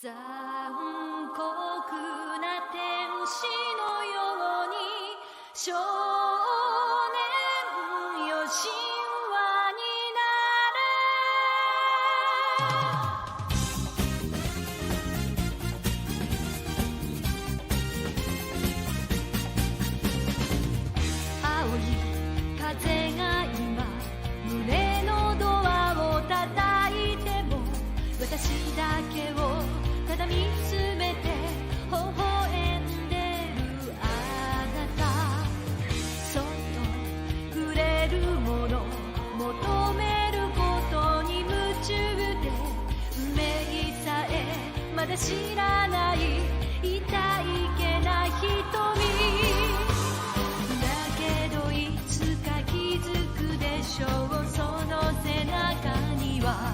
残酷な天使のように少年よ神話になれ青い風が今胸のドアを叩いても私だけをただ見つめて微笑んでるあなたそっと触れるもの求めることに夢中で運命さえまだ知らない痛いけな瞳だけどいつか気づくでしょうその背中には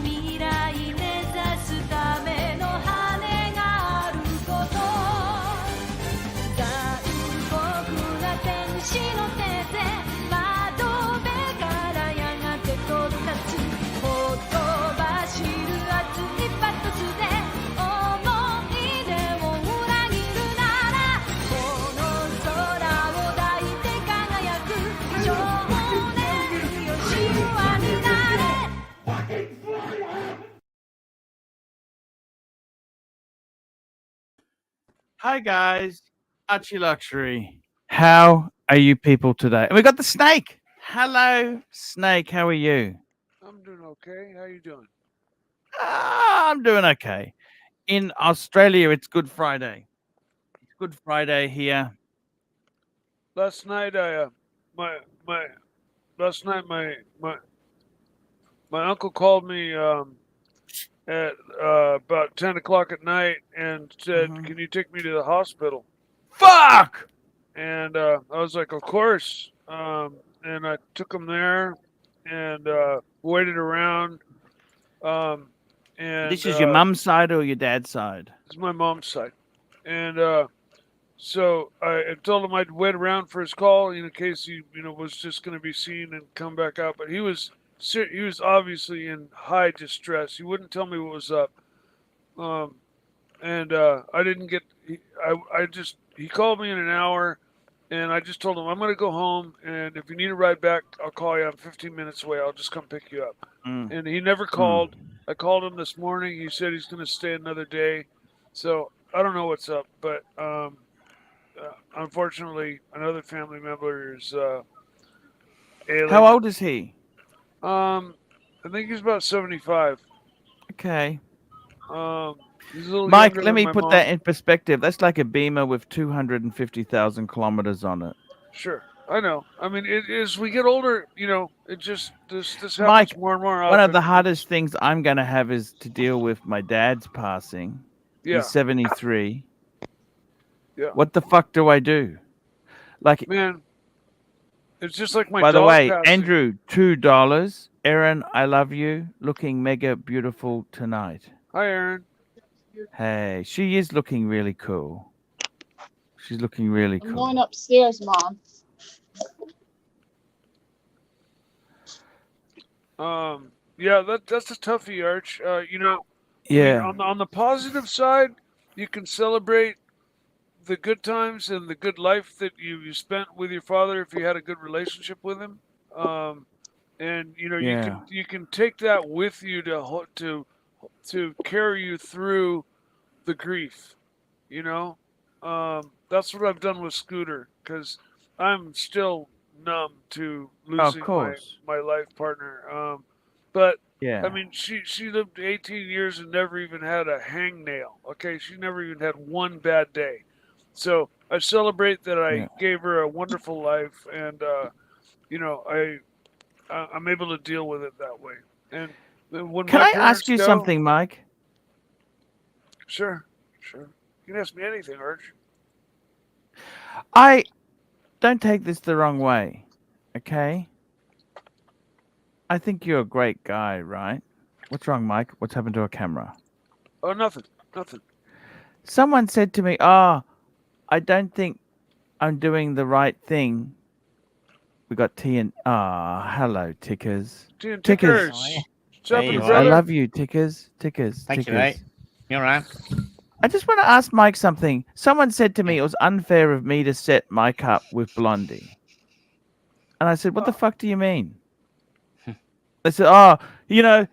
未来目指すための羽があること残酷な天使の手で窓辺からやがて飛び立つほとばしる熱いパトスで思い出を裏切るならこの空を抱いて輝く少年よ神話になれHi guys, ArchieLuxury. How are you people today? And we got the snake. Hello, snake. How are you? I'm doing okay. How you doing? I'm doing okay. In Australia, it's Good Friday. It's Good Friday here. Last night, my uncle called me at about 10 o'clock at night and said, "Can you take me to the hospital?" Fuck! And I was like, "Of course." And I took him there and waited around. And This is your mum's side or your dad's side? It's my mom's side. And so I told him I'd wait around for his call in case he, was just going to be seen and come back out. But he was obviously in high distress. He wouldn't tell me what was up. I didn't get. He called me in an hour, and I just told him I'm going to go home, and if you need a ride back, I'll call you. I'm 15 minutes away. I'll just come pick you up. And he never called. I called him this morning. He said he's going to stay another day. So I don't know what's up, but unfortunately, another family member is ailing. How old is he? I think he's about 75. Okay. He's a little Mike, younger let than me my put mom. that in perspective. That's like a Beamer with 250,000 kilometers on it. Sure, I know. I mean, as we get older, it just this happens Mike, more and more often. one of the hardest things I'm going to have is to deal with my dad's passing. Yeah. He's 73. Yeah. What the fuck do I do? Like, man, it's just like my by the dog way, passing. Andrew, $2. Erin, I love you. Looking mega beautiful tonight. Hi, Erin. Hey, she is looking really cool. She's looking really cool. I'm going upstairs, Mom. Yeah, that's a toughie, Arch. Yeah. I mean, on the positive side, you can celebrate the good times and the good life that you spent with your father if you had a good relationship with him. And you can take that with you to carry you through the grief. That's what I've done with Scooter because I'm still numb to losing my life partner. But yeah, I mean, she lived 18 years and never even had a hangnail. Okay, she never even had one bad day. So I celebrate that I gave her a wonderful life, and I'm able to deal with it that way. And when can I ask you something, Mike? Sure. You can ask me anything, Arch. I don't take this the wrong way, okay? I think you're a great guy, right? What's wrong, Mike? What's happened to a camera? Oh, nothing. Someone said to me, "Oh, I don't think I'm doing the right thing." We got TNT. Hello, Tickers. Tickers. I love you, Tickers. Tickers. Thank you, tickers. mate. You're right. I just want to ask Mike something. Someone said to me it was unfair of me to set Mike up with Blondie. And I said, what the fuck do you mean? They said, oh,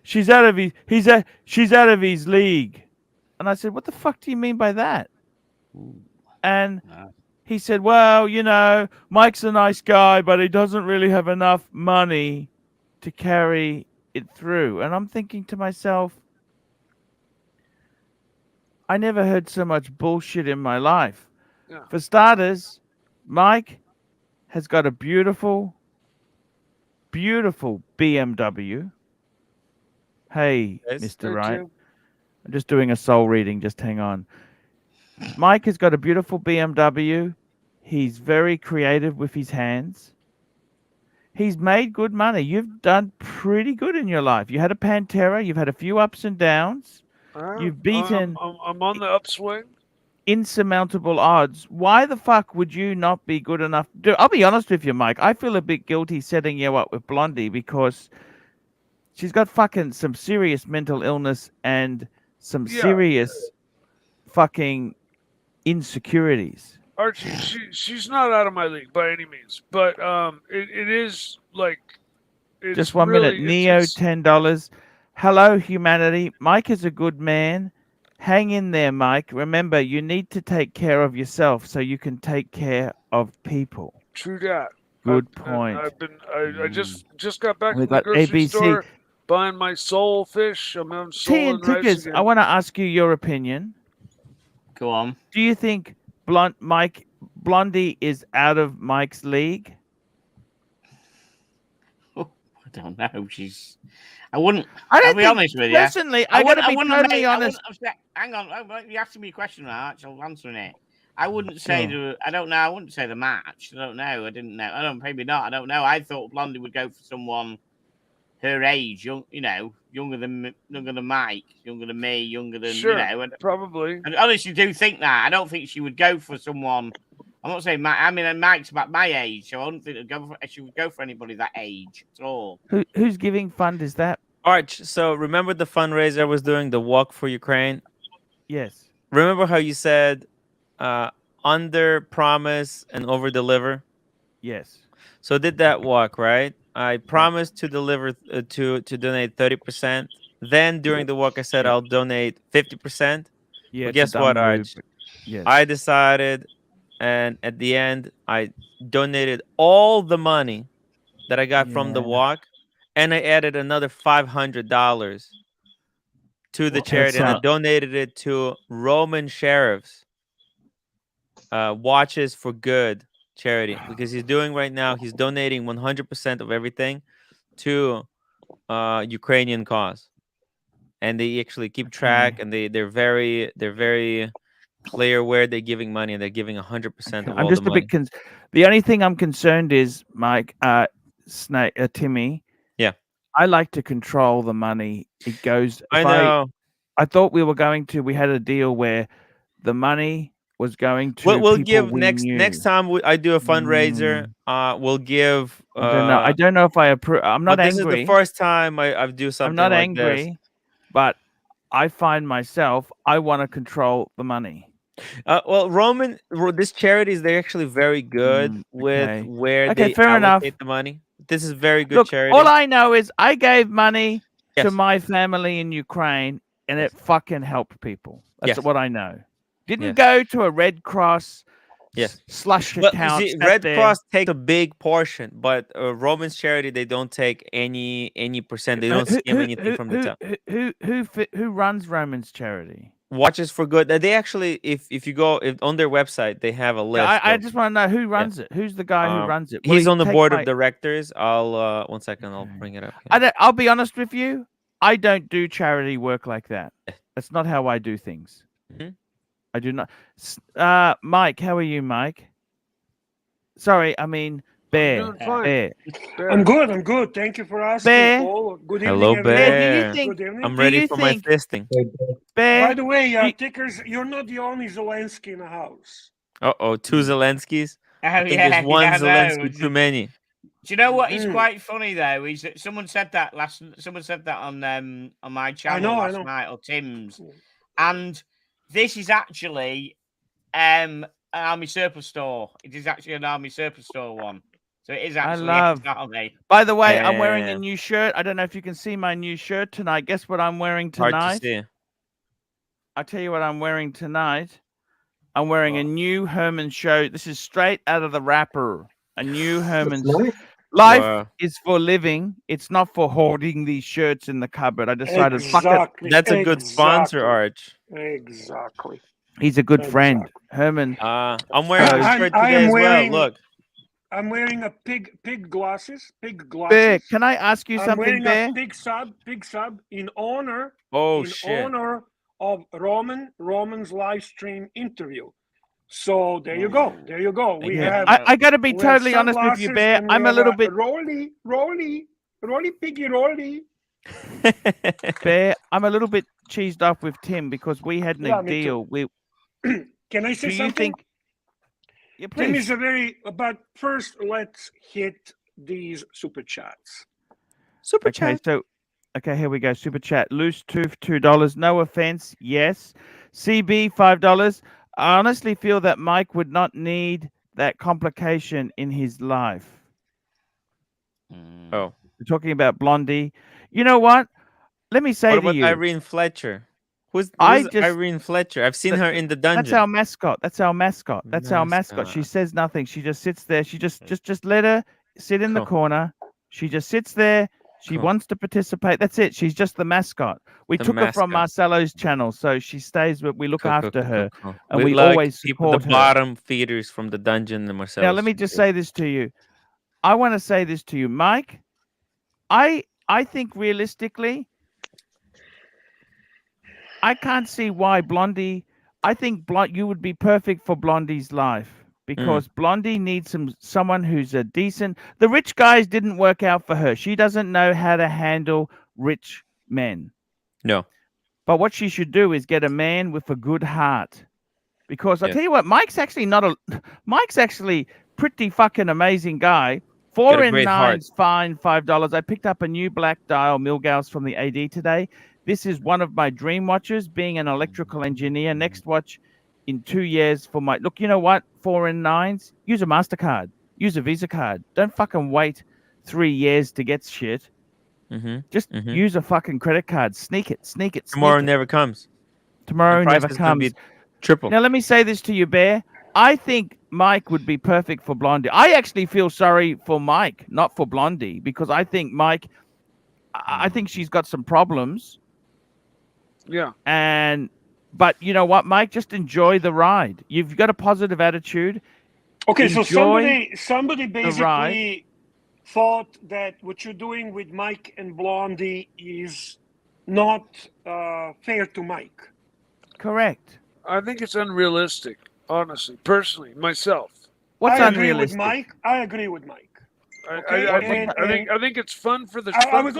she's out of she's out of his league. And I said, what the fuck do you mean by that? And he said, well, Mike's a nice guy, but he doesn't really have enough money to carry it through. And I'm thinking to myself, I never heard so much bullshit in my life. Yeah. For starters, Mike has got a beautiful, beautiful BMW. Hey, Yes. Mr. Thank Right. you. I'm just doing a soul reading. Just hang on. Mike has got a beautiful BMW. He's very creative with his hands. He's made good money. You've done pretty good in your life. You had a Pantera. You've had a few ups and downs. You've beaten I'm on the upswing. insurmountable odds. Why the fuck would you not be good enough? I'll be honest with you, Mike. I feel a bit guilty setting you up with Blondie because she's got fucking some serious mental illness and some serious fucking insecurities. Archie, she's not out of my league by any means, but it is like it's Just 1 really, minute. Neo, it's- $10. Hello, humanity. Mike is a good man. Hang in there, Mike. Remember, you need to take care of yourself so you can take care of people. True that. Good point. I just got back We from the got grocery ABC. store buying my soul fish. I'm having soul Tea and and rice tickers. again. I want to ask you your opinion. Go on. Do you think Blondie is out of Mike's league? I don't know. I wouldn't. I don't I'll be think, honest with you. personally, I got to be totally honest. Hang on. You asked me a question, Arch. I'm answering it. I wouldn't say I don't know. I wouldn't say the match. I don't know. I didn't know. I don't. Maybe not. I don't know. I thought Blondie would go for someone her age, younger than Mike, younger than me, younger than probably. I honestly do think that. I don't think she would go for someone. I'm not saying Mike's about my age, so I don't think she would go for anybody that age at all. Who's giving fund is that? Arch, so remember the fundraiser I was doing, the walk for Ukraine? Yes. Remember how you said under promise and over deliver? Yes. So I did that walk, right? I promised to deliver to donate 30%. Then during the walk, I said I'll donate 50%. Yeah. But guess what, Arch? Yes. I decided, and at the end, I donated all the money that I got from the walk, and I added another $500 to the charity, and I donated it to Roman Sheriff's Watches for Good charity, because he's donating 100% of everything to Ukrainian cause, and they actually keep track, and they're very clear where they're giving money, and they're giving 100% of all the money. The only thing I'm concerned is, Mike, Timmy. Yeah, I like to control the money. It goes. I know. I thought we had a deal where the money was going to. We'll give next time I do a fundraiser. We'll give. I don't know if I approve. I'm not angry. This is the first time I do something. I'm not like angry, this. but I find myself I want to control the money. Well, this charities, they're actually very good with where they allocate the money. This is very good charity. All I know is I gave money to my family in Ukraine, and it fucking helped people. That's what I know. Didn't go to a Red Cross slush account. See, Red Cross takes a big portion, but Roman's charity, they don't take any percent. They don't skim anything from the top. Who runs Roman's charity? Watches for Good. They actually, if you go on their website, they have a list. I just want to know who runs it. Who's the guy who runs it? He's on the board of directors. I'll 1 second. I'll bring it up. I'll be honest with you. I don't do charity work like that. That's not how I do things. I do not. Mike, how are you, Mike? Sorry, I mean Bear. Bear. I'm good. Thank you for asking. Bear. Paul. Good evening. Hello, everyone. Bear. Good evening. I'm ready for my fisting. Bear. By the way, Tickers, you're not the only Zelensky in the house. Two Zelenskys. Oh, I think there's one Zelensky too many. Do you know what is quite funny though? Is that someone said that on my channel last night, or Tim's, and this is actually an army surplus store. It is actually an army surplus store one, so it is actually army. By the way, I'm wearing a new shirt. I don't know if you can see my new shirt tonight. Guess what I'm wearing tonight? Hard to see. I'll tell you what I'm wearing tonight. I'm wearing a new Herman shirt. This is straight out of the wrapper. A new Herman. Life is for living. It's not for hoarding these shirts in the cupboard. I decided, fuck it. That's a good sponsor, Arch. Exactly. He's a good friend, Herman. I'm wearing a shirt today as well. Look, I'm wearing a pig glasses. Bear, can I ask you something, Bear? I'm wearing a pig sub in honor. Shit. Honor of Roman's live stream interview. So there you go. We have. I got to be totally honest with you, Bear. I'm a little bit. Rolly, piggy, rolly. Bear, I'm a little bit cheesed off with Tim because we had a deal. Can I say Do something? you think? Yeah, please. Tim is a very. But first, let's hit these super chats. Okay, here we go. Super chat. Loose Tooth, $2. No offense. Yes. CB, $5. I honestly feel that Mike would not need that complication in his life. Oh. We're talking about Blondie. You know what? Let me say What about to you. Irene Fletcher? Who's Irene Fletcher? I've seen her in the dungeon. That's our mascot. She says nothing. She just sits there. She just let her sit in the corner. She just sits there. She wants to participate. That's it. She's just the mascot. We took her from Marcelo's channel, so she stays. We look after her, and we always support the bottom feeders from the dungeon. And Marcelo's. Now, let me just say this to you. I want to say this to you, Mike. I think realistically, I can't see why Blondie. I think you would be perfect for Blondie's life. Because Blondie needs someone who's a decent. The rich guys didn't work out for her. She doesn't know how to handle rich men. No. But what she should do is get a man with a good heart. Because I'll tell you what, Mike's actually pretty fucking amazing guy. 4 and 9's fine, $5. I picked up a new black dial Milgauss from the AD today. This is one of my dream watches, being an electrical engineer. Next watch in 2 years for my look. You know what? 4 and 9s. Use a MasterCard. Use a Visa card. Don't fucking wait 3 years to get shit. Just use a fucking credit card. Sneak it. Tomorrow never comes. Tomorrow never comes. Triple. Now let me say this to you, Bear. I think Mike would be perfect for Blondie. I actually feel sorry for Mike, not for Blondie, because I think Mike. I think she's got some problems. Yeah. But you know what, Mike? Just enjoy the ride. You've got a positive attitude. Okay, so somebody basically thought that what you're doing with Mike and Blondie is not fair to Mike. Correct. I think it's unrealistic, honestly, personally, myself. What's I unrealistic? I agree with Mike. Okay? I think it's fun for the, are we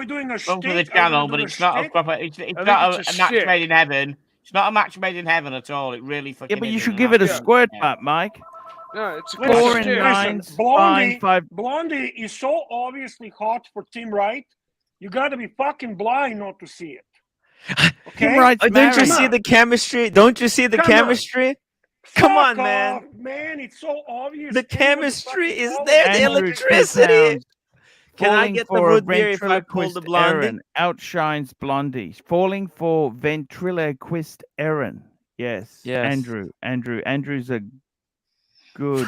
doing a fun for the channel, but it's not a match made in heaven. It's not a match made in heaven at all. It really fucking. Yeah, but you should give it a squirt up, Mike. No, it's 4 and 9's fine. 5. Blondie is so obviously hot for Tim Wright. You got to be fucking blind not to see it. Okay. Don't you see the chemistry? Don't you see the chemistry? Come on, man. Man, it's so obvious. The chemistry is there. The electricity. Can I get the root beer if I pull the Blondie? Aaron outshines Blondie. Falling for ventriloquist Aaron. Yes. Andrew's a good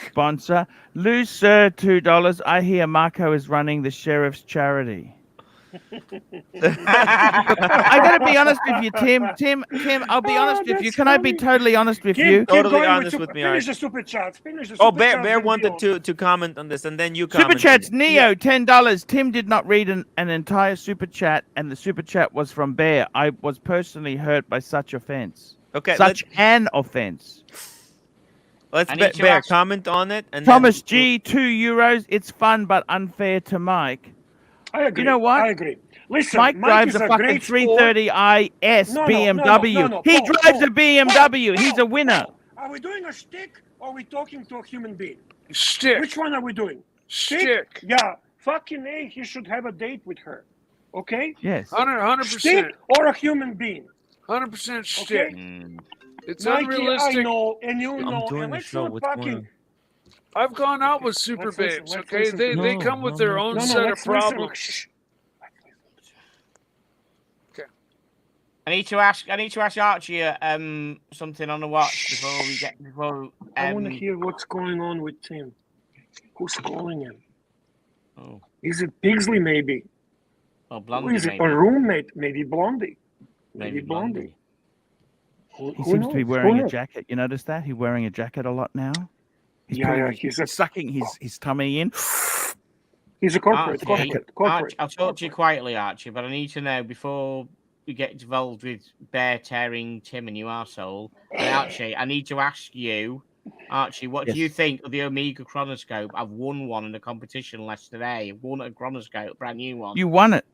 sponsor. Lose Sir, $2. I hear Marco is running the sheriff's charity. I gotta be honest with you, Tim. I'll be honest with you. Can I be totally honest with you? Totally honest with me. Finish the super chats. Bear wanted to comment on this, and then you comment. Super chats, Neo, $10. Tim did not read an entire super chat, and the super chat was from Bear. I was personally hurt by such offense. Okay, such an offense. Let's Bear comment on it. And Thomas G, €2. It's fun but unfair to Mike. I agree. You know what? I agree. Listen, Mike drives a fucking 330 IS BMW. No, he drives a BMW. He's a winner. Are we doing a shtick or are we talking to a human being? Shtick. Which one are we doing? Stick. Yeah, fucking A, he should have a date with her. Okay? Yes. 100%. Stick or a human being. 100% stick. Okay? It's Mikey, unrealistic. I know, and you I'm know, doing and the let's show. not What's going fucking. on? I've gone out with super Let's listen, babes, let's okay? listen They to they No, come with no, their no. own No, set of let's listen. problems. Shh. I need to ask Archie something on the watch before we get before. I want to hear what's going on with Tim. Who's calling him? Oh, Is it Pigsley, maybe? oh, Who Blondie, is it? maybe. A roommate? Maybe Blondie. Maybe Blondie. Who He seems to be knows? wearing Who a knows? jacket. You notice that? He's wearing a jacket a lot now. He's Yeah, putting yeah, his, he's sucking his tummy in. He's a corporate. Archie, I'll talk to you quietly, Archie, but I need to know before we get involved with bear tearing Tim and you arsehole. And Archie, I need to ask you, Archie, what do you Yes. think of the Omega Chronoscope? I've won one in a competition last today. I've won a Chronoscope, brand new one. You won it.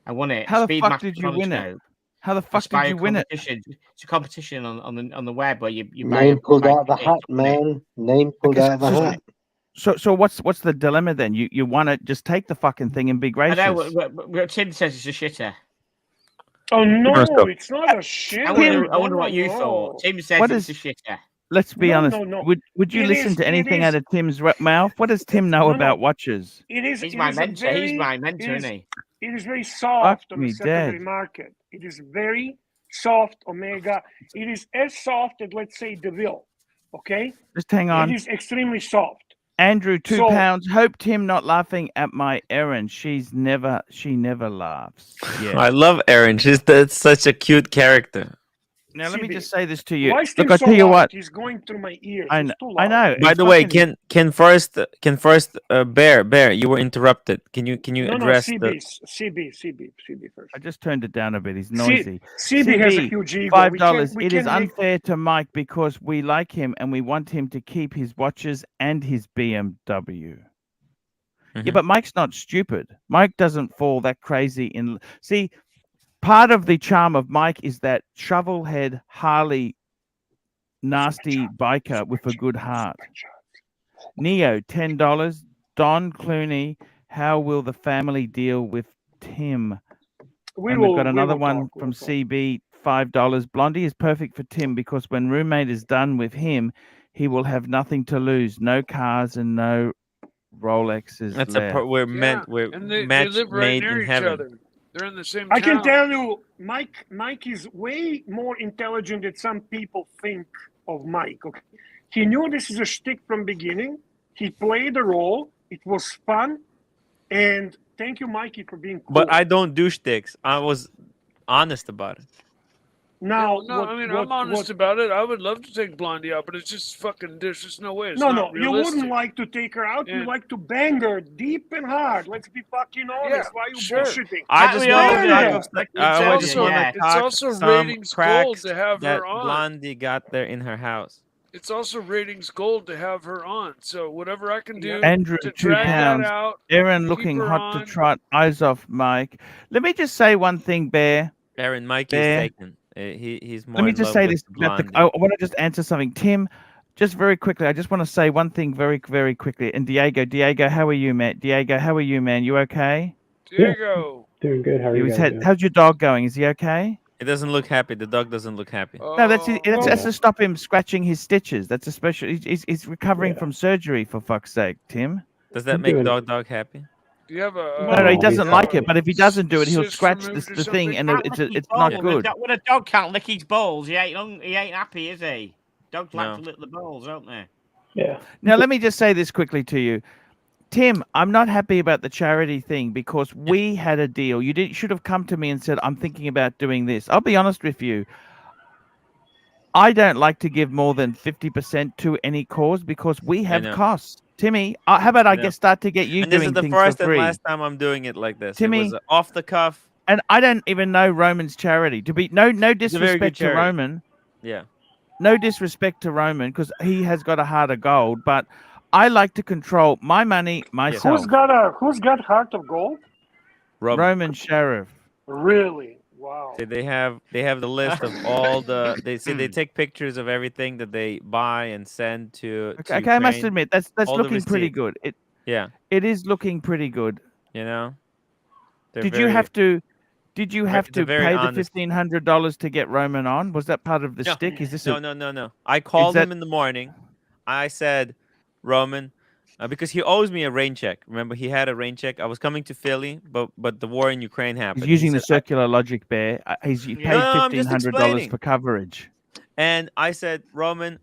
I won it. How the fuck Speedmaster did you win it? Chronoscope. How the fuck did you win it? It's a competition on the web where you buy Name a pulled buy out of the tickets hat, to win it. man. Name pulled Okay, out of the hat. So what's the dilemma then? You won it. Just take the fucking thing and be I gracious. know. But Tim says it's a shitter. Oh no, Chronoscope. it's not a shit. I wonder what you thought. Tim says What it's is- a shitter. Let's be No, honest. no, no. Would you It listen is- to it anything is- out of Tim's mouth? What does Tim know No, no. about watches? It is. He's it my is a mentor. He's very- my mentor, it is- isn't he? It is very soft on the me secondary dead. market. It is very soft, Omega. It is as soft as, let's say, DeVille. Okay? Just hang on. It is extremely soft. Andrew, 2 So- pounds. Hope Tim not laughing at my Erin. She never laughs. Yeah. I love Erin. That's such a cute character. Now let me CB. just say this to you. Why is Look, Tim I'll so tell you loud? what. He's going through my ears. I He's know. too I loud. know. By it's the way, fucking- can first Bear, you were interrupted. Can you No, address CB first. I just turned it down a bit. He's noisy. CB has a CB, huge ego. $5. We It is can't make- unfair to Mike because we like him and we want him to keep his watches and his BMW. Yeah, Mhm. but Mike's not stupid. Mike doesn't fall that crazy in. See, part of the charm of Mike is that shovelhead Harley nasty biker with a good heart. Neo, $10. Don Clooney, how will the family deal with Tim? And we've got another one from CB, $5. Blondie is perfect for Tim because when roommate is done with him, he will have nothing to lose. No cars and no Rolexes That's left. we're Yeah, we're and they match live right made near in each heaven. other. They're in the same I town. can tell you, Mike is way more intelligent than some people think of Mike. Okay? He knew this is a shtick from beginning. He played the role. It was fun. And thank you, Mikey, for being cool. But I don't do shticks. I was honest about it. Now, No, I mean, I'm honest about it. I would love to take Blondie out, but it's just fucking. There's just no way. It's No, not you realistic. wouldn't like to take her out. You Yeah. like to bang her deep and hard. Let's be fucking honest. Why are you sure. bullshitting? I That just we all want do. to I just also- want yeah. to it's talk also some ratings gold cracks to have that her on. Blondie got there in her house. It's also ratings gold to have her on. So whatever I can do Andrew, to 2 drag pounds. that out. Aaron keep looking her hot to on. trot. Eyes off Mike. Let me just say one thing, Bear. Aaron, Mike There. is taken. He's more. Let me in just love say with this. About Blondie. I want to just answer something. Tim, just very quickly, I just want to say one thing very, very quickly. And Diego, how are you, man? Diego, how are you, man? You okay? Diego. Doing good. How are you guys doing? How's your dog going? Is he okay? It doesn't look happy. The dog doesn't look happy. No, that's Oh. to stop him scratching his stitches. That's a special. He's recovering Yeah. from surgery, for fuck's sake, Tim. Does that I'm make doing- dog happy? Do you have a? No, he Oh, doesn't yeah. like it. But if he doesn't do it, he'll Cyst scratch removed or the thing, something? and Can't it's lick his not balls. good. When a dog can't lick his balls, he ain't happy, is he? Dogs like No. to lick the balls, don't they? Yeah. Now, let me just say this quickly to you. Tim, I'm not happy about the charity thing because we had a deal. You should have come to me and said, I'm thinking about doing this. I'll be honest with you. I don't like to give more than 50% to any cause because we have know. costs. Timmy, how about I know. start to get you And this doing is the things first for and free? last time I'm doing it like this. Timmy- It was off the cuff. And I don't even know Roman's charity. To be no a very good disrespect to charity. Roman. Yeah. No disrespect to Roman because he has got a heart of gold, but I like to control my money myself. Who's got heart of gold? Roman Sheriff. Really? Wow. They have the list of all the they take pictures of everything that they buy and send to Okay, I must Ukraine. admit that's all the looking pretty receipts. good. Yeah, It is looking pretty good. you know. They're Did you very, have to? Did you have they're to very pay the honest. $1,500 to get Roman on? Was that part of the No. stick? Is this No, a? no, no, no. I called that- him in the morning. I said, Roman, because he owes me a rain check. Remember, he had a rain check. I was coming to Philly, but the war in Ukraine happened. He's using He the said, circular logic, Bear. He Yeah. paid No, I'm just $1,500 explaining. for coverage. and I said, Roman,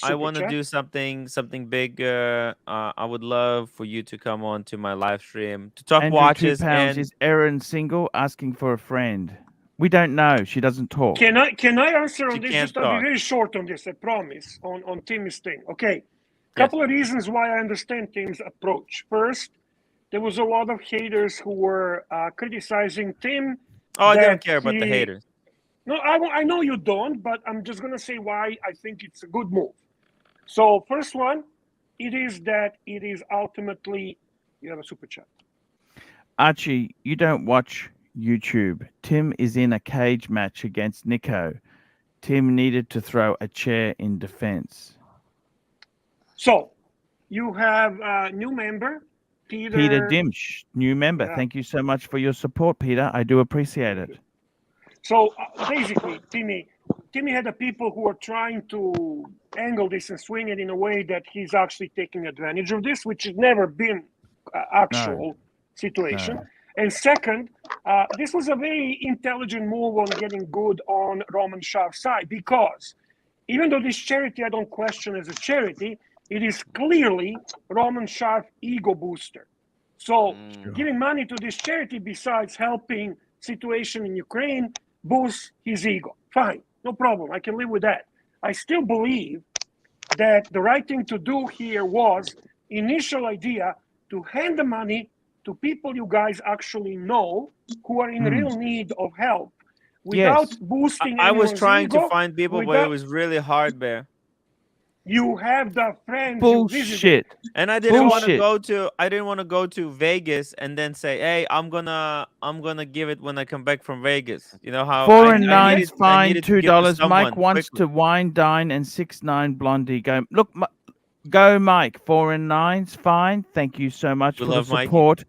I Super want to chat. do something big. I would love for you to come on to my live stream to talk Andrew, watches. £2. And Is Erin single? Asking for a friend. We don't know. She doesn't talk. Can I answer She on this? can't Just I'll be talk. very short on this, I promise, on Timmy's thing. Okay. Couple of reasons why I understand Tim's approach. First, there was a lot of haters who were criticizing Tim. oh, I that don't care about the he- haters. No, I know you don't, but I'm just gonna say why I think it's a good move. So first one, it is ultimately, you have a super chat. Archie, you don't watch YouTube. Tim is in a cage match against Nico. Tim needed to throw a chair in defense. So you have a new member, Peter. Peter Dimsh, new member. Yeah. Thank you so much for your support, Peter. I do appreciate it. So basically, Timmy had the people who are trying to angle this and swing it in a way that he's actually taking advantage of this, which has never been actual situation. No. And second, this was a very intelligent move on getting good on Roman Sharp's side, because even though this charity I don't question as a charity, it is clearly Roman Sharp ego booster. So giving money to this charity, besides helping situation in Ukraine, boosts his ego. Fine, no problem. I can live with that. I still believe that the right thing to do here was initial idea to hand the money to people you guys actually know who are in real need of help without Yes. boosting I was anyone's trying to ego, find people, but it without- was really hard, Bear. You have the friends you visited. Bullshit. And I didn't want to Bullshit. go to Vegas and then say, "Hey, I'm gonna give it when I come back from Vegas." You know how 4 I and I 9's fine. needed to give to $2. Mike someone wants quickly. to wine, dine, and 6-9 Blondie. Go, Mike. 4 and 9's fine. Thank you so much We for the love Mikey. support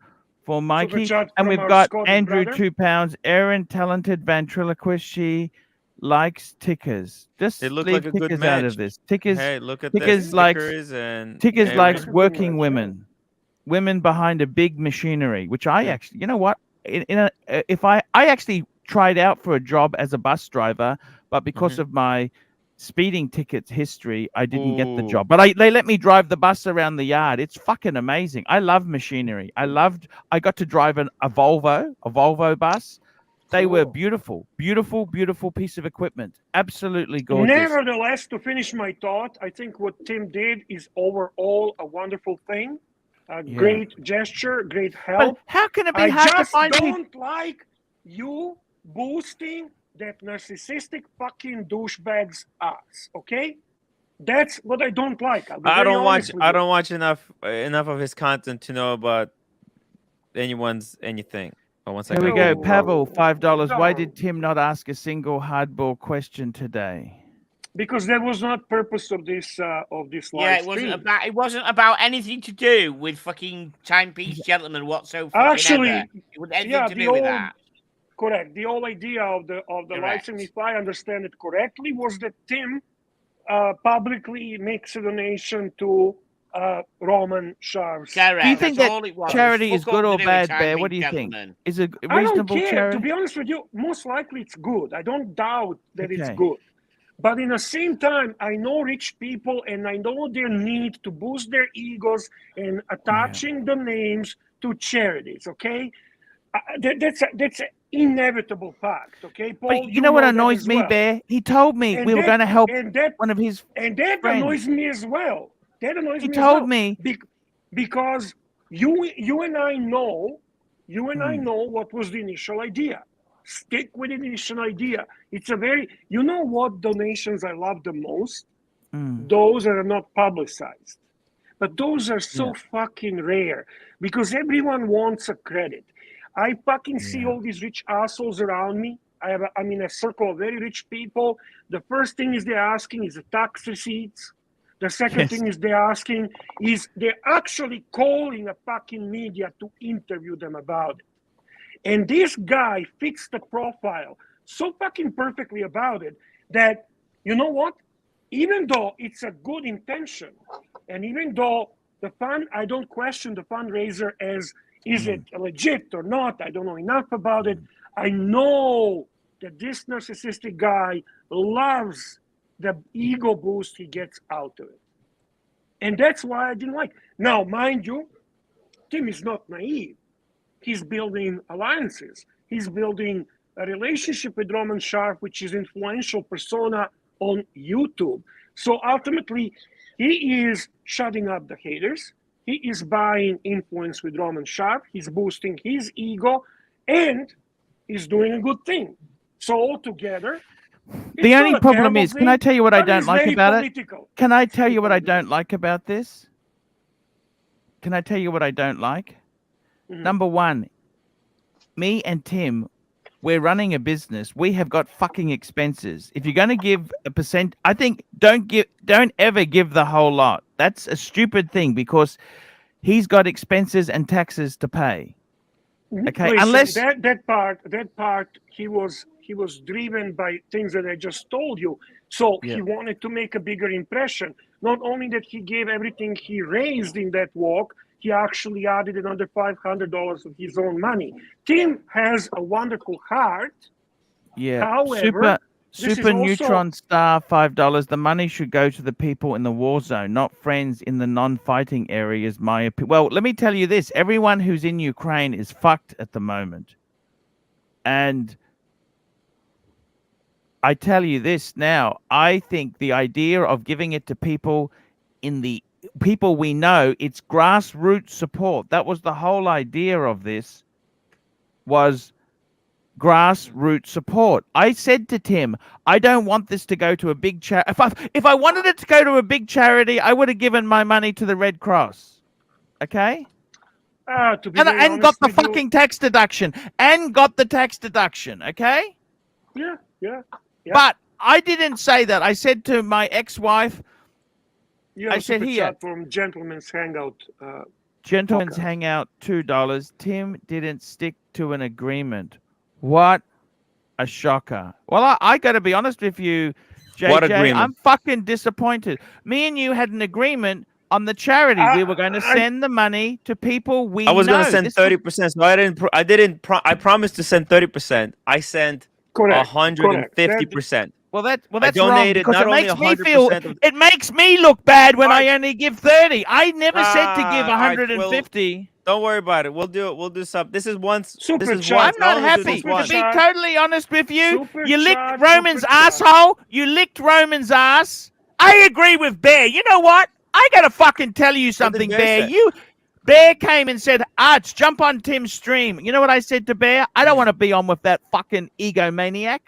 for Mikey. chat And from we've our got Scottish Andrew, brother. £2. Erin, talented ventriloquist. She likes tickers. Just It looked leave like a good tickers out match. of this. Tickers. Hey, look at the Tickers likes stickers and Tickers likes every- working match, yeah. women behind a big machinery. Which I actually, you know what? If I actually tried out for a job as a bus driver, but because of my speeding tickets history, I didn't get the Ooh. job. But they let me drive the bus around the yard. It's fucking amazing. I love machinery. I got to drive a Volvo bus. They were Cool. beautiful piece of equipment. Absolutely gorgeous. Nevertheless, to finish my thought, I think what Tim did is overall a wonderful thing, a great gesture, great But help. how can it be I hard to just find people? don't like you boosting that narcissistic fucking douchebag's ass. Okay, that's what I don't like. I'll be I very don't watch. honest with I you. don't watch enough of his content to know about anything. But once I Here we got go. him- Pavel, $5. Why No. did Tim not ask a single hardball question today? Because that was not purpose of this live Yeah, stream. it wasn't about anything to do with fucking timepiece gentlemen whatsoever. Actually, It was anything yeah, to the do with old- that. Correct. The whole idea of the live stream, if I understand it correctly, was that Tim publicly makes a donation to Roman Sharp's. Correct. Do you think That's that all it was. charity Fuck is all good to or do with bad, Bear? timepiece What do you think? gentlemen. Is it a I don't reasonable care. charity? To be honest with you, most likely it's good. I don't doubt that it's Okay. good. But in the same time, I know rich people and I know their need to boost their egos and attaching the names to charities, okay? That's an inevitable fact, okay, Paul? But you know what that annoys as me, well. Bear? He told me And we were that- going to help and that one of his. and that friends. annoys me as well. That annoys He me. told as well. me- Because you and I know, Hmm. what was the initial idea. Stick with the initial idea. It's a very, you know what donations I love the most? Mm. Those that are not publicized. But those are so fucking rare because everyone wants a credit. I fucking see all these rich assholes around me. I'm in a circle of very rich people. The first thing is they're asking is the tax receipts. The second thing is they're actually calling a fucking media to interview them about it. And this guy fits the profile so fucking perfectly about it that, you know what? Even though it's a good intention, and even though I don't question the fundraiser as is it legit or not, I don't know enough about it. I know that this narcissistic guy loves the ego boost he gets out of it. And that's why I didn't like. Now, mind you, Tim is not naive. He's building alliances. He's building a relationship with Roman Sharp, which is influential persona on YouTube. So ultimately, he is shutting up the haters. He is buying influence with Roman Sharp. He's boosting his ego, and he's doing a good thing. So altogether, The only problem is, can I tell you what I don't like about it? Can I tell you what I don't like about this? Can I tell you what I don't like? Number one, me and Tim, we're running a business. We have got fucking expenses. If you're going to give a percent, I think don't ever give the whole lot. That's a stupid thing because he's got expenses and taxes to pay. Okay, listen, unless that part, he was driven by things that I just told you. So he wanted to make a bigger impression. Not only that he gave everything he raised in that walk, he actually added another $500 of his own money. Tim has a wonderful heart. Yeah. However, Super Neutron Star $5. The money should go to the people in the war zone, not friends in the non-fighting areas. My opinion. Well, let me tell you this: everyone who's in Ukraine is fucked at the moment, and I tell you this now. I think the idea of giving it to people in the people we know, it's grassroots support. That was the whole idea of this. Was grassroots support. I said to Tim, I don't want this to go to a big charity. If I wanted it to go to a big charity, I would have given my money to the Red Cross. Okay? And got the fucking tax deduction. And got the tax deduction. Okay? Yeah. But I didn't say that. I said to my ex-wife, I said here from Gentleman's Hangout. Gentleman's Hangout, $2. Tim didn't stick to an agreement. What a shocker. Well, I got to be honest with you, JJ. What agreement? I'm fucking disappointed. Me and you had an agreement on the charity. We were going to send the money to people we know. I was going to send 30%. So I promised to send 30%. I sent 150%. Well, that's wrong because it makes me look bad when I only give 30. I never said to give 150. Don't worry about it. We'll do it. We'll do something. This is once. I'm not happy. To be totally honest with you, you licked Roman's asshole. You licked Roman's ass. I agree with Bear. You know what? I gotta fucking tell you something, Bear. Bear came and said, Arch, jump on Tim's stream. You know what I said to Bear? I don't want to be on with that fucking egomaniac.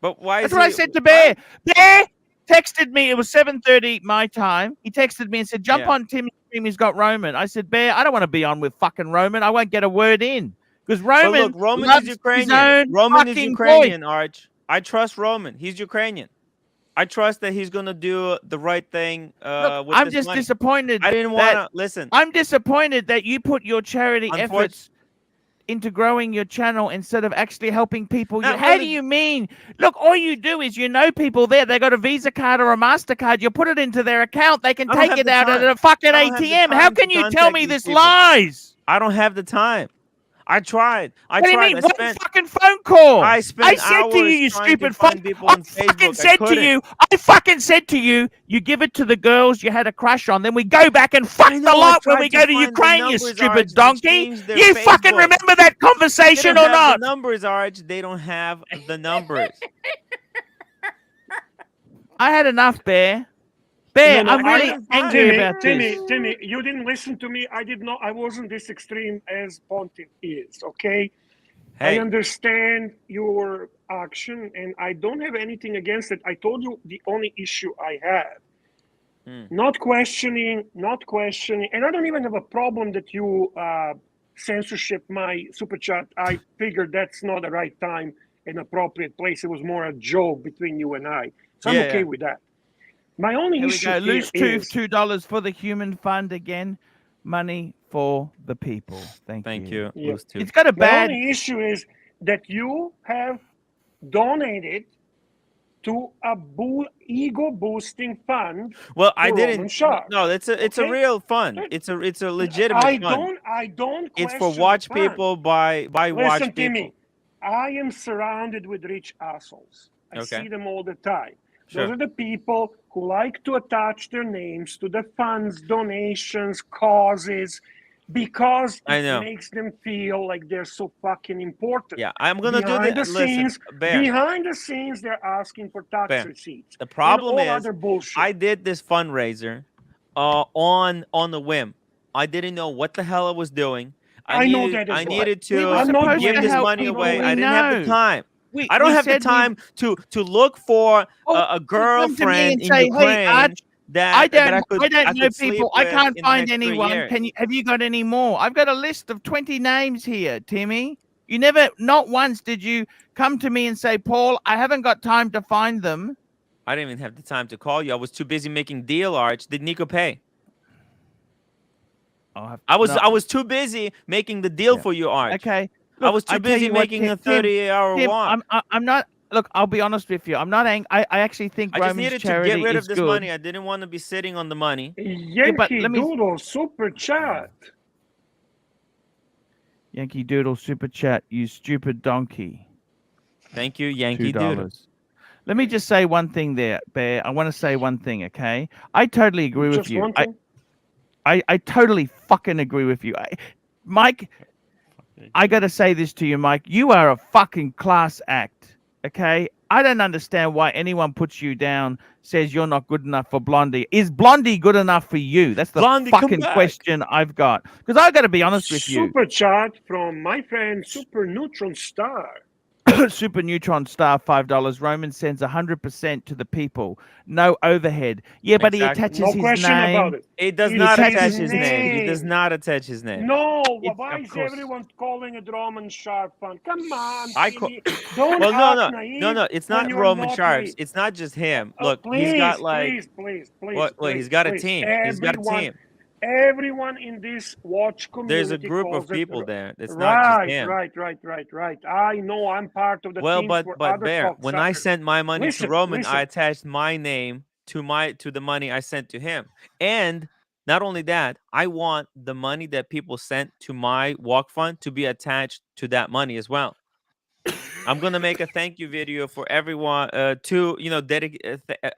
But why? That's what I said to Bear. Bear texted me. It was 7:30 my time. He texted me and said, "Jump on Tim's stream. He's got Roman." I said, "Bear, I don't want to be on with fucking Roman. I won't get a word in because Roman. Look, Roman is Ukrainian. Roman is Ukrainian. Arch, I trust Roman. He's Ukrainian. I trust that he's gonna do the right thing. Look, I'm just disappointed. I didn't want to listen. I'm disappointed that you put your charity efforts into growing your channel instead of actually helping people. How do you mean? Look, all you do is people there. They got a Visa card or a MasterCard. You put it into their account. They can take it out at a fucking ATM. How can you tell me this lies? I don't have the time. I tried. What do you mean? One fucking phone call. I said to you, you stupid fuck. I fucking said to you, you give it to the girls you had a crush on. Then we go back and fuck the lot when we go to Ukraine, you stupid donkey. You fucking remember that conversation or not? The numbers, Arch. They don't have the numbers. I had enough, Bear. Bear, I'm really angry about this. Timmy, you didn't listen to me. I wasn't this extreme as Pontiff is, okay? Hey. I understand your action, and I don't have anything against it. I told you the only issue I have. Not questioning, and I don't even have a problem that you censorship my super chat. I figured that's not the right time and appropriate place. It was more a joke between you and I. So I'm okay with that. My only Here we issue go. here Loose tooth, is $2 for the human fund again. Money for the people. Thank you. Yeah. Loose tooth. It's got a my bad. only issue is that you have donated to a ego boosting fund. Well, I for Roman didn't. Shark. No, it's a Okay? real fund. Good. It's a legitimate fund. I don't It's question for the watch fund. people by Listen watch to people. me. I am surrounded with rich assholes. I Okay. see them all the time. Sure. Those are the people who like to attach their names to the funds, donations, causes, because I it know. makes them feel like they're so fucking important. Yeah, I'm gonna do Behind that. the Listen, scenes, Bear. behind the scenes, they're asking for tax Bear. receipts. The problem and all is, other bullshit. I did this fundraiser, on the whim. I didn't know what the hell I was doing. I know that as I well. needed We to were I'm not supposed give to this help money people away. we I didn't have the know. time. We I don't have the said we- time to look for Oh, a you come to me girlfriend and in say, "Hey, Ukraine Arch, that I that don't I know could sleep people. I with can't in the find next 3 anyone. years. Have you got any more? I've got a list of 20 names here, Timmy. You never, not once did you come to me and say, Paul, I haven't got time to find them. I didn't even have the time to call you. I was too busy making deal, Arch. Did Nico pay? I was too busy making the deal for you, Arch. Okay. I was I too tell busy you what, making a Tim, 30-hour Tim, walk. I'm not. Look, I'll be honest with you. I'm not angry. I actually think I just Roman's needed to charity get rid is of this good. money. I didn't want to be sitting on the money. Yankee let me- Doodle super chat. Yankee Doodle super chat. You stupid donkey. Thank you, Yankee Doodle. $2. Let me just say one thing there, Bear. I want to say one thing, okay? I totally agree with Just you. one thing. I totally fucking agree with you. Mike, I got to say this to you, Mike. You are a fucking class act, okay? I don't understand why anyone puts you down, says you're not good enough for Blondie. Is Blondie good enough for you? That's the Blondie, come fucking back. question I've got. Because I got to be honest with you. Super chat from my friend Super Neutron Star. Super Neutron Star, $5. Roman sends 100% to the people. No overhead. Yeah, but Exactly. he attaches No his question name. about it. It does He not attaches attach his his name. He does name. not attach his name. No, It's- why of is course. everyone calling it Roman Sharp fun? Come on, I Timmy. Don't Well, act no. naive It's when not you're Roman not Sharps. naive. It's not just him. Oh, Look, please, he's got like please, wait, he's got a please. team. He's got a team. Everyone in this watch community. There's a group calls of it people there. It's not just him. Right. I know I'm part of the Well, team but for other Bear, when I cocksuckers. sent my money Listen, to Roman, listen. I attached my name to the money I sent to him. And not only that, I want the money that people sent to my walk fund to be attached to that money as well. I'm gonna make a thank you video for everyone. I'm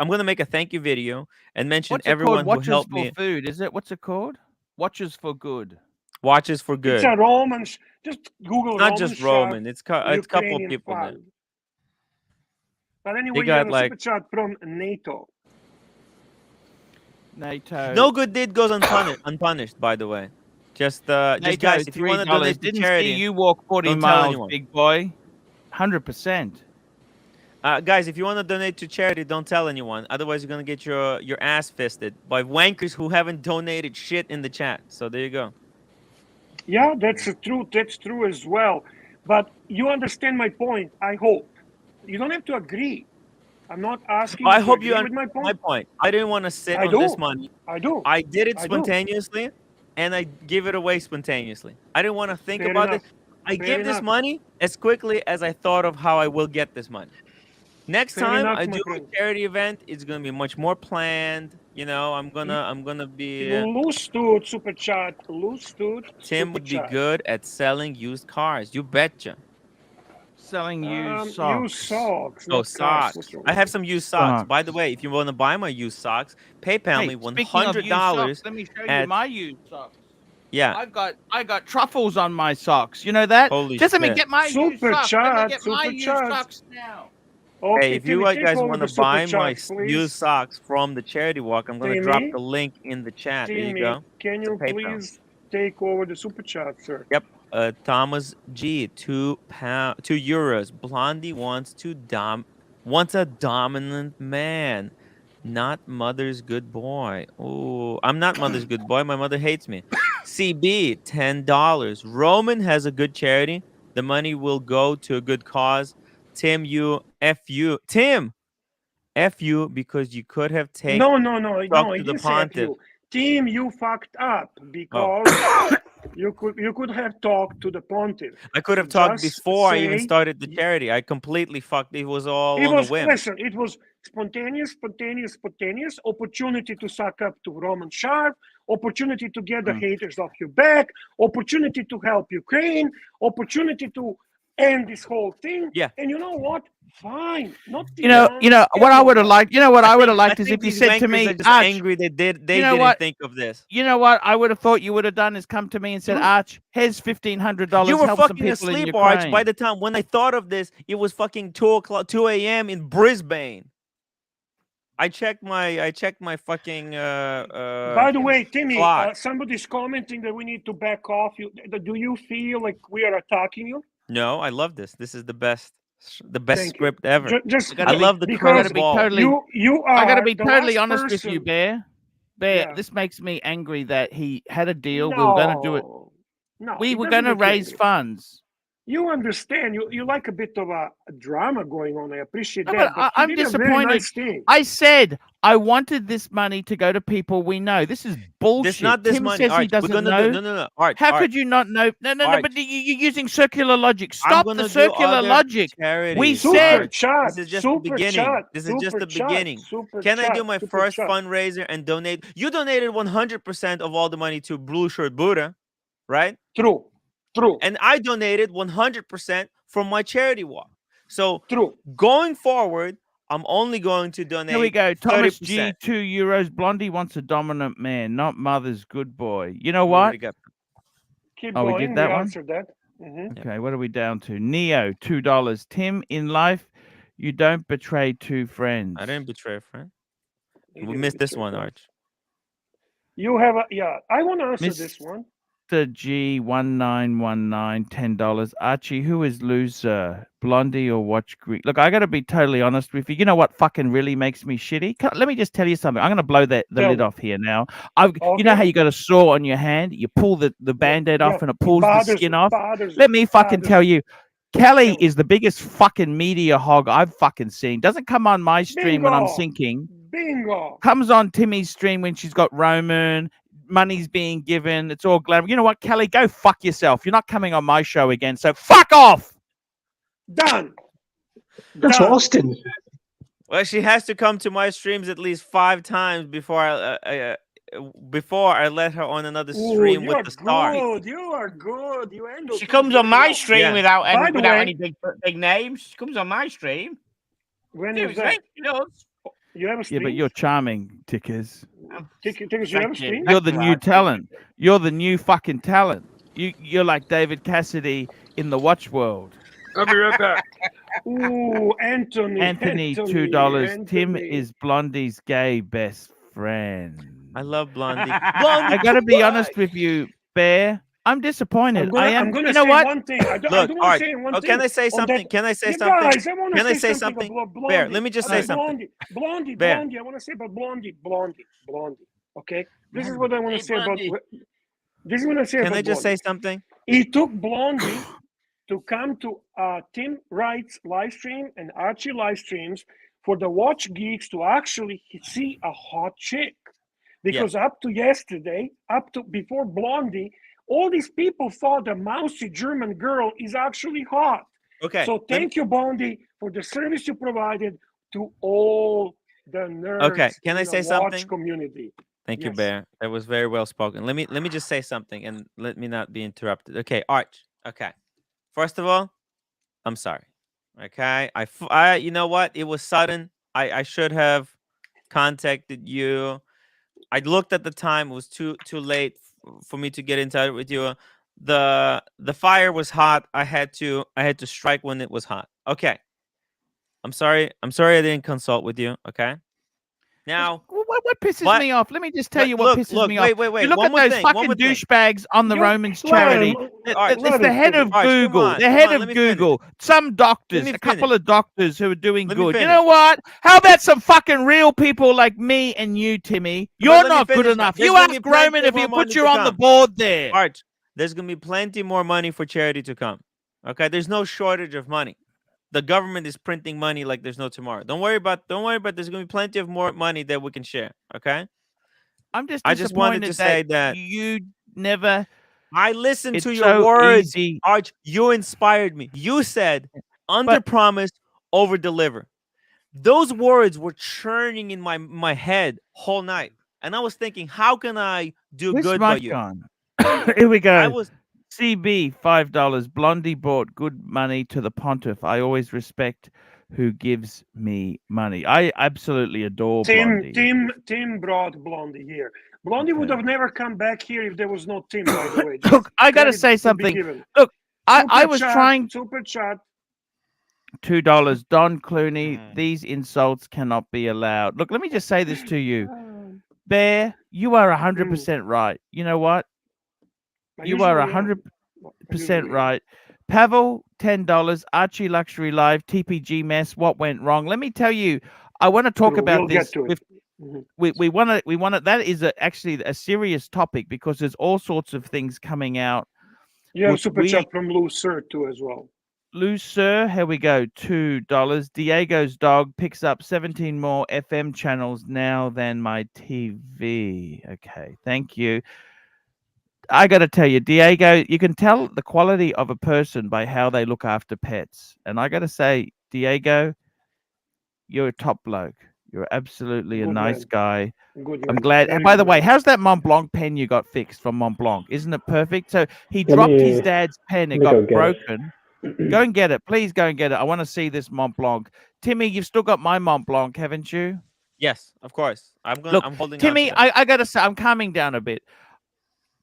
gonna make a thank you video and mention What's it everyone called? who Watches helped for me. food. Is it? What's it called? Watches for good. Watches for It's good. a Roman. Just Google It's not Roman just Sharp, Roman. It's a couple Ukrainian people there. fund. But anyway, you got, have a like- super chat from NATO. NATO. No good deed goes unpunished. By the way, just NATO, guys, if you want to donate to Didn't charity, see you walk 40 don't tell miles, anyone. big boy. 100%. Guys, if you want to donate to charity, don't tell anyone. Otherwise, you're gonna get your ass fisted by wankers who haven't donated shit in the chat. So there you go. Yeah, that's true. That's true as well. But you understand my point. I hope you don't have to agree. I'm not asking. I to hope you agree with understand my point. I didn't want to sit I on do. this money. I do. I did it I do. spontaneously, and I give it away spontaneously. I didn't want to think Fair about enough. it. I Fair give this enough. money as quickly as I thought of how I will get this money. Next Fair time enough, I my do friend. a charity event, it's gonna be much more planned. You know, I'm gonna be. Loose tooth super chat. Loose tooth. Tim super would be chat. good at selling used cars. You betcha. Selling used socks. Used socks. Oh, not cars. socks. What's wrong I have with some used socks. Socks. By the way, if you want to buy my used socks, PayPal Hey, me speaking of used $100. socks, let me show at- you my used socks. Yeah. I got truffles on my socks. You know that? Holy Just let me shit. get my used Super socks. Let me chat, get my super used chat. socks now. Okay, Hey, if Timmy, you take guys over want the to super buy my chats, please. used socks from the charity walk, I'm gonna drop Timmy? the link in the chat. There you Timmy, go. can It's a you PayPal. please take over the super chat, sir? Yep. Thomas G, €2. Blondie wants a dominant man, not mother's good boy. Oh, I'm not mother's good boy. My mother hates me. CB, $10. Roman has a good charity. The money will go to a good cause. Tim, Tim, F you because you could have taken No. talked He to the didn't say F pontiff. you. Team, you fucked up because you could have talked to the pontiff. I could have talked Just before I even say- started the charity. I completely fucked. It was all It on was a whim. listen. It was spontaneous opportunity to suck up to Roman Sharp, opportunity to get the haters off your back, opportunity to help Ukraine, opportunity to end this whole thing. Yeah. And you know what? Fine. Not You know what I would have liked. You know what I would have liked is if you these said to wankers me, are just Arch, angry they didn't think of this. you know what I would have thought you would have done is come to me and said, Arch, here's $1,500. You were help some fucking people in asleep, Ukraine. Arch. By the time when I thought of this, it was fucking 2 a.m. in Brisbane. I checked my fucking By the way, Timmy, clock. somebody's commenting that we need to back off. Do you feel like we are attacking you? No, I love this. This is the best Thank you. script ever. Just I love the because be curveball. totally- you are. I got to be the totally last honest with you, person- Bear. Yeah. This makes me angry that he had a deal. We were going to do it. No, We it were doesn't going to make you raise angry. funds. You understand? You like a bit of a drama going on. I appreciate No, that. but he I'm did a very disappointed. nice thing. I said I wanted this money to go to people we know. This is bullshit. This not this Tim money. says Arch, he doesn't we're know. gonna no. Arch, How Arch, could you not know? No. Arch. But you're using circular logic. I'm Stop gonna the do circular other logic. charities, We Super said- Arch. chat. This is just the Super beginning. chat. This is just Super the chat, beginning. super Can I do chat, my super first chat. fundraiser and donate? You donated 100% of all the money to Blue Shirt Buddha, right? True. And I donated 100% from my charity walk. So True. going forward, I'm only going to donate. Here we go. Thomas 30%. G, €2. Blondie wants a dominant man, not mother's good boy. You know We what? already got- Keep Oh, we going. did that one? answered that. Mhm. Okay, what are we down to? Neo, $2. Tim, in life, you don't betray two friends. I didn't betray a friend. You We didn't missed this betray one, that. Arch. You have I want to answer Miss- this one. Mr. G1919, $10. Archie, who is loser? Blondie or Watch Greek? Look, I got to be totally honest with you. You know what fucking really makes me shitty? Let me just tell you something. I'm going to blow the Tell lid me. off here now. You know how you got a sore on your hand? You pull the Band-Aid off and it pulls the skin off? Let me fucking tell you. Kelly is the biggest fucking media hog I've fucking seen. Doesn't come on my stream when I'm Bingo. sinking. Bingo. Comes on Timmy's stream when she's got Roman. Money's being given. It's all glamour. You know what, Kelly? Go fuck yourself. You're not coming on my show again. So fuck off. Done. That's Done. Austin. Well, she has to come to my streams at least 5 times before I let her on another stream Ooh, with the stars. good. You are good. You handle She things comes on very my well. stream Yeah. without By the way- any big names. She comes on my stream. When is Seriously, that? she does. You have a Yeah, stream? but you're charming, Tickers. Tickers, you have a Thank you. stream? You're the That's new right. talent. You're the new fucking talent. You're like David Cassidy in the Watch world. I'll be right back. Ooh, Anthony. Anthony, $2. Tim Anthony. is Blondie's gay best friend. I love Blondie. I gotta be honest with you, Bear. I'm disappointed. I'm gonna You know say what? one thing. I don't Look, want Arch. to say one Oh, thing. can I say on something? that- Can I say You something? Guys, I want to Can I say something something? about Blondie. Bear, let me just say Blondie. Blondie. Bear. Blondie. I want to say about Blondie. Okay? This is what I want to Hey, say about... Blondie. This is what I say Can about I just Blondie. say something? It took Blondie to come to Tim Wright's live stream and Archie live streams for the Watch Geeks to actually see a hot chick. Because up to yesterday, before Blondie, all these people thought the mousy German girl is actually hot. Okay. So thank you, Blondie, for the service you provided to all the nerds Okay, can I in say the Watch something? community. Thank you, Yes. Bear. That was very well spoken. Let me just say something and let me not be interrupted. Okay, Arch. Okay. First of all, I'm sorry. Okay. I you know what? It was sudden. I should have contacted you. I looked at the time. It was too late for me to get in touch with you. The fire was hot. I had to strike when it was hot. Okay. I'm sorry. I didn't consult with you. Okay. Now, What pisses What- me off? Let me just tell but you what look, pisses look, me wait, off. wait, wait. You look One at more those thing, one fucking more thing. douchebags on the You- Romans let him- charity. let It's him the head finish. of Arch, come Google. on, The come head on, of let me finish. Google. Some doctors, me a couple finish. of doctors who are doing Let me good. You finish. know what? How about some fucking real people like me and you, Timmy? You're let me not good finish. enough. There's You gonna be ask plenty Roman if more he money put you to on the come. board there. Arch, there's gonna be plenty more money for charity to come. Okay, there's no shortage of money. the government is printing money like there's no tomorrow. Don't worry about. There's gonna be plenty of more money that we can share. Okay. I'm just I just wanted to disappointed say that you never. I listened to It's your so words, easy. Arch. You inspired me. You said under But- promise, over deliver. Those words were churning in my head whole night, and I was thinking, how can I do Where's good by Mike you? gone? Here we go. I was CB $5. Blondie brought good money to the pontiff. I always respect who gives me money. I absolutely adore Blondie. Tim brought Blondie here. Blondie would Okay. have never come back here if there was no Tim, by the way. Just Look, I got to credit say to be something. given. Look, I Super was chat, trying super chat. $2. Don Clooney, Mm. these insults cannot be allowed. Look, let me just say this to you. Bear, you are 100% right. You know what? You are 100% right. Pavel, $10. ArchieLuxury Live, TPG Mess. What went wrong? Let me tell you. I want to talk about We'll this. get to it. Mhm. We want to. That is actually a serious topic because there's all sorts of things coming out. You have which super we- chat from Lou Sir too as well. Lou Sir, here we go. $2. Diego's dog picks up 17 more FM channels now than my TV. Okay, thank you. I got to tell you, Diego, you can tell the quality of a person by how they look after pets. And I got to say, Diego, you're a top bloke. You're absolutely a Good nice man. guy. Good I'm man. glad. Very And by the good way, man. how's that Mont Blanc pen you got fixed from Mont Blanc? Isn't it perfect? So he Let dropped me- his dad's pen. It let me go got get it. broken. Go and get it. Please go and get it. I want to see this Mont Blanc. Timmy, you've still got my Mont Blanc, haven't you? yes, of course. I'm Look, holding on Timmy, to that. I got to say, I'm calming down a bit.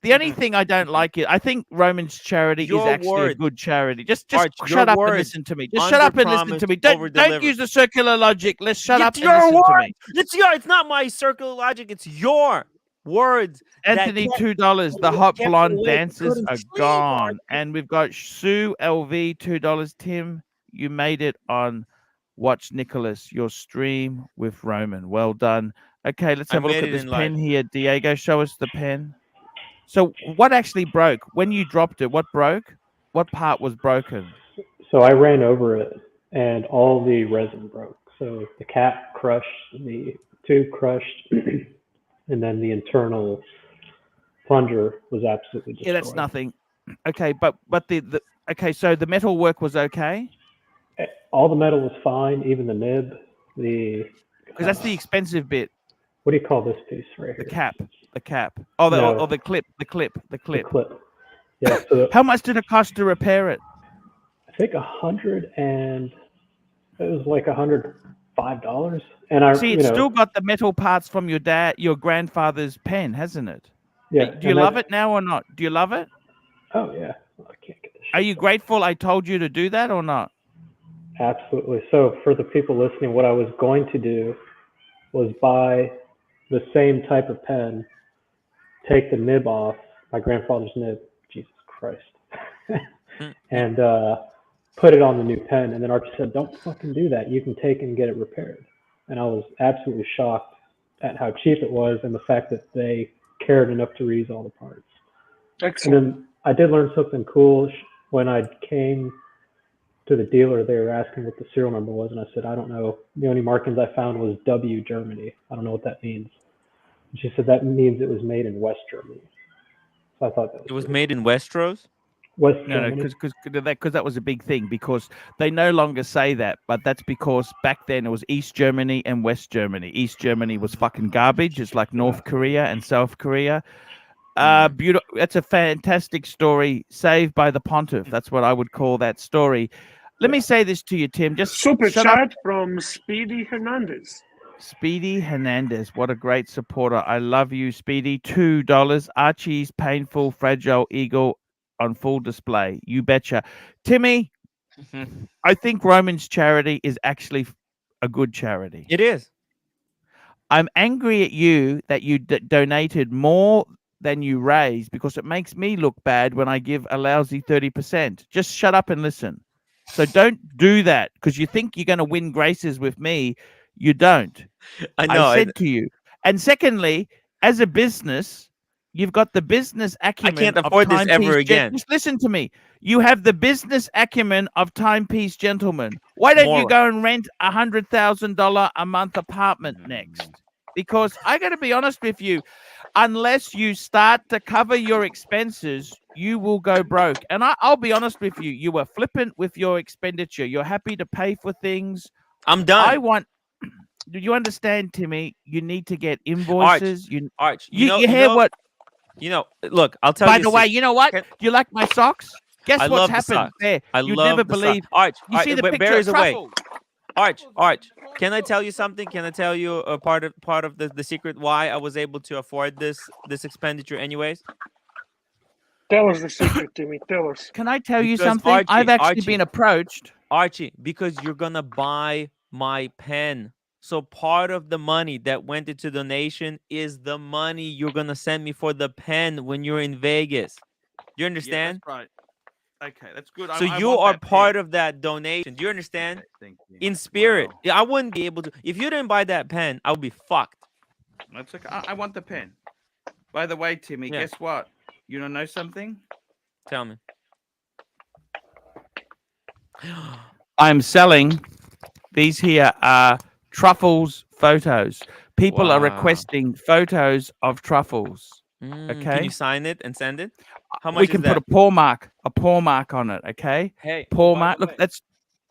The only thing I don't like it, I think Roman's charity is Your actually a words. good charity. Just Arch, shut your up and words. listen to me. Just shut up and listen to Under-promise, me. Don't over-deliver. use the circular logic. Let's shut up It's and your listen to words. me. It's not my circular logic. It's your words. that Anthony, kept- $2. The you hot kept blonde awake, dancers couldn't are sleep, gone. Archie. And we've got Sue LV, $2. Tim, you made it on Watch Nicholas, your stream with Roman. Well done. Okay, let's I have a look made at it this in pen life. here. Diego, show us the pen. So what actually broke? When you dropped it, what broke? What part was broken? So I ran over it, and all the resin broke. So the cap crushed, the tube crushed, and then the internal plunger was absolutely destroyed. Yeah, that's nothing. Okay, but the okay, so the metal work was okay? All the metal was fine, even the nib. Because that's the expensive bit, what do you call this piece right the here? cap. The cap. Oh, No. or the clip. The clip. The clip. Yeah. So How much did it cost to repair it? I think it was like $105, and I See, it's still got the metal parts from your grandfather's pen, hasn't it? yeah. Do you love it now or not? Do you love it? Oh yeah. I can't get this. Are you grateful I told you to do that or not? Absolutely. So for the people listening, what I was going to do was buy the same type of pen, take the nib off, my grandfather's nib, Jesus Christ, and put it on the new pen. And then Archie said, don't fucking do that. You can take it and get it repaired. And I was absolutely shocked at how cheap it was and the fact that they cared enough to reuse all the parts. Excellent. And then I did learn something cool when I came to the dealer. They were asking what the serial number was, and I said, I don't know. The only markings I found was W Germany. I don't know what that means. And she said that means it was made in West Germany. So I thought that was It was cool. made in Westeros. West No, Germany. because that was a big thing. Because they no longer say that, but that's because back then it was East Germany and West Germany. East Germany was fucking garbage. It's like North Korea and South Korea. Beautiful. That's a fantastic story, saved by the pontiff. That's what I would call that story. Let me say this to you, Tim. Just Super shut chat up. from Speedy Hernandez. Speedy Hernandez, what a great supporter. I love you, Speedy. $2. Archie's painful, fragile eagle on full display. You betcha. Timmy, I think Roman's charity is actually a good charity. It is. I'm angry at you that you donated more than you raised because it makes me look bad when I give a lousy 30%. Just shut up and listen. So don't do that because you think you're going to win graces with me. You don't. I know. I said to you. And secondly, as a business, you've got the business acumen. can't of afford this ever timepiece again. Just listen to me. You have the business acumen of timepiece gentlemen. Why don't you Moral. go and rent $100,000 a month apartment next? Because I got to be honest with you, unless you start to cover your expenses, you will go broke. And I'll be honest with you, you were flippant with your expenditure. You're happy to pay for things. I'm done. I want. Do you understand, Timmy? You need to get invoices. Arch, You hear what? Look, I'll tell By you. the way, you know what? Can- Do you like my socks? Guess I what's love the happened socks. there? I You'd love never the socks. believe. Arch, You see the picture bears of away. truffles. Arch, can I tell you something? Can I tell you a part of the secret why I was able to afford this expenditure anyways? Tell us the secret, Timmy. Tell us. Can I tell you Because something? I've actually Archie, been approached. Archie, because you're gonna buy my pen. So part of the money that went into donation is the money you're gonna send me for the pen when you're in Vegas. You understand? Yeah, that's right. Okay, that's good. So you are part of that donation. Do you understand? Okay, thank you. In spirit. Wow. Yeah, I wouldn't be able to. If you didn't buy that pen, I would be fucked. That's okay. I want the pen. By the way, Timmy, Yeah. guess what? You don't know something? Tell me. I'm selling these here are truffles photos. People are Wow. requesting photos of truffles. Can Okay. you sign it and send it? How much We is can that? put a paw mark on it. Okay. Hey, Paw by mark. the Look, way, that's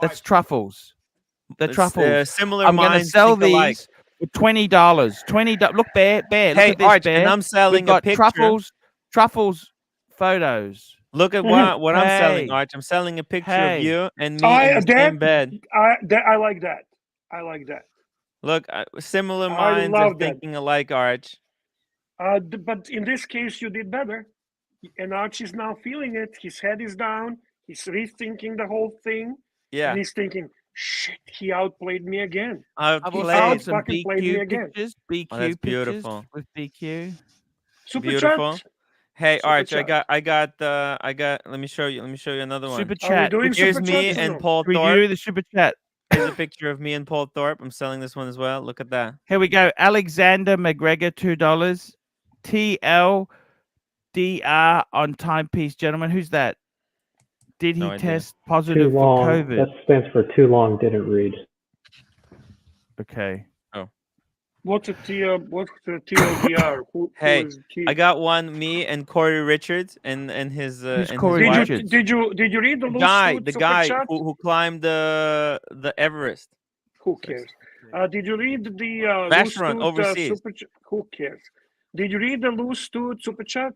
Arch, truffles. The it's, truffles. similar I'm going to minds sell think alike. these for $20. $20. Look, Bear. Look Hey, at this, Arch, Bear. and I'm We've selling a got picture. truffles photos. Look at what I'm selling, Hey. Arch. I'm selling a picture of Hey. you and me in the same bed. I like that. I like that. Look, similar I minds are love that. thinking alike, Arch. But in this case, you did better. And Archie's now feeling it. His head is down. He's rethinking the whole thing. Yeah. And he's thinking, shit, he outplayed me again. I've also Outplayed. got some fucking played me BQ again. pictures. BQ Oh, that's pictures beautiful. with BQ. Super Beautiful. chat. Hey, Super Arch, chat. I got. Let me show you another one. Super Are we chat. doing Here's super me chats? and No. Paul We Thorpe. do the super chat. Here's a picture of me and Paul Thorpe. I'm selling this one as well. Look at that. Here we go. Alexander McGregor, $2. TLDR on timepiece, gentlemen. Who's that? Did No he idea. test Too positive for long. COVID? That stands for too long. Didn't read. Okay. What's the TLDR? Who Hey, is T? I got one. Me and Corey Richards and his Who's and Corey his wife. Richards? Did you read the The guy super chat? who climbed the Everest. Who cares? Did you read the Restaurant loose overseas. super chat? Who cares? Did you read the loose tooth super chat?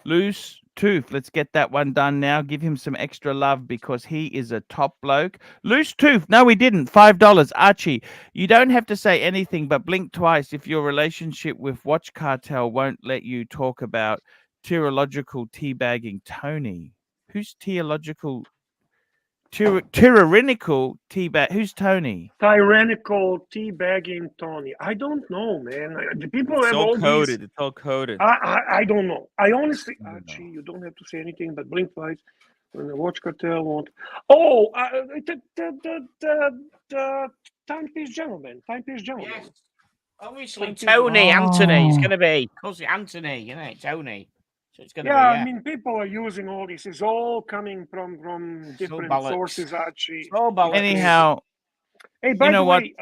Loose Tooth. Let's get that one done now. Give him some extra love because he is a top bloke. Loose Tooth. No, we didn't. $5. Archie, you don't have to say anything, but blink twice if your relationship with Watch Cartel won't let you talk about tyrannical teabagging Tony. Who's tyrannical teabag? Who's Tony? Tyrannical teabagging Tony. I don't know, man. The people It's have all all coded. these. It's all coded. I don't know. I honestly, I don't Archie, know. you don't have to say anything, but blink twice when the Watch Cartel won't. Oh, the timepiece gentleman. Timepiece gentleman. Yes. Obviously, Thank you. Tony Anthony. It's Oh. going to be cousin Anthony, you know, Tony. So it's going to Yeah, be. I mean, people are using all this. It's all coming from different bollocks. sources, Archie. So bollocks. Anyhow, Hey, by you know the what? way,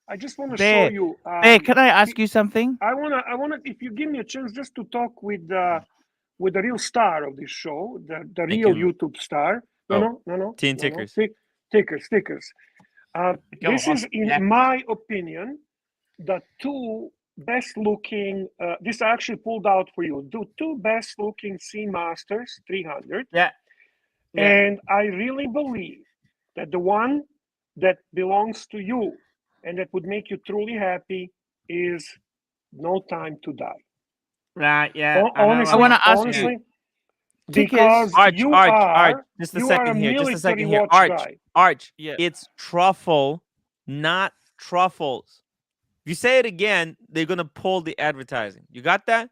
I just want to Bear, show you. Bear, can I ask you something? I wanna, if you give me a chance, just to talk with the real star of this show, the Thank real you. YouTube star. Oh, No. Teen no, Tickers. Tickers. Go This on, is, in yeah. my opinion, the two best looking. This I actually pulled out for you. The two best looking Seamasters 300. Yeah. And I really believe that the one that belongs to you and that would make you truly happy is No Time to Die. Right, yeah. Honestly, I wanna ask you, honestly, Tickers, because Arch, you Arch, are just a you second are a here. Just a military second here. watch guy. Arch. Yeah. It's truffle, not truffles. If you say it again, they're gonna pull the advertising. You got that?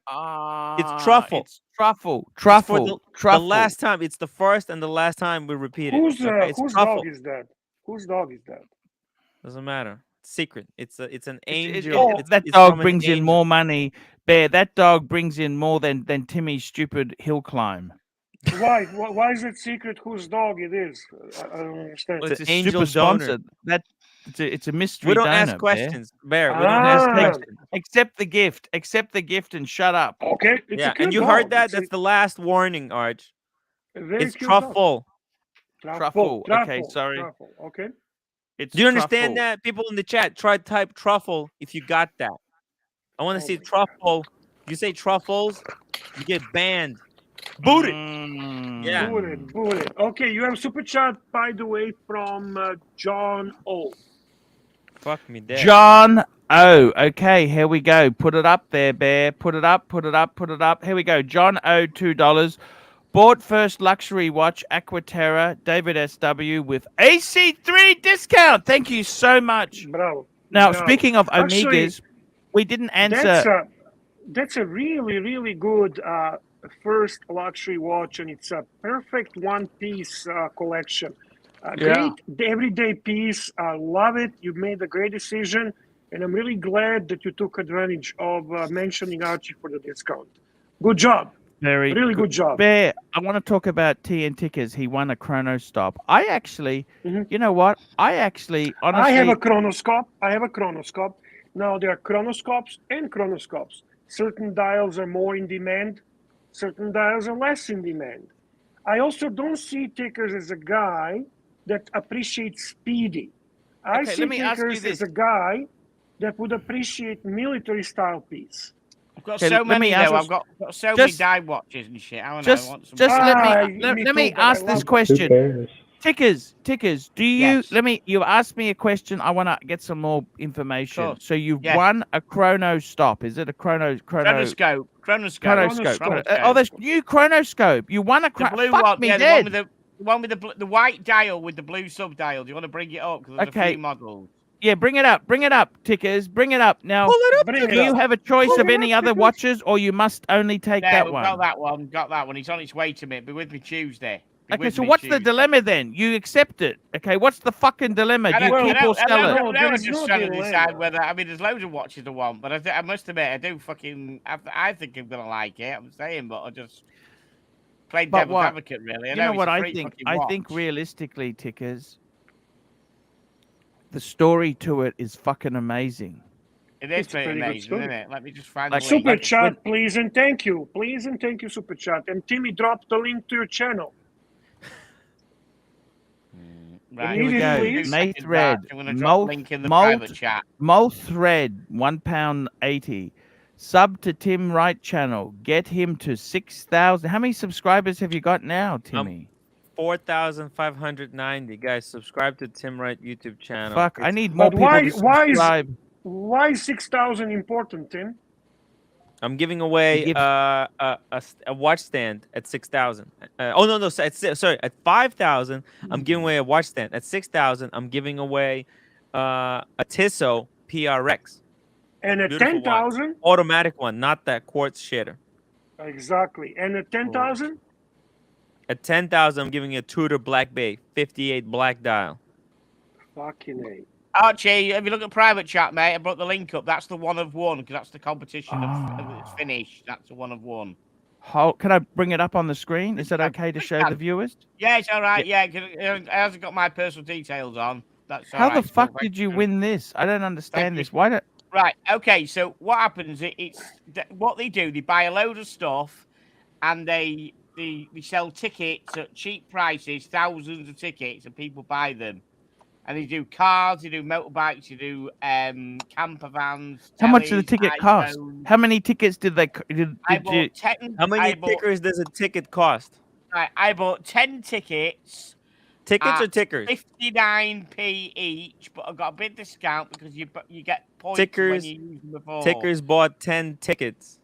It's truffle. It's truffle. It's for Truffle. the last time. It's the first and the last time we repeat it. Whose Okay? It's whose truffle. dog is that? Whose dog is that? Doesn't matter. It's secret. It's an It- angel. it- It's, that it's dog from an brings in angel. more money. Bear, that dog brings in more than Timmy's stupid hill climb. Why? Why is it secret whose dog it is? I don't understand. Well, It's it's an a angel super donor. sponsor. It's a mystery We don't donor. ask Bear. questions, Bear. We don't Don't ask ask Ah, questions. Accept the gift. Accept the gift and shut up. okay. It's Yeah, a cute and you dog. heard that? It's That's the last warning, Arch. a very It's cute dog. truffle. Truffle. Okay, sorry. Truffle. Okay. It's Do you understand truffle. that? People in the chat, try type truffle if you got that. I want to Oh see my God. truffle. You say truffles, you get banned. Boot it. Yeah. Boot it. Okay, you have a super chat, by the way, from John O. Fuck me dead. John O. Okay, here we go. Put it up there, Bear. Put it up, put it up, put it up. Here we go. John O, $2. Bought first luxury watch, Aquaterra, David SW with AC3 discount. Thank you so much. Bravo. Now, Bravo. speaking of Actually, Omegas, we didn't answer. That's a really, really good first luxury watch, and it's a perfect one-piece collection. Yeah. Great everyday piece. I love it. You made a great decision, and I'm really glad that you took advantage of mentioning Archie for the discount. Good job. Very Really good job. Bear, I want to talk about TNT because he won a chrono stop. I actually, you know what? I actually, honestly, I have a chronoscope. Now there are chronoscopes and chronoscopes. Certain dials are more in demand. Certain dials are less in demand. I also don't see tickers as a guy that appreciates speedy. I Okay, see let me ask you tickers as this. a guy that would appreciate military style piece. I've got Okay, so let me many ask though. us- I've got so many just- dive watches and shit. I don't know. I just want some. let me Ah, let me me too, but I ask this love- Who question. cares? Tickers, do you Yes. let me you asked me a question. I want to get some more information. Course. So you've Yeah. won a chrono stop. Is it a chronoscope? Chronoscope. Oh, there's new chronoscope. You won a The blue Fuck one, me yeah, dead. the one with the white dial with the blue sub dial. Do you want to bring it up? Because there's a Okay. few models. Yeah, bring it up, tickers, bring it up. Now, Bring it do you up. have a choice Pull of it any up, other tickers. watches, or you must only take Yeah, that we've one? got that one. Got that one. It's on its way to me. Be with me Tuesday. Be Okay, with so me what's the Tuesday. dilemma then? You accept it. Okay, what's the fucking dilemma? I Do you don't, keep I or don't, I sell don't, it? I don't know. There I'm is just no trying to dilemma. decide whether. I mean, there's loads of watches I want, but I must admit, I do fucking. I think I'm gonna like it. I'm saying, but I just played But devil's what? advocate, really. I You know it's what a I free think? fucking I think watch. realistically, tickers, the story to it is fucking amazing. It is It's a pretty pretty good amazing, story. isn't it? Let me just find Like, the link. Super chat, when- please and thank you. Please and thank you, super chat. And Timmy, drop the link to your channel. Right, Here we Immediately, go. please. May Thread, I'm gonna drop the link in the private chat. Mo Thread, £1.80. Sub to Tim Wright channel. Get him to 6,000. How many subscribers have you got now, Timmy? 4,590 guys. Subscribe to Tim Wright YouTube channel. Fuck, I It's- need more But people why- to why is- subscribe. Why is 6,000 important, Tim? I'm giving away Give- a watch stand at 6,000. No, sorry, at 5,000 I'm giving away a watch stand. At 6,000 I'm giving away a Tissot PRX, And at Beautiful watch. 10,000? automatic one, not that quartz shitter. Exactly. And at 10,000? At 10,000 I'm giving you a Tudor Black Bay 58 black dial. Fucking A. Archie, if you look at private chat, mate, I brought the link up. That's the one of one because that's the competition. It's finished. That's the one of one. Can I bring it up on the screen? Is that okay to show the viewers? Yeah, it's all right. Yeah, it hasn't got my personal details on. That's all How right. the fuck did you win this? I don't understand you. this. Why don't? Right. Okay. So what happens? It's what they do. They buy a load of stuff, and they sell tickets at cheap prices, thousands of tickets, and people buy them. And they do cars, they do motorbikes, they do camper vans. How much does the tellies, ticket cost? iPhones. How many tickets did they? I bought 10. How many tickers does a ticket cost? Right, I bought 10 tickets. Tickets or tickers? 59p each, but I got a big discount because you get points Tickers- when you use them before. Tickers bought 10 tickets.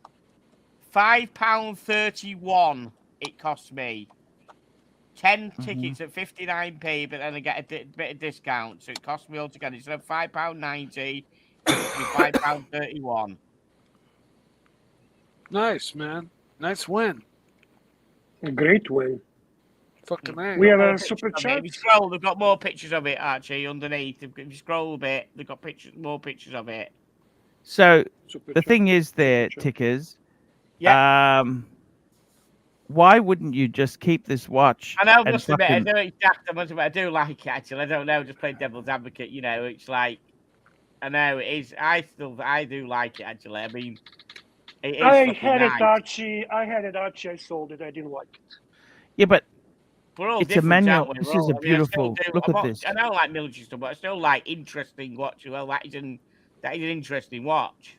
£5.31 it cost me. 10 tickets at 59p, but then I get a bit of discount, so it cost me altogether instead of £5.90, it cost me £5.31. Nice, man. Nice win. A great win. Fucking A. We have More a pictures super of it. chat. If you scroll, they've got more pictures of it, Archie, underneath. If you scroll a bit, they've got more pictures of it. So Super the chat. thing is, there, Sure. tickers. Yeah. why wouldn't you just keep this watch? I know, and must admit, I fucking- know it's daft. I must admit, I do like it. Actually, I don't know. Just play devil's advocate. You know, it's like I know it is. I do like it. Actually, I mean, it is I fucking had nice. it, Archie. I sold it. I didn't like it. Yeah, but We're all it's a different, manual. aren't we? This We're is all- a I mean, I still beautiful. do- Look I'm at not- this. I don't like military stuff, but I still like interesting watch. Well, that is an interesting watch.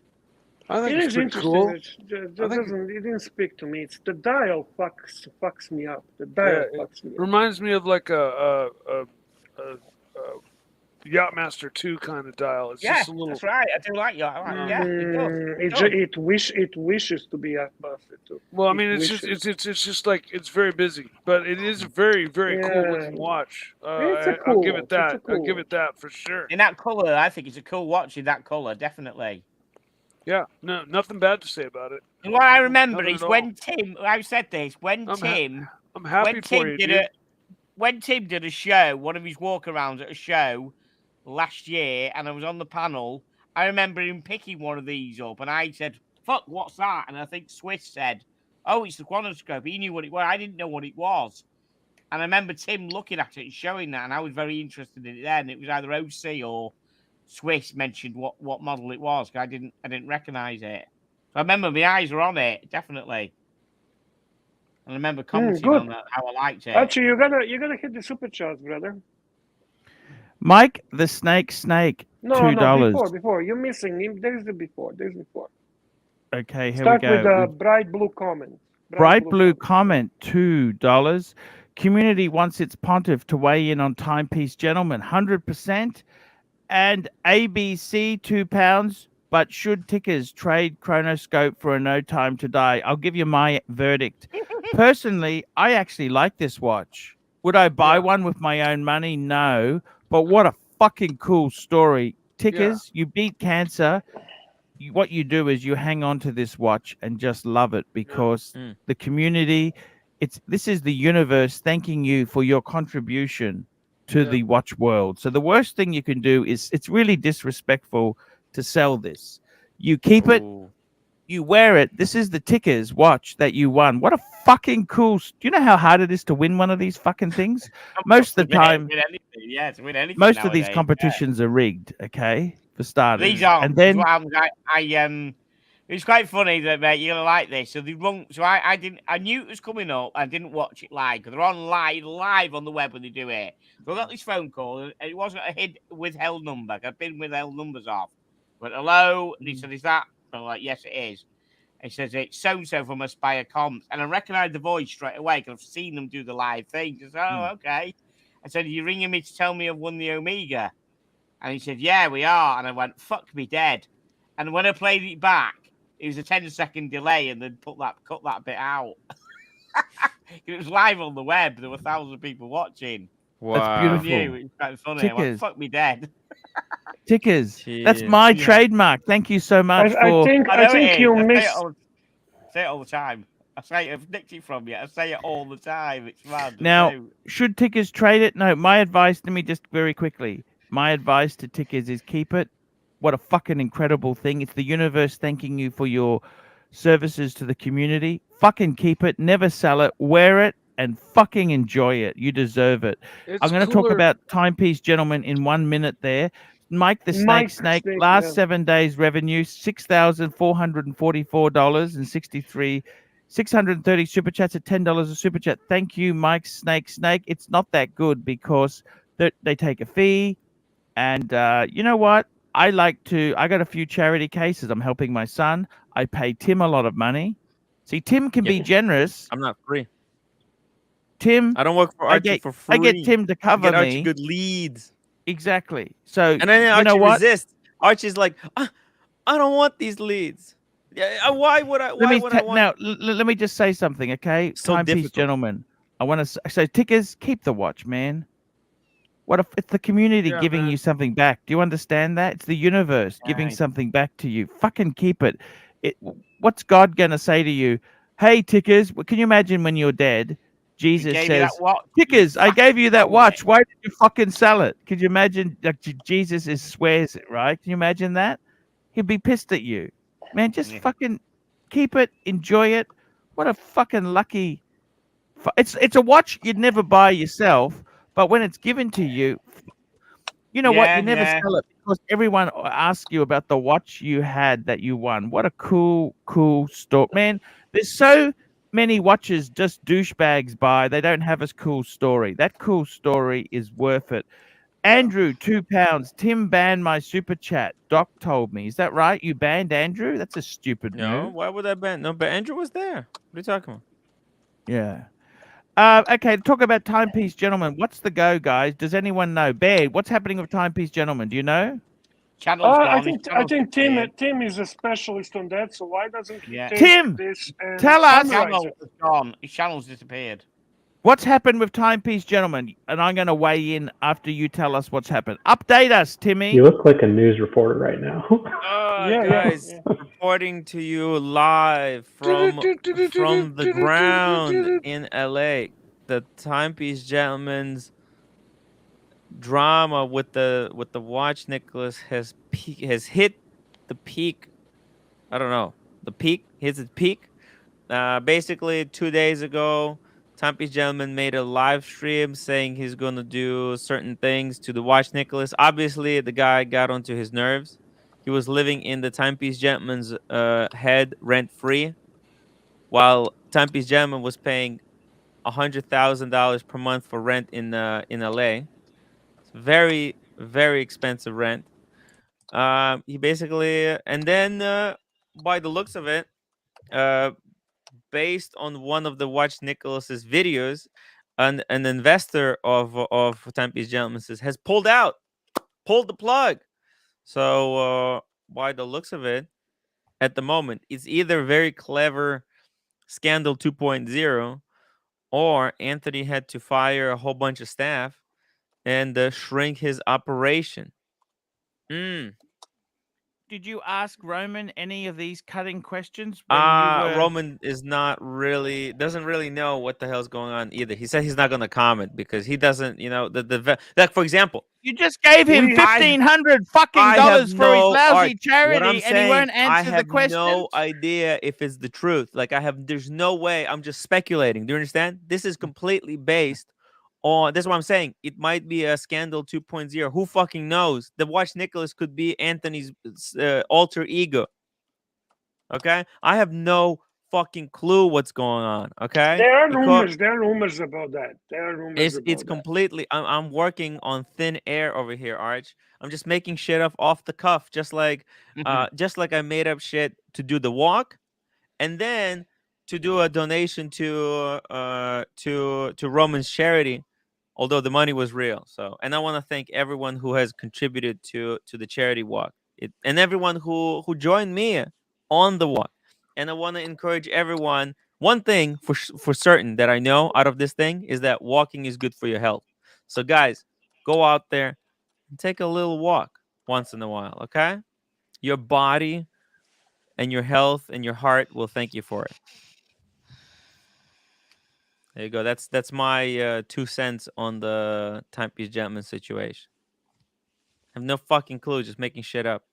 I think It it's is pretty interesting. cool. It didn't speak to me. It's the dial fucks me up. The Yeah, dial it fucks me up. reminds me of like a Yachtmaster 2 kind of dial. It's Yeah, just a little. that's right. I do like you. Yeah, it does. It wishes to be Yachtmaster too. Well, I mean, It it's just like it's very busy, but it is a very very cool looking Yeah. watch. It's a I'll cool give watch. it that. It's a cool I'll give it watch. that for sure. In that color, I think it's a cool watch in that color, definitely. Yeah, no, nothing bad to say about it. And what I remember Nothing is at when Tim, I've said this, when I'm Tim happy for you, dude. when Tim did a show, one of his walkarounds at a show last year, and I was on the panel, I remember him picking one of these up, and I said, "Fuck, what's that?" And I think Swiss said, "Oh, it's the Quantoscope." He knew what it was. I didn't know what it was. And I remember Tim looking at it and showing that, and I was very interested in it then. It was either OC or Swiss mentioned what model it was. I didn't recognize it. So I remember my eyes were on it, definitely. And I remember commenting good. on that, how I liked it. Archie, you gotta hit the super charts, brother. Mike the Snake, No, $2. before. You're missing him. There's the before. Okay, here Start we go. with the bright blue comment. Bright blue comment, $2. Community wants its pontiff to weigh in on timepiece, gentlemen, 100%. And ABC, £2. But should tickers trade chronoscope for a no time to die? I'll give you my verdict. Personally, I actually like this watch. Would I buy one with my own money? No. But what a fucking cool story. Tickers, you beat cancer. What you do is you hang on to this watch and just love it because the community, this is the universe thanking you for your contribution to the watch world. So the worst thing you can do is, it's really disrespectful to sell this. You keep it, you wear it. This is the tickers watch that you won. What a fucking cool. Do you know how hard it is to win one of these fucking things? Most of the time, to win anything most of these nowadays, competitions are rigged, okay? For starters. These aren't. And then It's quite funny that mate, you're gonna like this. So they run. So I didn't. I knew it was coming up. I didn't watch it live because they're on live on the web when they do it. So I got this phone call, and it wasn't a withheld number. I've been withheld numbers off. But hello, and he said, "Is that?" I'm like, "Yes, it is." He says it's so and so from Aspire Comps, and I recognised the voice straight away because I've seen them do the live thing. He says, "Oh, okay." I said, "Are you ringing me to tell me I've won the Omega?" And he said, "Yeah, we are." And I went, "Fuck me dead." And when I played it back, it was a 10-second delay, and then cut that bit out. It was live on the web. There were thousands of people watching. Wow. That's I beautiful. knew it was quite funny. I went, Tickers. "Fuck me dead." Tickers. That's my trademark. Thank you so much for. I think you missed. Say it all the time. I say I've nicked it from you. I say it all the time. It's mad. Now, should tickers trade it? No. My advice. Let me just very quickly. My advice to tickers is keep it. What a fucking incredible thing. It's the universe thanking you for your services to the community. Fucking keep it. Never sell it. Wear it and fucking enjoy it. You deserve it. I'm going to talk about timepiece, gentlemen, in 1 minute there. Mike the Snake. Last 7 days revenue, $6,444.63. 630 super chats at $10 a super chat. Thank you, Mike Snake. It's not that good because they take a fee. And you know what? I got a few charity cases. I'm helping my son. I pay Tim a lot of money. See, Tim can be generous. I'm not free. Tim, I don't work for Archie for free. I get Tim to cover me. Archie good leads. Exactly. So, and then Archie you know what? resists. Archie's like, I don't want these leads. Yeah, why would I? Why would I want? Now, let me just say something, okay? So Timepiece, gentlemen. I want to say, tickers, keep the watch, man. What if it's the community giving you something back? Do you understand that? It's the universe giving something back to you. Fucking keep it. What's God gonna say to you? Hey, tickers, can you imagine when you're dead? Jesus says, "Tickers, I gave you that watch. Why did you fucking sell it?" Could you imagine? Like Jesus swears it, right? Can you imagine that? He'd be pissed at you, man. Just fucking keep it, enjoy it. What a fucking lucky It's a watch you'd never buy yourself, but when it's given to you, you know what? Yeah, You never yeah. sell it because everyone asks you about the watch you had that you won. What a cool story, man! There's so many watches just douchebags buy. They don't have a cool story. That cool story is worth it. Andrew, £2. Tim banned my super chat. Doc told me. Is that right? You banned Andrew? That's a stupid No, move. why would I ban? No, but Andrew was there. What are you talking about? Yeah. Okay, talk about Timepiece Gentlemen. What's the go, guys? Does anyone know? Bear, what's happening with Timepiece Gentlemen? Do you know? Channel's I gone. think Tim is a specialist on that. So why doesn't he Yeah. take Tim, this and tell us. summarize it? Channel is gone. His channel's disappeared. What's happened with Timepiece Gentlemen? And I'm going to weigh in after you tell us what's happened. Update us, Timmy. You look like a news reporter right now. Guys, reporting to you live from the ground in LA. The Timepiece Gentlemen's drama with the watch Nicholas has hit the peak. I don't know. The peak hits its peak. Basically 2 days ago, Timepiece Gentleman made a live stream saying he's gonna do certain things to the watch Nicholas. Obviously, the guy got onto his nerves. He was living in the Timepiece Gentleman's head rent free, while Timepiece Gentleman was paying $100,000 per month for rent in LA. It's very expensive rent. He basically, and then by the looks of it, based on one of the Watch Nicholas's videos, an investor of Timepiece Gentleman has pulled the plug. So by the looks of it, at the moment, it's either very clever scandal 2.0, or Anthony had to fire a whole bunch of staff and shrink his operation. Did you ask Roman any of these cutting questions when you were... Roman doesn't really know what the hell's going on either. He said he's not going to comment because he doesn't, like, for example, You just gave him $1,500 fucking dollars for his lousy charity, and he won't answer the questions. I have no idea if it's the truth. Like, there's no way. I'm just speculating. Do you understand? This is completely based on. That's what I'm saying. It might be a scandal 2.0. Who fucking knows? The Watch Nicholas could be Anthony's alter ego. Okay, I have no fucking clue what's going on. Okay, there are rumors about that. It's completely. I'm working on thin air over here, Arch. I'm just making shit up off the cuff, just like I made up shit to do the walk, and then to do a donation to Roman's charity, although the money was real. So, and I want to thank everyone who has contributed to the charity walk, and everyone who joined me on the walk. And I want to encourage everyone. One thing for certain that I know out of this thing is that walking is good for your health. So guys, go out there and take a little walk once in a while, okay? Your body and your health and your heart will thank you for it. There you go. That's my 2 cents on the Timepiece Gentleman situation. I have no fucking clue, just making shit up.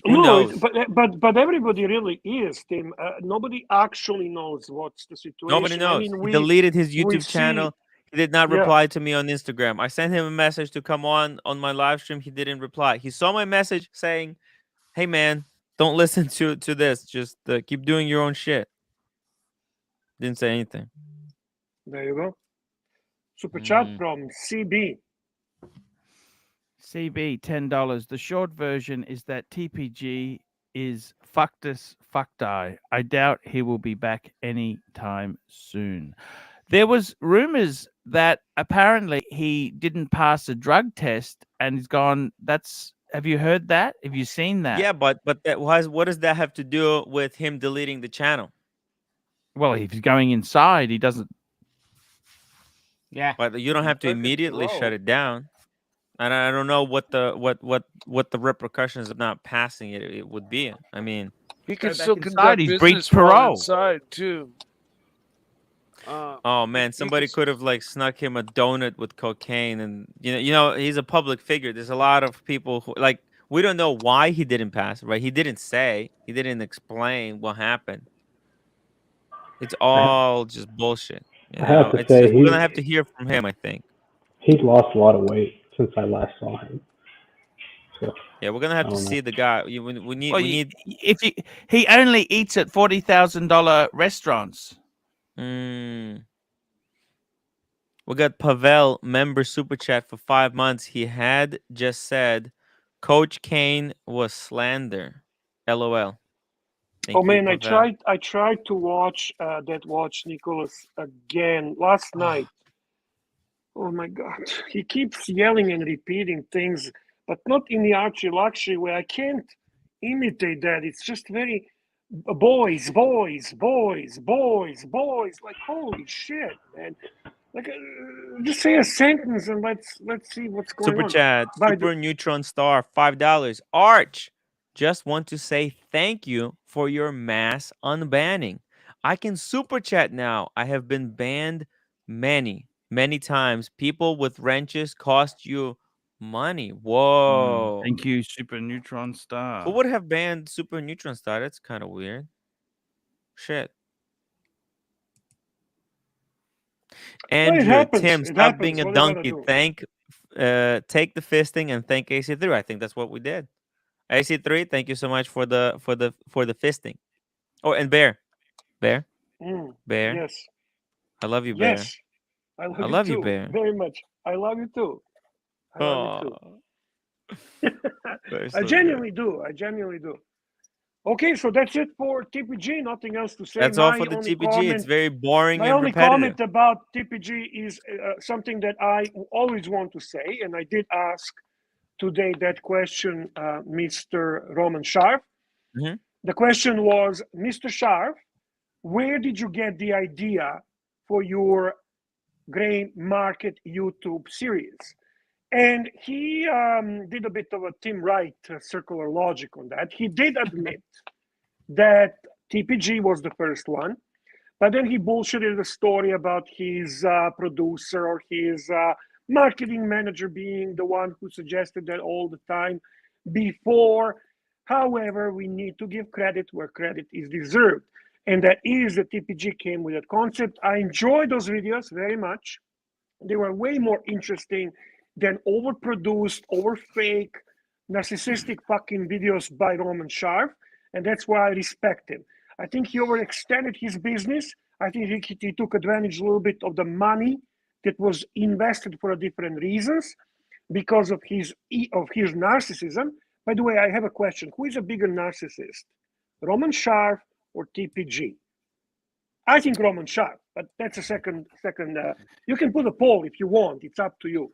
Who knows? But everybody really is, Tim. Nobody actually knows what's the situation. Nobody knows. He deleted his YouTube channel. He did not reply to me on Instagram. I sent him a message to come on my live stream. He didn't reply. He saw my message saying, "Hey man, don't listen to this. Just keep doing your own shit." Didn't say anything. There you go. Super chat from CB. CB, $10. The short version is that TPG is fucked us, fucked I. I doubt he will be back anytime soon. There was rumors that apparently he didn't pass a drug test and he's gone. Have you heard that? Have you seen that? Yeah, but what does that have to do with him deleting the channel? Well, if he's going inside, he doesn't. Yeah, but you don't have to immediately shut it down. And I don't know what the repercussions of not passing it would be. I mean, he can still conduct he's business breached parole inside too. Oh man, somebody could have like snuck him a donut with cocaine, and you know he's a public figure. There's a lot of people who like we don't know why he didn't pass, right? He didn't say, he didn't explain what happened. It's all just bullshit. You I have know, to say, we're gonna have to hear from him, I think. he's lost a lot of weight since I last saw him. So Yeah, we're gonna I have to don't know. see the guy. We need Well, we need. if he only eats at $40,000 restaurants. Mm, we got Pavel member super chat for 5 months. He had just said, Coach Kane was slander. LOL. Thank Oh you, man, Pavel. I tried to watch Nicholas again last night. Oh my God, he keeps yelling and repeating things, but not in the ArchieLuxury way. I can't imitate that. It's just very boys, boys, boys, boys, boys. Like holy shit, man! Like just say a sentence and let's see what's going Super on. chat, By Super Neutron Star, $5. Arch, just want to say thank you for your mass unbanning. I can super chat now. I have been banned many times. People with wrenches cost you money. Whoa. Thank you, Super Neutron Star. Who would have banned Super Neutron Star? That's kind of weird. Shit. Andrew, happens. Tim, It stop happens. being a What are you gonna donkey. do? Take the fisting and thank AC3. I think that's what we did. AC3, thank you so much for the fisting. Oh, and Bear. Bear. Yes. I love you, Bear. Yes. I love I you love you, too. Bear. Very much. I love you too. I love you too. Bear's I so genuinely do. I genuinely do. Okay, so that's it for TPG. Nothing else to say. That's all for the TPG. It's very boring My and only repetitive. comment about TPG is something that I always want to say, and I did ask today that question, Mr. Roman Sharp. Mhm. The question was, Mr. Sharp, where did you get the idea for your grain market YouTube series? And he did a bit of a Tim Wright circular logic on that. He did admit that TPG was the first one, but then he bullshitted the story about his producer or his marketing manager being the one who suggested that all the time before. However, we need to give credit where credit is deserved. And that is that TPG came with that concept. I enjoyed those videos very much. They were way more interesting than overproduced, overfake, narcissistic fucking videos by Roman Sharp. And that's why I respect him. I think he overextended his business. I think he took advantage a little bit of the money that was invested for different reasons because of his narcissism. By the way, I have a question. Who is a bigger narcissist, Roman Sharp or TPG? I think Roman Sharp, but that's a second. You can put a poll if you want. It's up to you.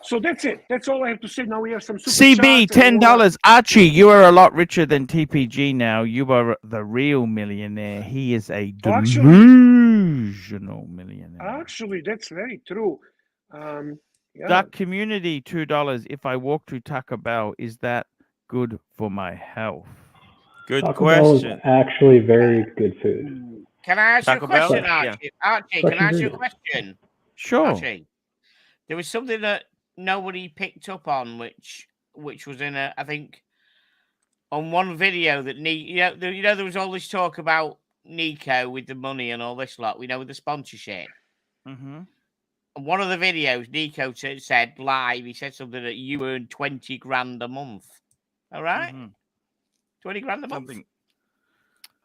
So that's it. That's all I have to say. Now we have some super CB, chats and more. $10. Archie, you are a lot richer than TPG now. You are the real millionaire. He is a delusional millionaire. Actually, that's very true. Yeah. Duck Community, $2. If I walk to Taco Bell, is that good for my health? Good Taco Bell is question. actually very good food. Can I ask Taco you a question, Bell? Archie? Yeah. Archie, Fresh can I ask you a ingredients. question? Sure. Archie, there was something that nobody picked up on, which was in I think on one video that there was all this talk about Nico with the money and all this lot. We know with the sponsorship. Mm-hmm. And one of the videos, Nico said live, he said something that you earn 20 grand a month. All right? Mm-hmm. 20 grand a month. Something.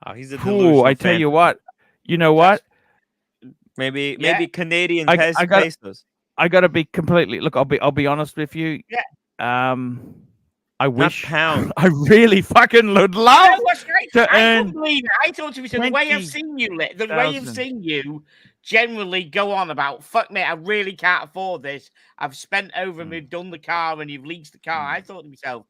Oh, he's a Cool. delusional I tell fan. you what. You know what? Maybe Yeah. Canadian I got- pesos. I gotta be completely. Look, I'll be honest with you. Yeah. I wish. pound. I really fucking would love I to couldn't earn. believe it. I thought to myself, the way I've seen you, generally go on about, fuck me, I really can't afford this. I've spent over and we've done the car and you've leased the car. I thought to myself,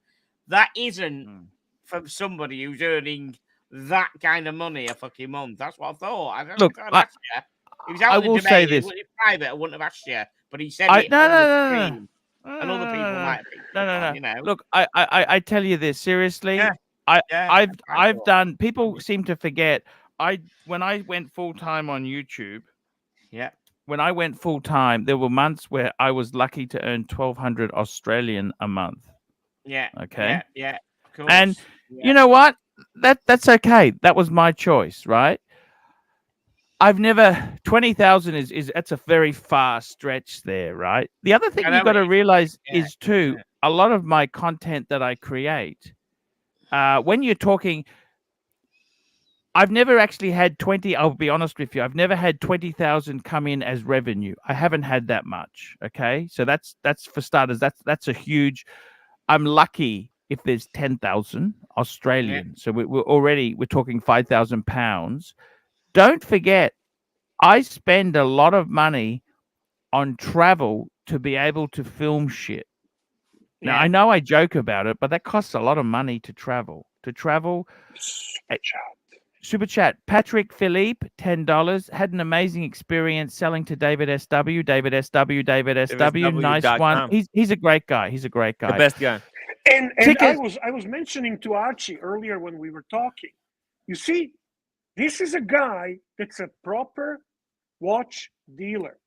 that isn't from somebody who's earning that kind of money a fucking month. That's what I thought. I don't Look, know if I'd asked you. If it was out I in the will debate, say this. If it was private, I wouldn't have asked you. But he said it No, on no, the no, no, stream. And other people might have picked no, up no, on, no. you know. Look, I tell you this seriously. Yeah. I've thought. done. People seem to forget. When I went full time on YouTube. Yeah. When I went full time, there were months where I was lucky to earn 1,200 Australian a month. Yeah. Okay. Yeah. Cool. And you know what? That's okay. That was my choice, right? I've never 20,000 is that's a very far stretch there, right? The other thing I you know, got to but realize yeah, is too, a lot of my content that I create, when you're talking, I've never actually had 20. I'll be honest with you. I've never had 20,000 come in as revenue. I haven't had that much. Okay, so that's for starters. That's a huge. I'm lucky if there's 10,000 Australian. So we're talking £5,000. Don't forget, I spend a lot of money on travel to be able to film shit. Now yeah. I know I joke about it, but that costs a lot of money to travel. Super chat. Patrick Philippe, $10. Had an amazing experience selling to David SW. David SW. Nice one. SW.com. He's a great guy. He's a great guy. The best guy. And Tickets- I was mentioning to Archie earlier when we were talking. You see, this is a guy that's a proper watch dealer.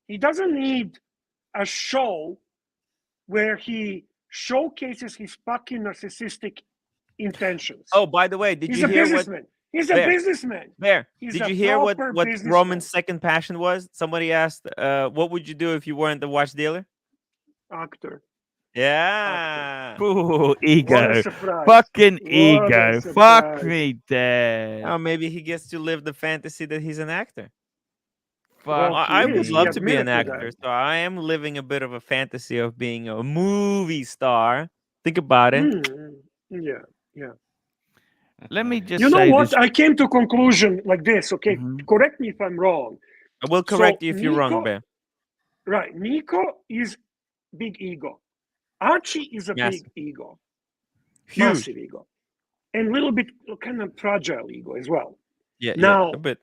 He doesn't need a show where he showcases his fucking narcissistic intentions. Oh, by the way, did he's you a hear what businessman. He's a Bear. businessman. Bear? He's Did a you hear what proper businessman. Roman's second passion was? Somebody asked, "What would you do if you weren't the watch dealer?" Actor. Yeah. Ooh, What ego. a surprise. Fucking What a ego. surprise. Fuck me, Dad. Oh, maybe he gets to live the fantasy that he's an actor. Fuck Well, I he would is. He love to be an admitted to actor, that. so I am living a bit of a fantasy of being a movie star. Think about it. Yeah. Let me just You know say what? this. I came to a conclusion like this. Okay, Mhm. correct me if I'm wrong. I will correct So you if you're wrong, Nico- Bear. Right, Nico is big ego. Archie is a Massive. big ego, Huge. massive ego, and a little bit kind of fragile ego as well. Yeah, Now, a bit.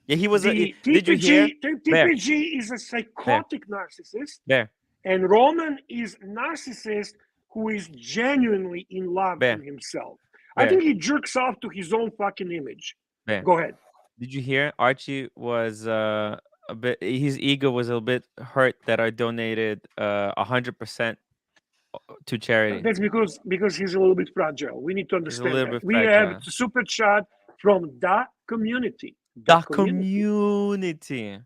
Yeah, he was. The Did you hear? TPG is a psychotic narcissist, Bear. and Roman is narcissist who is genuinely in love Bear. in himself. Bear. I think he jerks off to his own fucking image. Bear. Go ahead. Did you hear? Archie was a bit. His ego was a bit hurt that I donated 100% to charity. That's because he's a little bit fragile. We need to understand little that. bit We fragile. have a super chat from the community. The community.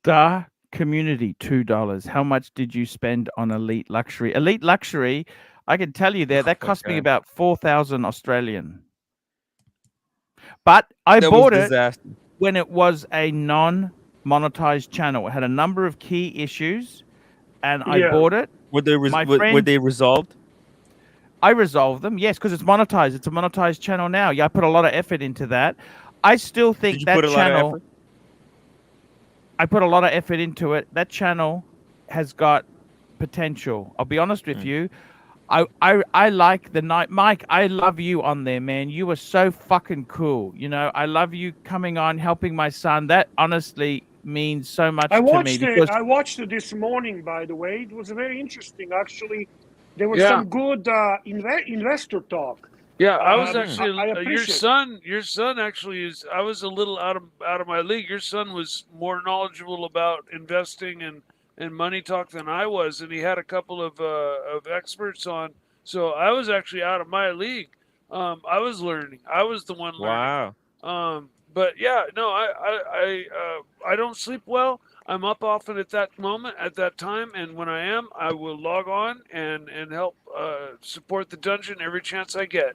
The community, $2. How much did you spend on Elite Luxury? Elite Luxury, I can tell you there, that cost me God. about 4,000 Australian. But I That bought was it disaster. when it was a non-monetized channel. It had a number of key issues, and I Yeah. bought it. Were they My were friend- they resolved? I resolved them, yes, because it's monetized. It's a monetized channel now. Yeah, I put a lot of effort into that. I still think Did you that put a lot of channel. effort? I put a lot of effort into it. That channel has got potential. I'll be honest with you. I like the night, Mike. I love you on there, man. You are so fucking cool. You know, I love you coming on, helping my son. That honestly means so much I to me watched because it. I watched it this morning. By the way, it was very interesting. Actually, there was Yeah. some good investor talk. Yeah, I was I actually your appreciate son. Your son actually is. I was a little out of my league. Your son was more knowledgeable about investing and money talk than I was, and he had a couple of experts on. So I was actually out of my league. I was learning. I was the one learning. Wow. But yeah, no, I don't sleep well. I'm up often at that moment, at that time, and when I am, I will log on and help support the dungeon every chance I get.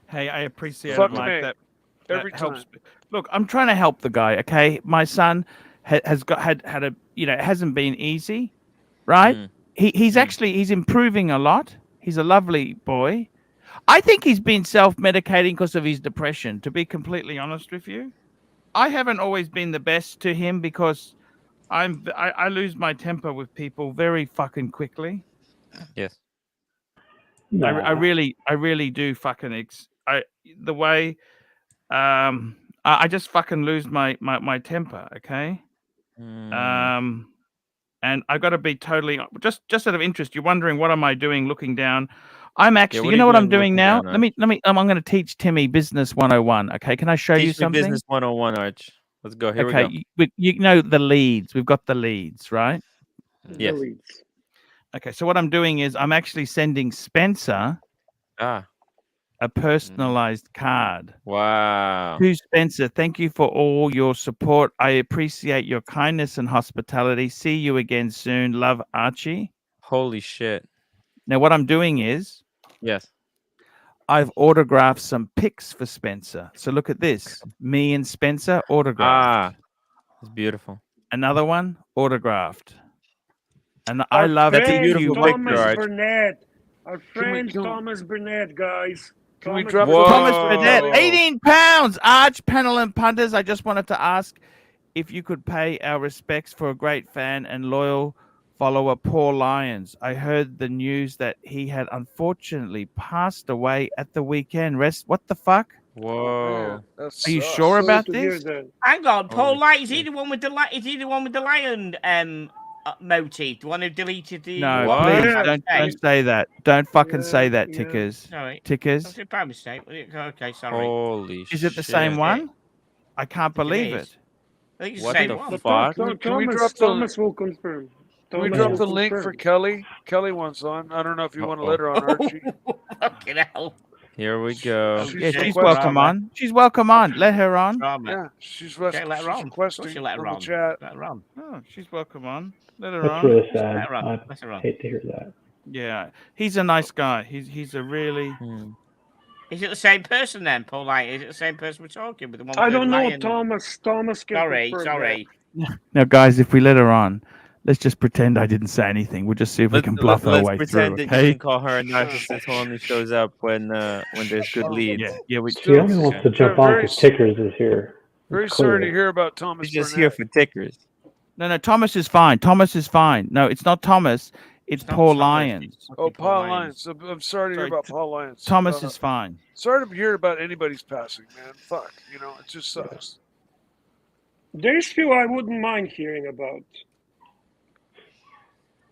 hey, I appreciate Fuck it, Mike. me. That Every helps. time. Look, I'm trying to help the guy. Okay, my son has had a it hasn't been easy, right? Mm. He's actually he's improving a lot. He's a lovely boy. I think he's been self-medicating because of his depression. To be completely honest with you, I haven't always been the best to him because I lose my temper with people very fucking quickly. Yes. I really do fucking the way I just fucking lose my temper, okay? Mm. And I got to be totally just out of interest. You're wondering what am I doing looking down? I'm actually, what you are know you what I'm doing doing now? looking down, Let me I'm going to teach Timmy business 101, okay? Can I show you Teach me something? business 101, Arch. Let's go. Here Okay, we go. you know the leads. We've got the leads, right? Yes. the leads. Okay, so what I'm doing is I'm actually sending Spencer Ah. a personalized card. Wow. To Spencer, thank you for all your support. I appreciate your kindness and hospitality. See you again soon. Love, Archie. Holy shit. Now, what I'm doing is Yes. I've autographed some pics for Spencer. So look at this. Me and Spencer autographed. It's beautiful. Another one autographed. And I Our love That's a friend beautiful TQ. picture, Thomas Archie. Burnett. Our Can friend we- Thomas Burnett, guys. Can we Thomas drop Burnett. Thomas Whoa. Burnett, 18 pounds. Arch, panel, and punters. I just wanted to ask if you could pay our respects for a great fan and loyal follower, Paul Lyons. I heard the news that he had unfortunately passed away at the weekend. What the fuck? Whoa. That Are you sucks. sure Sorry about to hear this? that. Hang on, Paul Holy Light. Is he shit. the one with the Is he the one with the lion motif? The one who deleted the? No, What? please Yeah. don't say that. Don't fucking say that, Yeah. Tickers. Sorry, Tickers. that's a bad mistake. Okay, sorry. Holy shit. Is it the same one? I can't think it believe is. it. I think it's What the same the one. But fuck? Can we Thomas, drop the- Thomas will confirm. Can we Thomas drop will the link for confirm. Kelly? Kelly wants on. I don't know if you want to Uh-oh. let her on, Archie. Fucking hell. Here we go. She's Yeah, she's requesting. welcome on. She's welcome on. Let her on. Drama. Yeah, she's Okay, let her on. Of course requesting you let from her the on. chat. Let her on. Oh, she's welcome on. Let her That's on. really Let sad. her on. I Let her on. hate to hear that. Yeah, he's a nice guy. He's a really. Hmm. Is it the same person then, Paul Light? Is it the same person we're talking with? The one I with the don't know, lion? Thomas. Thomas can Sorry, confirm sorry. Now, guys, if we let her on, let's just pretend I didn't say anything. We'll just see if we can bluff our Let's way pretend through. that you Okay? can call her a narcissist who only shows up when there's good leads. Yeah. We. He only wants to jump on very because Tickers is here. Very It's sorry to clear. hear about Thomas He's just Burnett. here for tickers. No. Thomas is fine. Thomas is fine. No, it's not Thomas. It's not Paul Thomas, Lyons. it's Oh, fucking Paul Lyons. I'm sorry to hear Sorry, about Paul Lyons. Thomas is fine. Sorry to hear about anybody's passing, man. Fuck. You know, it just sucks. There's few I wouldn't mind hearing about.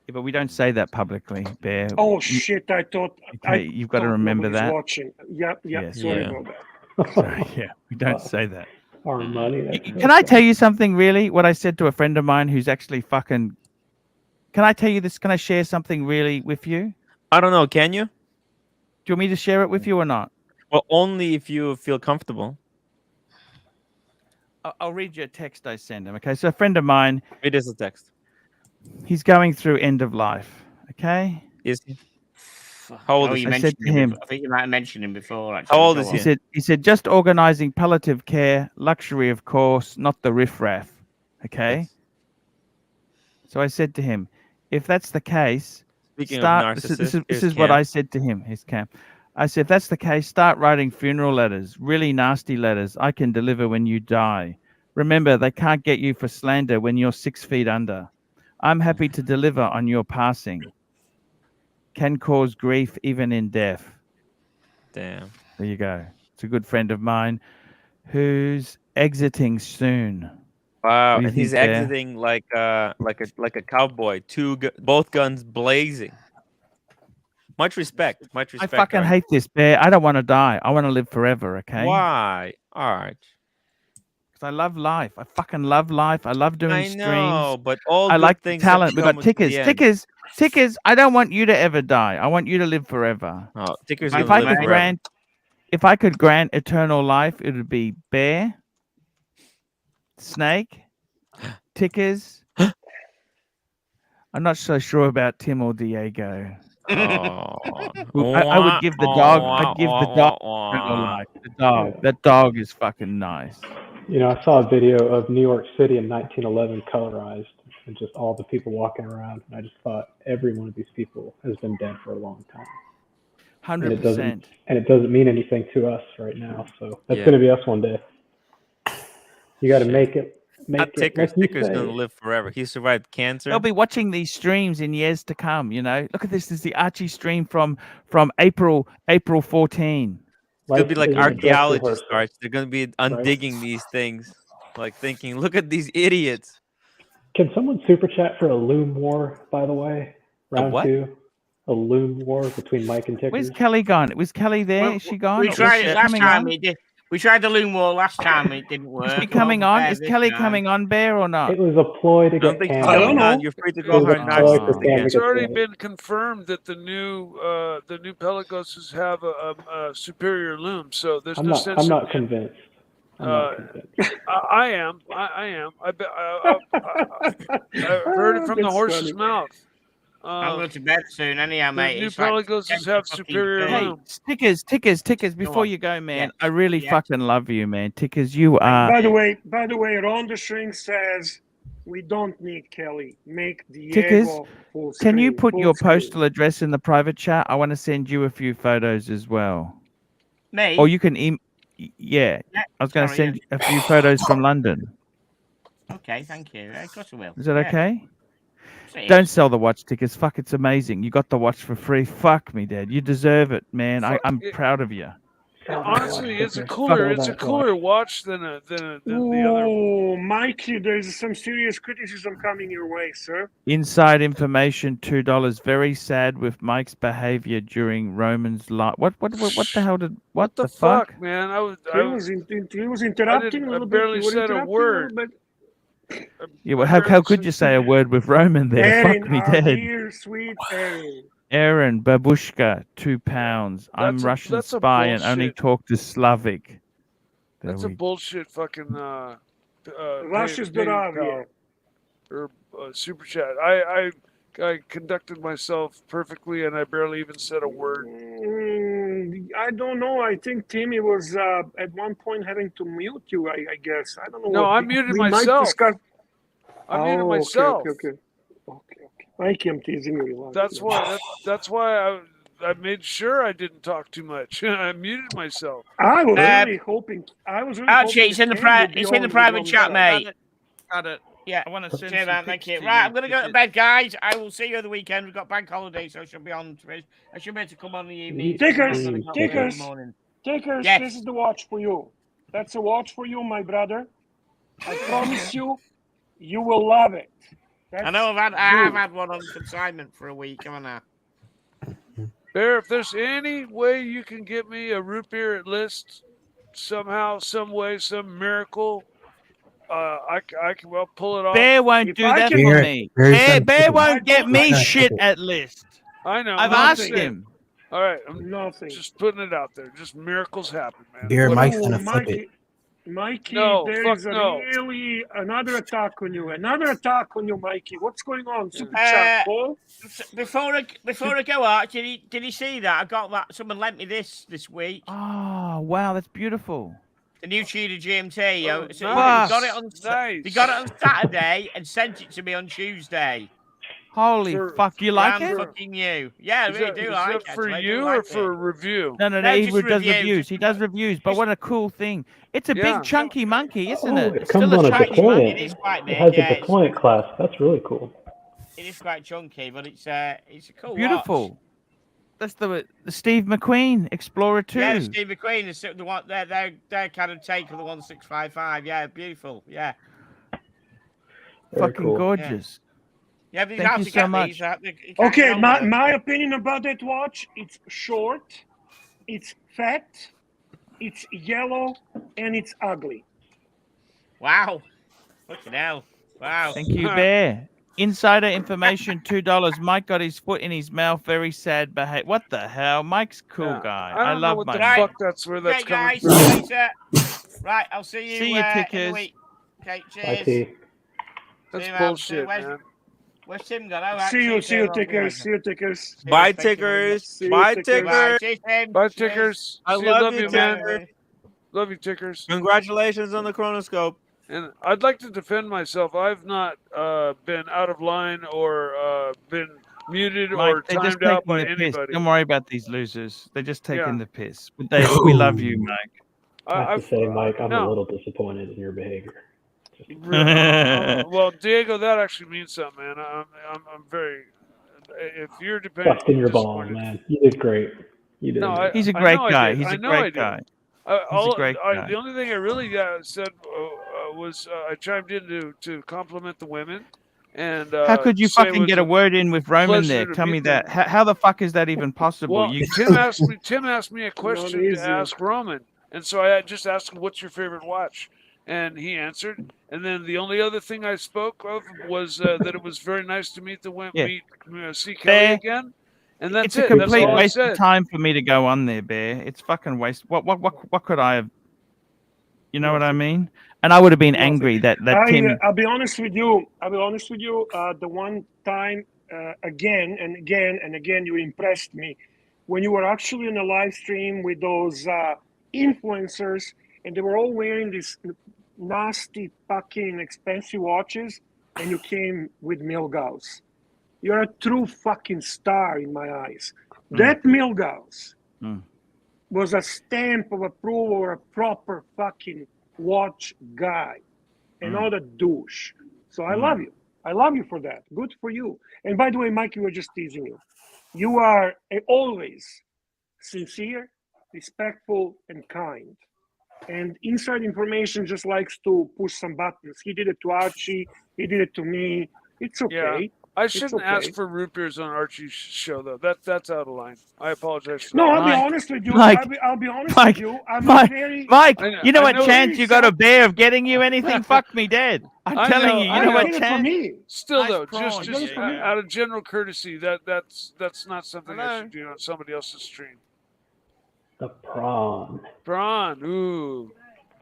Yeah, but we don't say that publicly, Bear. Oh shit! I thought. Okay, you've got to thought remember nobody's that. Watching. Yeah. Yes, Sorry yeah. about that. Sorry, yeah, we don't say that. Our money. That's Can I tell you something really? What I said to a friend of mine who's actually fucking. Can I tell you this? Can I share something really with you? I don't know. Can you? Do you want me to share it with you or not? Well, only if you feel comfortable. I'll read you a text I sent him. Okay, so a friend of mine, It is a text. he's going through end of life. Okay, Is he? How old Oh, is you he? I said mentioned to him- before. I think you might have mentioned him before. Actually. How old Go is on. he? he said just organizing palliative care, luxury of course, not the riffraff. Okay, Yes. so I said to him, if that's the case, Speaking start. of This narcissists, is what I said to him. His camp. I said, if that's the case, start writing funeral letters, really nasty letters. I can deliver when you die. Remember, they can't get you for slander when you're 6 feet under. I'm happy to deliver on your passing. Can cause grief even in death. Damn. There you go. It's a good friend of mine who's exiting soon. Wow, What do you and he's think, Bear? exiting like a cowboy, both guns blazing. Much respect. Much I respect. fucking Archie. hate this, Bear. I don't want to die. I want to live forever, okay? Why? Arch. Because I love life. I fucking love life. I love doing I streams. know, but all I good like the things have talent. to We come got to the tickers. end. Tickers. I don't want you to ever die. I want you to live forever. Oh, Ticker's If gonna If I live could forever. grant, if I could grant eternal life, it would be Bear, Snake, Tickers. I'm not so sure about Tim or Diego. Oh. I would give the dog. I'd give the dog eternal life. The dog. Yeah. That dog is fucking nice. You know, I saw a video of New York City in 1911 colorized, and just all the people walking around. And I just thought every one of these people has been dead for a long time, 100%. and it doesn't mean anything to us right now. So that's Yeah. going to be us one day. You got to Shit. make it. Not Make it. Ticker's. Like you Ticker's say. gonna live forever. He survived cancer. They'll be watching these streams in years to come. You know, look at this. This is the Archie stream from April 14. It'll be like Life is a dress archaeologists, rehearsal. Arch. They're gonna be undigging these things, like thinking, "Look at these idiots." Can someone super chat for a loom war, by the way? Round what? 2. A loom war between Mike and Tickers. Where's Kelly gone? Was Kelly there? Well, Is she gone? We Or was tried she it last coming time. on? We tried the loom wall last time. It didn't work. Is she coming on? Is Kelly time. coming on, Bear, or not? It was a ploy to I don't get think she's Cam. I don't coming know. on. You're free to call It her was a ploy for narcissist Cam again. to It's get already Cam. been confirmed that the new Pelagoses have a superior loom, so there's no sense. I'm not convinced. I'm not Uh, convinced. I am. I am. I've heard it from the That's horse's funny. mouth. I'm going to bed soon, anyhow, The mate. new It's like Pelagoses 10 have fucking superior two. Hey, loom. Tickers. Before on. you go, man, Yes. I really Yes. fucking love you, man. Tickers, you are. By the way, Ron the Shrink says we don't need Kelly. Make Tickers, Diego full Can you screen, put full your screen. postal address in the private chat? I want to send you a few photos as well. Me? Or you can yeah. Yeah, I was going to sorry, send a few photos from London. Okay, thank you. Of course I will. Is that Yeah. okay? See. Don't sell the watch, Tickers. Fuck, it's amazing. You got the watch for free. Fuck me, Dad. You deserve it, man. I'm proud of you. Honestly, it's a Fuck cooler. all It's a that cooler watch than the other. Oh, Mikey, there's some serious criticism coming your way, sir. Inside information, $2. Very sad with Mike's behavior during Roman's life. What the hell did What the fuck, man? I He was interrupting a I little bit. barely You were said a interrupting word. little bit. Yeah, well, how could you say a word with Roman there? Erin, Fuck me, our Dad. dear sweet Erin. Aaron, babushka, £2. I'm That's a- Russian that's a spy and only bullshit. talk to Slavic. There That's a we- bullshit fucking Russia's pay Doravia. pal or super chat. I conducted myself perfectly, and I barely even said a word. I don't know. I think Timmy was at one point having to mute you. I guess. I don't know. No, what I we- muted we might myself. discuss- I muted Oh, myself. Okay. Mikey, I'm teasing you. Relax. That's why. That's why I made sure I didn't talk too much. I muted myself. I was Uh, really hoping. Archie, hoping it's in the Ken would be it's in the on private with chat, Ron. mate. Got it. Yeah. I want to send Cheers, some man. Thank pics you. to Right, you, I'm gonna go to Tickers. bed, guys. I will see you at the weekend. We've got bank holiday, so I should be on. I should be able to come on in the evening. Tickers, I'm gonna go Tickers. in the morning. Takers, Yes. this is the watch for you. That's a watch for you, my brother. I promise you, you will love it. I know I have had one on consignment for a week, haven't I? Bear, if there's any way you can get me a root beer at list, somehow, some way, some miracle, I can well pull it off. Bear won't If do I that can- for me. Bear won't get me Not shit ticket. at list. I know. I've I'm asked saying- him. All right, I'm Nothing. just putting it out there. Just miracles happen, man. Beer, What- Mike's gonna flip it. Mikey, No, there fuck is a no. really another attack on you. Another attack on you, Mikey. What's going on? Super Uh, chat, Paul? Before I go out, did he see that? I got that. Someone lent me this week. Oh, wow, that's beautiful. The new Tudor GMT. Yo. Oh, So nice. they got it on. Nice. They got it on Saturday and sent it to me on Tuesday. Holy For- fuck, do you like Brand it? fucking new. Yeah, I Is really that- do is like that it. for actually. I do you like or for it. review? No, No, he just does reviews. reviews. He does reviews, but what a cool thing. It's a Yeah. big chunky monkey, isn't Oh, it? it It's comes still on a a chunky deployant. monkey. It is quite It big. has Yeah, a deployant clasp. That's really cool. it is quite chunky, but it's a cool Beautiful. watch. That's the Steve McQueen Explorer 2. Yeah, Steve McQueen is the one. Their kind of take of the 1655. Yeah, beautiful. Yeah, Very Fucking cool. gorgeous. yeah. But Thank you so much. Okay, my opinion about that watch, it's short, it's fat, it's yellow, and it's ugly. Wow. Fucking hell. Wow. Thank you, Bear. Insider information, $2. Mike got his foot in his mouth. Very sad behavior. What the hell? Mike's a cool Yeah. guy. I don't know love what my the Mike. fuck that's where that's Okay, coming guys. from. See you later. Right, I'll see you. See you, in a Tickers. week. Okay, I cheers. see. That's See you, man. bullshit, Where's- man. Where's Tim gone? Oh, See you, actually, Tickers. See you, Tickers. Bye, Thank you very much. tickers. See you, Bye, Tickers. tickers. Bye. Cheers, Tim. Bye, Cheers. Tickers. I See love you, you, man. Tickers. Love you, Tickers. Congratulations on the chronoscope. And I'd like to defend myself. I've not been out of line or been muted Mike, or they're just timed out taking by the piss. anybody. Don't worry about these losers. They're just taking Yeah. the piss. But we love you, Mike. I have I've- to say, Mike, I'm no. a little disappointed in your behavior. Well, Diego, that actually means something, man. I'm very. If you're depending, Busting your balls, disappointed. man. You did great. You did. No, great. He's a I great know I guy. did. He's I a know I great did. guy. All- great guy. The only thing I really said was I chimed in to compliment the women. And How could you say it fucking was get a word in with Roman pleasure there? to Tell me meet that. them. How the fuck is that even possible? Well, You Tim asked me a question easy. to ask Roman. And so I just asked him, "What's your favorite watch?" And he answered. And then the only other thing I spoke of was that it was very nice to meet see Kelly Bear, again. And that's it's a it. That's complete all I waste of said. time for me to go on there, Bear. It's fucking waste. What could I have? You know what I mean? And I would have been angry that Tim. I'll be honest with you. The one time again and again and again, you impressed me when you were actually in a live stream with those influencers, and they were all wearing these nasty, fucking expensive watches, and you came with Milgauss. You're a true fucking star in my eyes. That Milgauss was a stamp of approval or a proper fucking watch guy and not a douche. So I love you. I love you for that. Good for you. And by the way, Mike, we were just teasing you. You are always sincere, respectful, and kind. And inside information just likes to push some buttons. He did it to Archie. He did it to me. It's okay. Yeah. I shouldn't ask for root beers on Archie's show, though. That's out of line. I apologize for that. No, I'll be honest with you. Mike, I'll be honest Mike, with you. I'm Mike, very... Mike, I know- you know I what know- chance you got a Bear of getting you anything? Fuck me dead. I'm I telling know- you, you I know know. what Did it for chance? me. Still, Nice though, prawn, just yeah. out of general courtesy, that's not something I Hello? should do on somebody else's stream. The prawn. Prawn, ooh,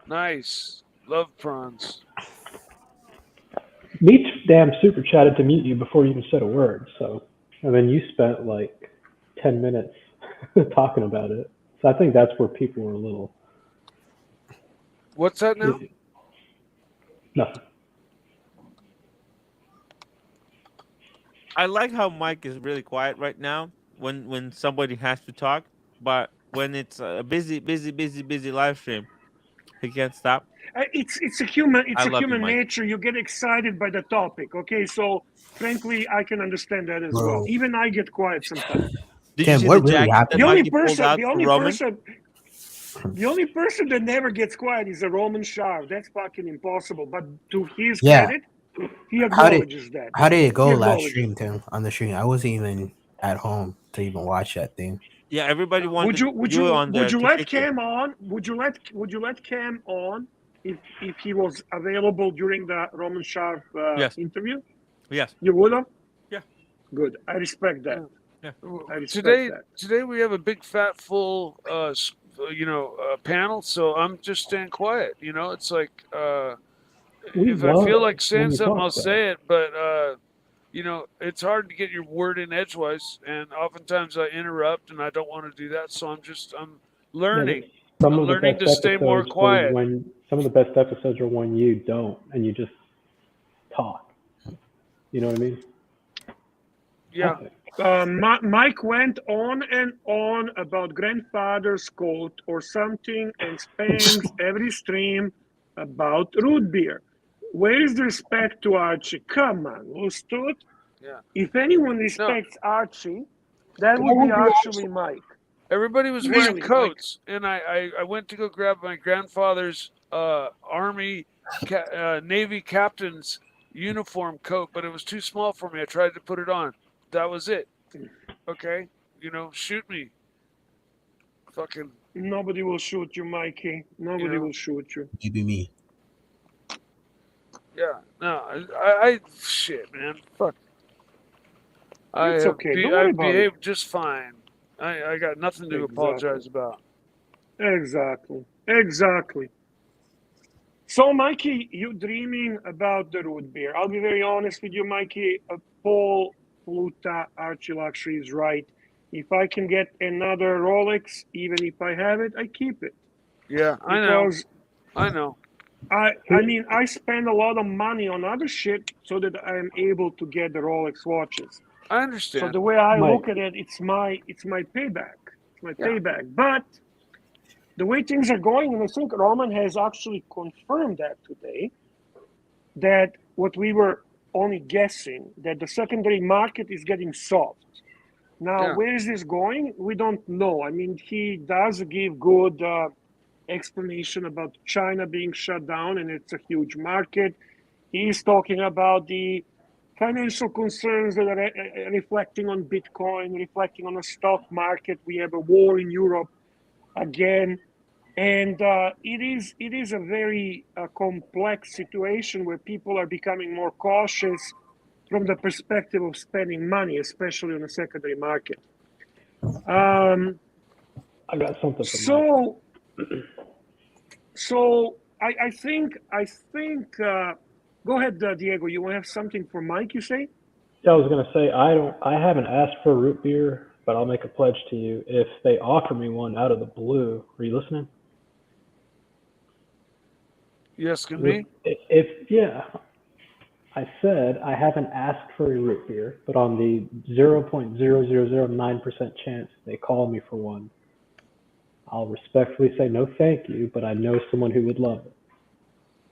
nice. Love prawns. Meech damn super chatted to mute you before you even said a word. So, and then you spent like 10 minutes talking about it. So I think that's where people were a little. What's that now? Nothing. I like how Mike is really quiet right now when somebody has to talk, but when it's a busy live stream, he can't stop. It's a human I love you, human Mike. nature. You get excited by the topic. Okay, so frankly, I can understand that as well. Bro. Even I get quiet sometimes. Did Tim, you see what the really jacket happened? that The only Mikey pulled out for Roman? the only person that never gets quiet is a Roman Sharp. That's fucking impossible. But to his Yeah. credit, he acknowledges that. How did it go He last acknowledges stream, Tim? On the stream, I wasn't even at home to even watch that thing. Yeah, everybody wanted Would you on there would you to let kick you. Cam on? Would you let Cam on if he was available during the Roman Sharp Yes. interview? Yes. You would have? Yeah. Good. I respect that. Yeah. I respect Today, that. today we have a big fat full, panel. So I'm just staying quiet. You know, it's like We if I love feel it like saying when you something, talk, I'll though. say it. But it's hard to get your word in edgewise, and oftentimes I interrupt, and I don't want to do that. So I'm learning. Some I'm of the learning best to stay more episodes quiet. when some of the best episodes are when you don't and you just talk. You know what I mean? Yeah. Mike went on and on about grandfather's coat or something and spends every stream about root beer. Where is the respect to Archie? Come on, Lustud. Yeah. If anyone respects Archie, that would be actually Mike. Everybody was Really, wearing like- coats, and I went to go grab my grandfather's Army Navy captain's uniform coat, but it was too small for me. I tried to put it on. That was it. Okay, shoot me. Fucking Nobody will shoot you, Mikey. Nobody will shoot you. Maybe me. yeah. No, I shit, man. Fuck. It's have okay. Don't worry I about it. behaved just fine. I got nothing to apologize about. Exactly. So, Mikey, you dreaming about the root beer. I'll be very honest with you, Mikey. Paul Pluta ArchieLuxury is right. If I can get another Rolex, even if I have it, I keep it. Yeah, I know. Because I know. I mean, I spend a lot of money on other shit so that I am able to get the Rolex watches. I So understand. the way I Mike. look at it, it's my payback. It's my Yeah. payback. But the way things are going, and I think Roman has actually confirmed that today, that what we were only guessing, that the secondary market is getting soft. Now, Yeah. where is this going? We don't know. I mean, he does give good explanation about China being shut down, and it's a huge market. He's talking about the financial concerns that are reflecting on Bitcoin, reflecting on the stock market. We have a war in Europe again. And it is a very complex situation where people are becoming more cautious from the perspective of spending money, especially on the secondary market. I got something for Mike. So I think go ahead, Diego. You want to have something for Mike? You say? Yeah, I was gonna say I haven't asked for a root beer, but I'll make a pledge to you if they offer me one out of the blue. Are you listening? Yes, can be. If yeah, I said I haven't asked for a root beer, but on the 0.0009% chance they call me for one, I'll respectfully say no, thank you, but I know someone who would love it.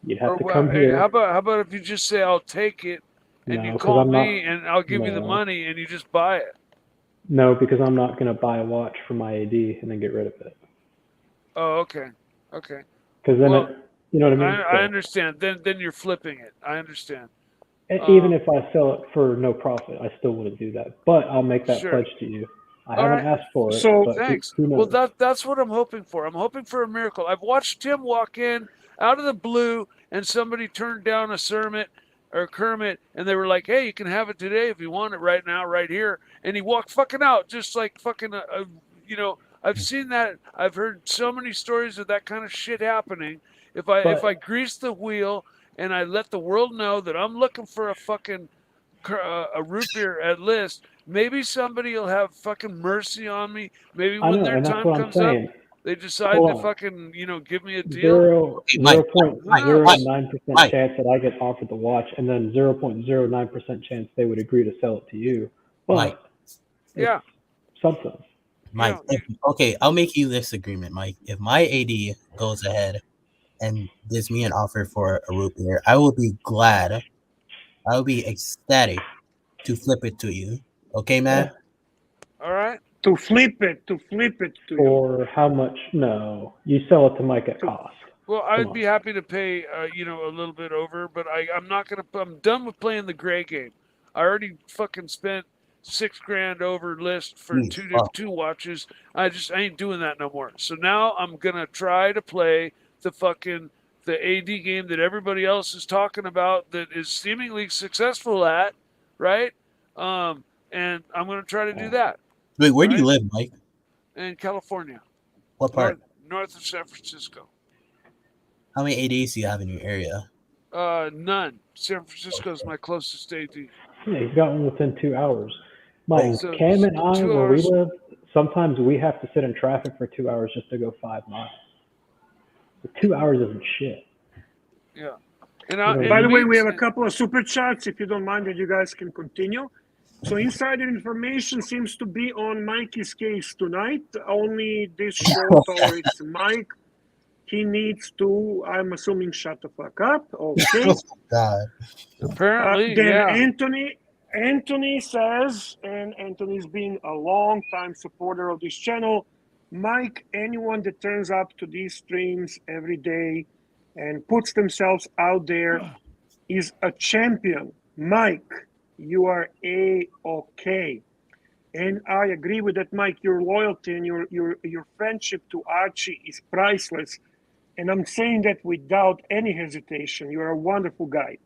You'd have to come Hey, here. how about if you just say I'll take it, and No, you 'cause call I'm not- me, and I'll give you the no. money, and you just buy it. No, because I'm not gonna buy a watch for my AD and then get rid of it. Oh, okay. Because then Well, you know what I mean. I understand. Then you're flipping it. I understand. Even if I sell it for no profit, I still wouldn't do that. But I'll make that Sure. pledge to you. I All haven't right. asked for it, So- but Thanks. who Well, knows? that's what I'm hoping for. I'm hoping for a miracle. I've watched Tim walk in out of the blue, and somebody turned down a Kermit, and they were like, "Hey, you can have it today if you want it right now, right here." And he walked fucking out, just like fucking, I've seen that. I've heard so many stories of that kind of shit happening. If I grease the wheel and I let the world know that I'm looking for a fucking a root beer at list, maybe somebody will have fucking mercy on me. Maybe I when know, their and that's time what I'm comes up, saying. they decide Hold to on. fucking, give me a deal. Mike, 0.09% Mike. chance that I get offered the watch, and then 0.09% chance they would agree to sell it to you. But Mike. Yeah. something. Mike, okay, I'll make you this agreement, Mike. If my AD goes ahead and gives me an offer for a root beer, I will be glad. I will be ecstatic to flip it to you. Okay, man? All right. To flip it to you. For how much? No, you sell it to Mike at cost. Well, Come I'd be on. happy to pay, a little bit over, but I'm not gonna. I'm done with playing the gray game. I already fucking spent $6,000 over list for two watches. I ain't doing that no more. So now I'm gonna try to play the AD game that everybody else is talking about, that is seemingly successful at, right? And I'm gonna try to do that. Wait, where do you Right? live, Mike? In California, What part? north of San Francisco. How many ADs do you have in your area? None. San Francisco is my closest AD. Yeah, he's got one within 2 hours. Mike, So Cam and I, 2 where we hours. live, sometimes we have to sit in traffic for 2 hours just to go 5 miles. 2 hours isn't shit. Yeah. And By the way, we have a couple of super chats. If you don't mind, that you guys can continue. So insider information seems to be on Mikey's case tonight. Only this show tolerates Mike. He needs to, I'm assuming, shut the fuck up. Okay. God. Apparently, Then yeah. Anthony says, and Anthony's been a long time supporter of this channel, Mike, anyone that turns up to these streams every day and puts themselves out there is a champion. Mike, you are A-okay. And I agree with that, Mike. Your loyalty and your friendship to Archie is priceless. And I'm saying that without any hesitation. You're a wonderful guy.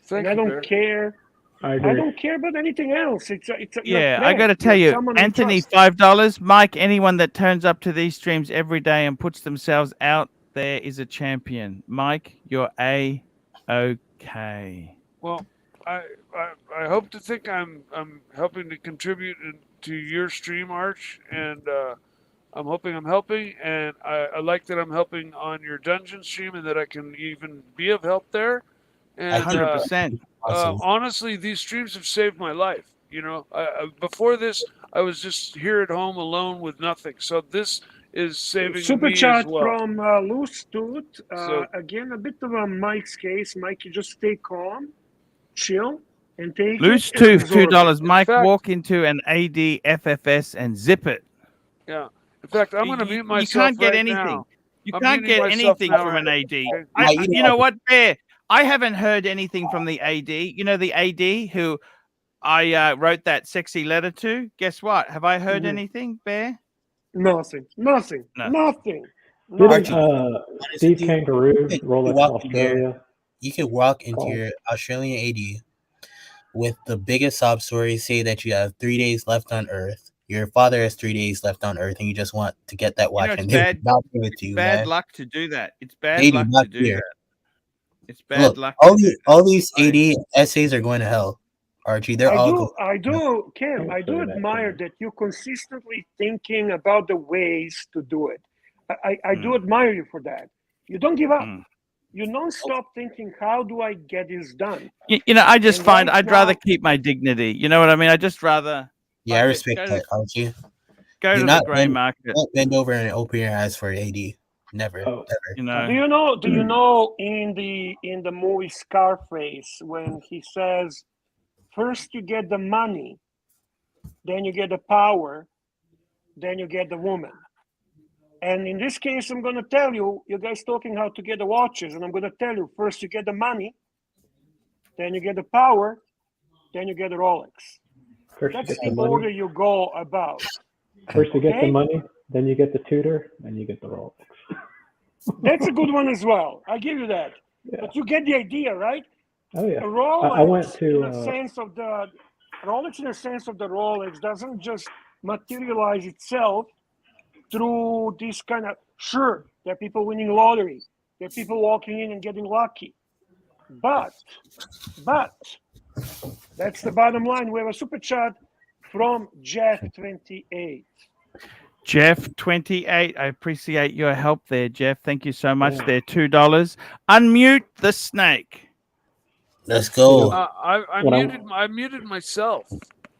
Thank and I you, don't care. I agree. I don't care about anything else. It's Yeah, I got to tell you, Anthony, $5. Mike, anyone that turns up to these streams every day and puts themselves out there is a champion. Mike, you're A-okay. Well, I hope to think I'm helping to contribute to your stream, Arch, and I'm hoping I'm helping, and I like that I'm helping on your dungeon stream, and that I can even be of help there. And 100%. honestly, these streams have saved my life. Before this, I was just here at home alone with nothing. So this is saving Super me chat as well. from Loose Tooth. Again, a bit of a Mike's case. Mike, you just stay calm, chill, and take Loose it and Tooth, absorb it. $2. Mike, fact- walk into an AD FFS and zip it. Yeah. In fact, I'm going to mute myself You can't get right anything. now. You I'm can't muting get myself anything now, from an right? AD. Okay. You know what, Bear? I haven't heard anything from the AD. You know the AD who I wrote that sexy letter to? Guess what? Have I heard anything, Bear? Nothing. No. No, Didn't Honest Steve with you, Kangaroo you Rolex walk in here. Australia? You could walk into Call. your Australian AD with the biggest sob story, say that you have 3 days left on Earth. Your father has 3 days left on Earth, and you just want to get that watch, it's and they bad. would not give it to It's you, bad man. luck to do that. It's bad They do luck not to do care. that. It's bad Look, luck all to do these that. all these AD essays are going to hell, Archie. They're all going. Cam, Don't I do say that, admire Cam. that you're consistently thinking about the ways to do it. I do admire you for that. You don't give up. Mm. You non-stop thinking, how do I get this done? I just And find right I'd rather now- keep my dignity. You know what I mean? I just rather Yeah, I fuck it, respect that, Archie. go Do to the not grey bend, market. don't bend over and open your eyes for AD. Never, Oh. ever. You know. Do you know in the movie Scarface when he says, first you get the money, then you get the power, then you get the woman. And in this case, I'm going to tell you, you guys talking how to get the watches, and I'm going to tell you, first you get the money, then you get the power, then you get the Rolex. First you That's get the the money. order you go about. First you get the Okay? money, then you get the tutor, then you get the Rolex. That's a good one as well. I give you that. Yeah. But you get the idea, right? Oh yeah. A Rolex, I went to. in a sense of the Rolex doesn't just materialize itself through this kind of, sure, there are people winning lottery, there are people walking in and getting lucky, but that's the bottom line. We have a super chat from Jeff28. Jeff 28, I appreciate your help there, Jeff. Thank you so much. Yeah. There, $2. Unmute the snake. Let's go. I muted myself.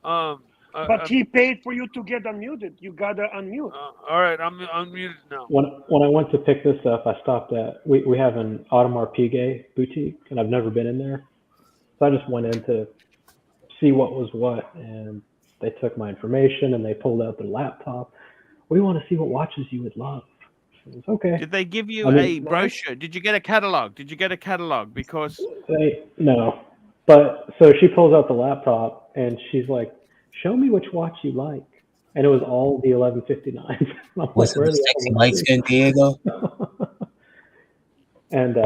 But he paid for you to get unmuted. You gotta unmute. All right, I'm unmuted now. When I went to pick this up, I stopped at we have an Audemars Piguet boutique, and I've never been in there, so I just went in to see what was what, and they took my information and they pulled out their laptop. We want to see what watches you would love. It was okay. Did they give you I mean- a brochure? Did you get a catalog? Because No, but so she pulls out the laptop and she's like, "Show me which watch you like," and it was all the 1159s. I'm Was like, it "Where are the the sexy other light ones?" skin Diego? And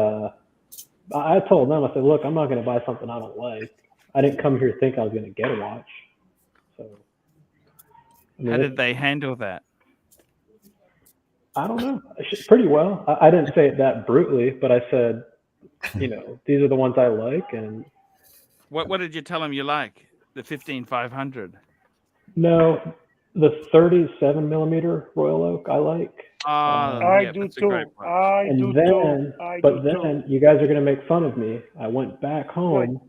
I told them, I said, "Look, I'm not going to buy something I don't like. I didn't come here to think I was going to get a watch." So, I mean, how did they handle that? I don't know. Pretty well. I didn't say it that brutally, but I said, these are the ones I like, and What did you tell them you like? The 15500. no, the 37 millimeter Royal Oak I like. I do that's a too. great one. I And do then, too. I do but too. then you guys are going to make fun of me. I went back home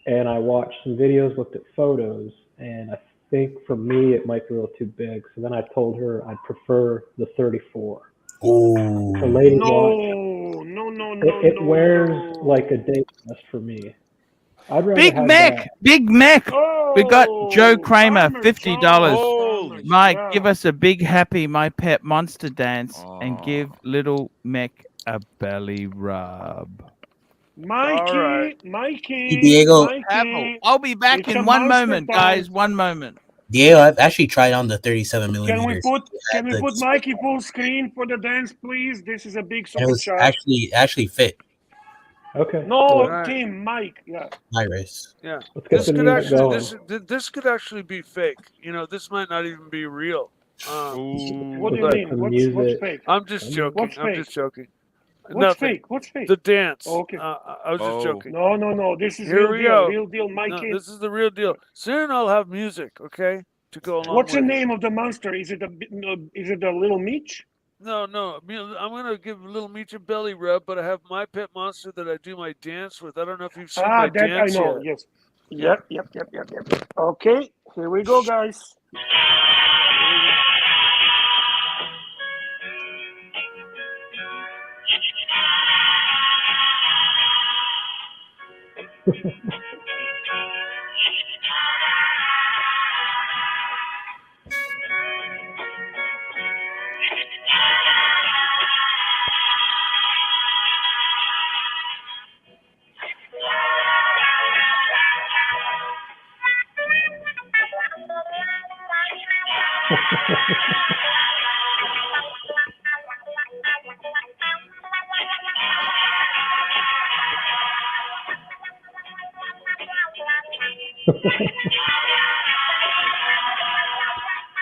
and I watched some videos, looked at photos, and I think for me it might be a little too big. So then I told her I'd prefer the 34. Ooh. The ladies watch. No. It wears like a day dress for me. I'd rather Big have Mac. that. Big Mac. We got Joe Kramer, Farmer $50. John, Holy Mike, yeah. give us a big happy My Pet Monster dance and Oh. give little Mac a belly rub. Mikey, All right. Diego. Mikey. I'll be back It's in a one monster moment, time. guys. One moment. Diego, I've actually tried on the 37 Can millimeters. we put Mikey full screen for the dance, please? This is a big And it super was chat. actually fit Okay. No, All right. Tim, Mike. Yeah. my wrist. Yeah. Let's get the music going. This could actually be fake. This might not even be real. What do Let's you get mean? some What's music. fake? I'm just joking. What's I'm fake? just joking. What's Nothing. fake? What's fake? The dance. Okay. I was just joking. No. This is Here real we deal. go. Real deal, No, Mikey. this is the real deal. Soon I'll have music, okay, to go along What's the with it. name of the monster? Is it a little Meech? No. I'm gonna give Little Meech a belly rub, but I have my pet monster that I do my dance with. I don't know if you've seen my That I dance know. yet. Yes. Yep. Okay, here we go, guys.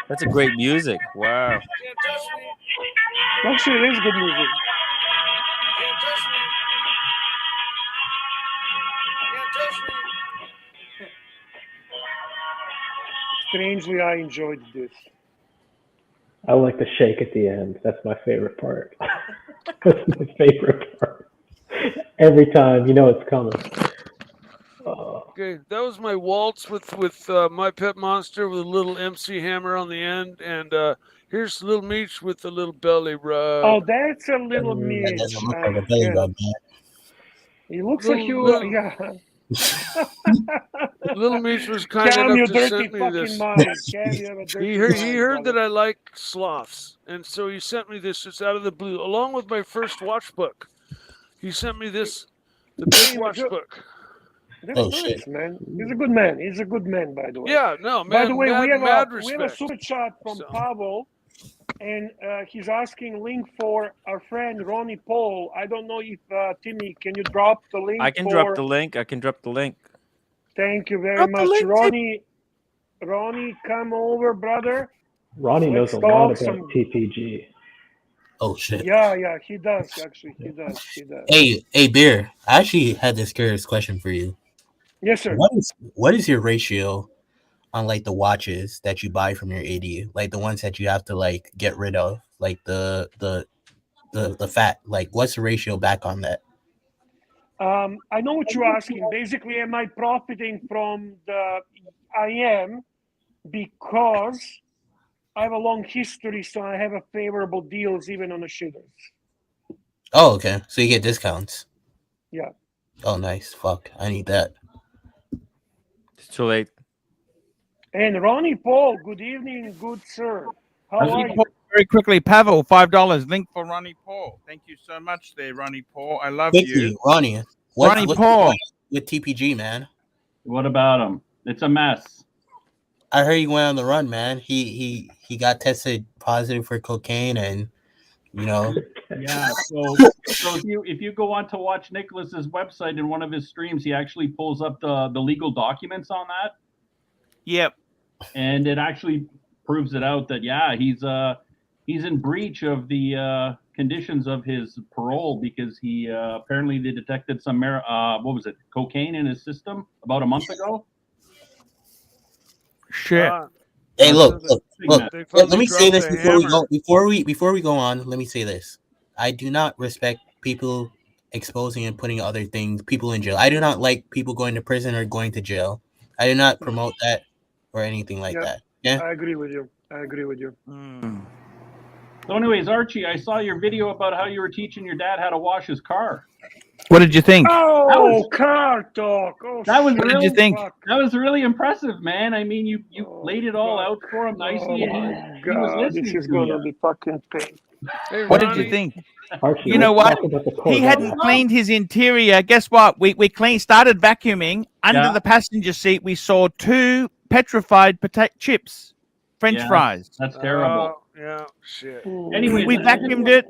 That's a great music. Wow. Can't touch me. Actually, it is good music. Can't touch me. Can't touch me. Strangely, I enjoyed this. I like the shake at the end. That's my favorite part. That's my favorite part. Every time, you know it's coming. Okay, that was my waltz with My Pet Monster with a little MC Hammer on the end, and here's Little Meech with a little belly rub. Oh, that's a little That That Mitch. doesn't look like a belly rub, man. He looks like you. Little- Yeah. Little Meech was kind Cam, you enough to dirty send me fucking this. mind. Cam, you have a dirty He heard mind, that brother. I like sloths, and so he sent me this just out of the blue, along with my first watch book. He sent me this, the big watch book. That's Oh, nice, shit. man. He's a good man. He's a good man, by the way. Yeah, no, By man. the way, mad, we have mad a respect. super chat from So. Pavel, and he's asking link for our friend Ronnie Paul. I don't know if Timmy, can you drop the link? I can for... drop the link. I can drop the link. Thank you very Drop the much, link, Ronnie. Ronnie, come over, brother. Ronnie knows Let's a lot talk about some- TPG. Oh shit. Yeah, he does actually. He does. Hey, Beer. I actually had this curious question for you. Yes, sir. What is your ratio on like the watches that you buy from your AD? Like the ones that you have to like get rid of, like the fat. Like what's the ratio back on that? I know what you're asking. Basically, am I profiting from the? I am, because I have a long history, so I have a favorable deals even on the shitters. Oh, okay. So you get discounts. Yeah. Oh, nice. Fuck, I need that. It's too late. And Ronnie Paul, good evening, good sir. How Ronnie are you? Paul, very quickly, Pavel, $5. Link for Ronnie Paul. Thank you so much, there, Ronnie Paul. I love Quickly, you, Ronnie. Ronnie What's Paul. going on with TPG, man? What about him? It's a mess. I heard he went on the run, man. He got tested positive for cocaine, and you know. Yeah. So if you go on to watch Nicholas's website in one of his streams, he actually pulls up the legal documents on that, Yep. and it actually proves it out that yeah, he's in breach of the conditions of his parole because he apparently they detected some cocaine in his system about a month ago. Shit. Hey, look. They Let finally me say dropped this the before we hammer. go. Before we go on, let me say this. I do not respect people exposing and putting other people in jail. I do not like people going to prison or going to jail. I do not promote that or anything like Yeah. that. Yeah. I agree with you. So, anyways, Archie, I saw your video about how you were teaching your dad how to wash his car. What did you think? Oh, car talk. Oh, That was shit. What did you think? Fuck. That was really impressive, man. I mean, you laid it all fuck. out for him nicely, Oh and my he was God, listening this is to gonna you. be fucking pain. Hey, What did Ronnie, you think? Archie, You know let's what? talk about the He Corvette. hadn't cleaned his interior. Guess what? We started vacuuming. Under Yeah. the passenger seat, we saw 2 petrified potato chips, French Yeah. fries. That's terrible. Yeah, shit. Anyways, We vacuumed it.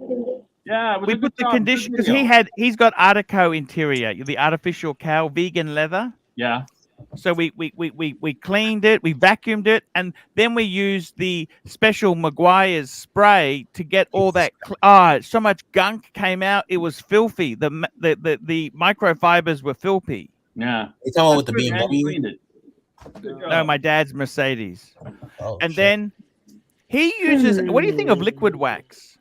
Yeah, it was We a good put the job, good condition because video. he's got Artico interior, the artificial cow vegan leather. Yeah. So we cleaned it, we vacuumed it, and then we used the special Maguire's spray to get all that. So much gunk came out; it was filthy. The microfibers were filthy. Yeah. You talking about with the That's good, man. You BMW? cleaned it. Good No, job. my dad's Mercedes, Oh, and shit. then he uses. What do you think of liquid wax?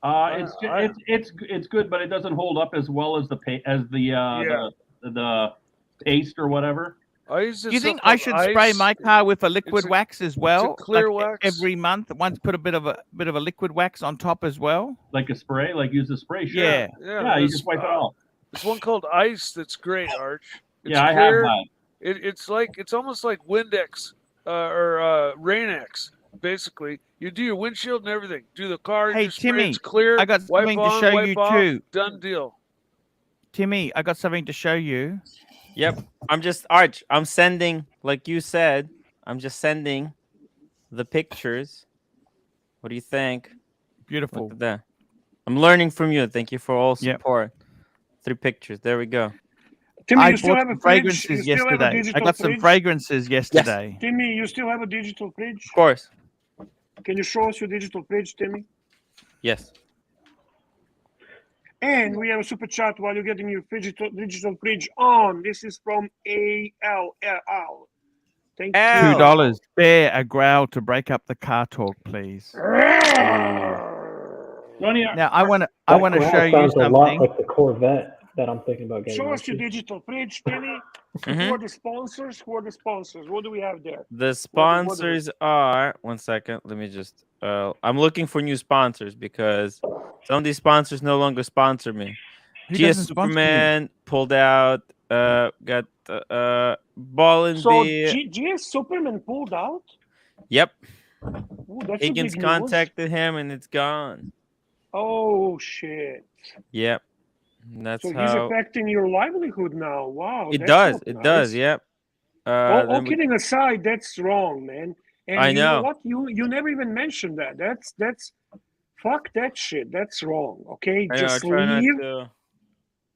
It's good, but it doesn't hold up as well as the paste or whatever. I use Do you this think stuff I called should ice. spray my car with a liquid a- wax as well? clear like wax. every month. Once put a bit of a liquid wax on top as well. Like a spray, like use a spray. Sure. Yeah. Yeah, you there's, just wipe it off. There's one called Ice that's great, Arch. It's Yeah, I have clear. that. It's almost like Windex or Rain-X. Basically, you do your windshield and everything. Do the car. Hey, you spray, Timmy, it's clear. I got wipe something to on, show wipe you off, too. Done deal. Timmy, I got something to show you. Yep. I'm sending, like you said, I'm just sending the pictures. What do you think? Beautiful. Look at that. I'm learning from you. Thank you for all Yep. support. 3 pictures. There we go. Timmy, I you still bought have a some fridge? fragrances You still have a yesterday. I digital got some fridge? fragrances yesterday. Timmy, you still have a digital fridge? Of course. Can you show us your digital fridge, Timmy? Yes. And we have a super chat while you're getting your digital fridge on. This is from ALL. Thank you. $2. Bear a growl to break up the car talk, please. Now I want to That show you sounds a lot something. like the Corvette that I'm thinking about getting. Show us your Archie. digital fridge, Timmy. Who are the sponsors? Who are the sponsors? What do we have there? The sponsors are, one second, let me just, I'm looking for new sponsors because some of these sponsors no longer sponsor me. Who GS doesn't sponsor you? Superman pulled out, got Ball and So B. GS Superman pulled out? Yep. Ooh, that's a Higgins big news. contacted him and it's gone. Oh, shit. Yep. That's So he's how affecting your livelihood now. Wow. it that's does. not It nice. does. Yep. All then we- kidding aside, that's wrong, man. And I you know know. what? You never even mentioned that. That's fuck that shit. That's wrong. Okay, I know, just try not leave. to.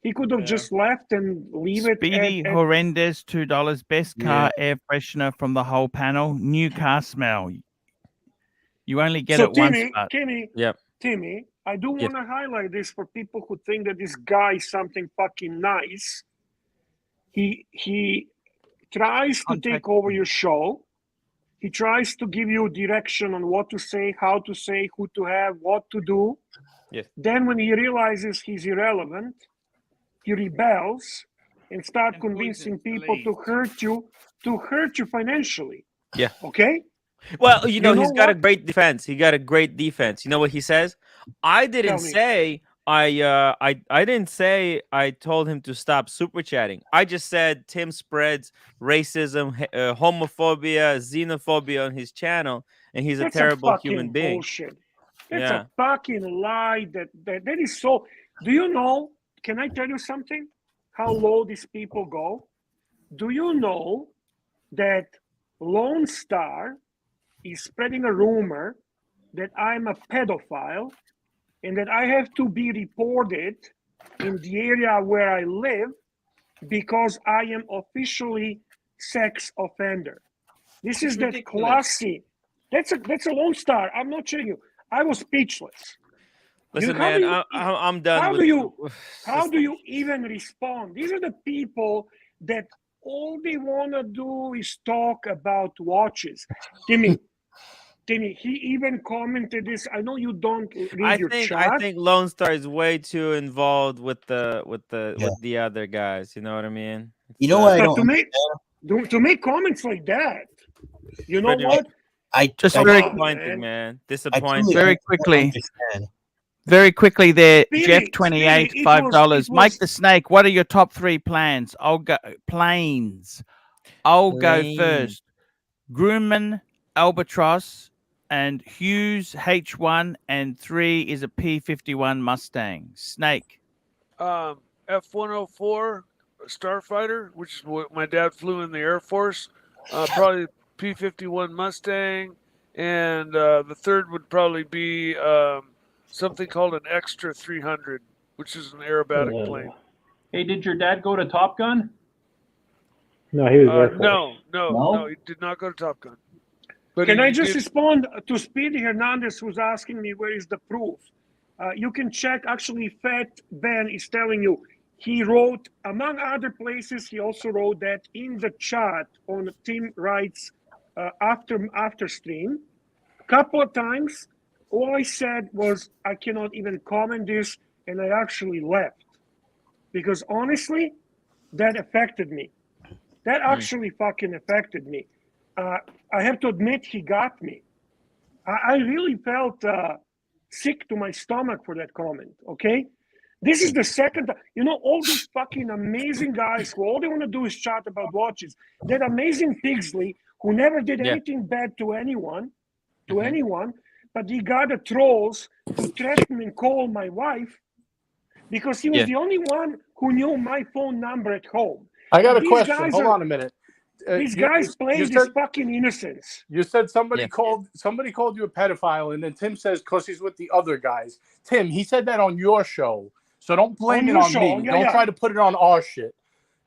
He could have Yeah. just left and leave it. Speedy at Horrendous, $2. Best car air freshener from the whole panel. New car smell. You only get so it once. Timmy, But Yep. Timmy, I do Yes. want to highlight this for people who think that this guy is something fucking nice. He tries to take over your show. He tries to give you direction on what to say, how to say, who to have, what to do. Yes. Then when he realizes he's irrelevant, he rebels and start And convincing poisons people the to hurt you financially. Yeah. Okay? Well, you know, know he's got a what? great defense. He got a great defense. You know what he says? I didn't Tell me. say I didn't say I told him to stop super chatting. I just said Tim spreads racism, homophobia, xenophobia on his channel, and he's That's a terrible fucking human being. bullshit. That's Yeah. a fucking lie. That is so. Do you know? Can I tell you something? How low these people go? Do you know that Lone Star is spreading a rumor that I'm a pedophile and that I have to be reported in the area where I live because I am officially sex offender. This is that classy. That's a Lone Star. I'm not showing you. I was speechless. Listen, how man, do you- I'm done. how with do you- How do you even respond? These are the people that all they want to do is talk about watches. Timmy, he even commented this. I know you don't read your chat. I think Lone Star is way too involved with the other guys. You know what I mean? You know what I But don't to make comments like that, you know Pretty what? I Just I, very- Disappointing, man. I Disappointing. truly Very don't quickly. understand. Very quickly there, Speedy, Jeff28, Speedy, it $5. was- Mike the Snake, what are your top 3 plans? I'll go planes. I'll go Plane. first. Grumman, Albatross, and Hughes H1, and 3 is a P51 Mustang. Snake. F-104 Starfighter, which is what my dad flew in the Air Force. Probably P-51 Mustang, and the third would probably be something called an Extra 300, which is an aerobatic plane. Hey, did your dad go to Top Gun? No, he was Air Force. No, he did not go to Top Gun. But Can he I just did- respond to Speedy Hernandez, who's asking me where is the proof? You can check. Actually, Fat Ben is telling you. He wrote, among other places, he also wrote that in the chat on Tim Wright's after stream. A couple of times, all I said was, I cannot even comment this, and I actually left. Because honestly, that affected me. That actually fucking affected me. I have to admit, he got me. I really felt sick to my stomach for that comment, okay? This is the second time. You know, all these fucking amazing guys who all they want to do is chat about watches. That amazing Pigsley, who never did anything bad to anyone, but he got the trolls to threaten and call my wife because he was the only one who knew my phone number at home. I got a These question. guys Hold are- on a minute. These guys play you this said, fucking innocence. you said somebody Yeah. called you a pedophile, and then Tim says because he's with the other guys. Tim, he said that on your show, so don't blame On it your on show, me. yeah, Don't yeah. try to put it on our shit.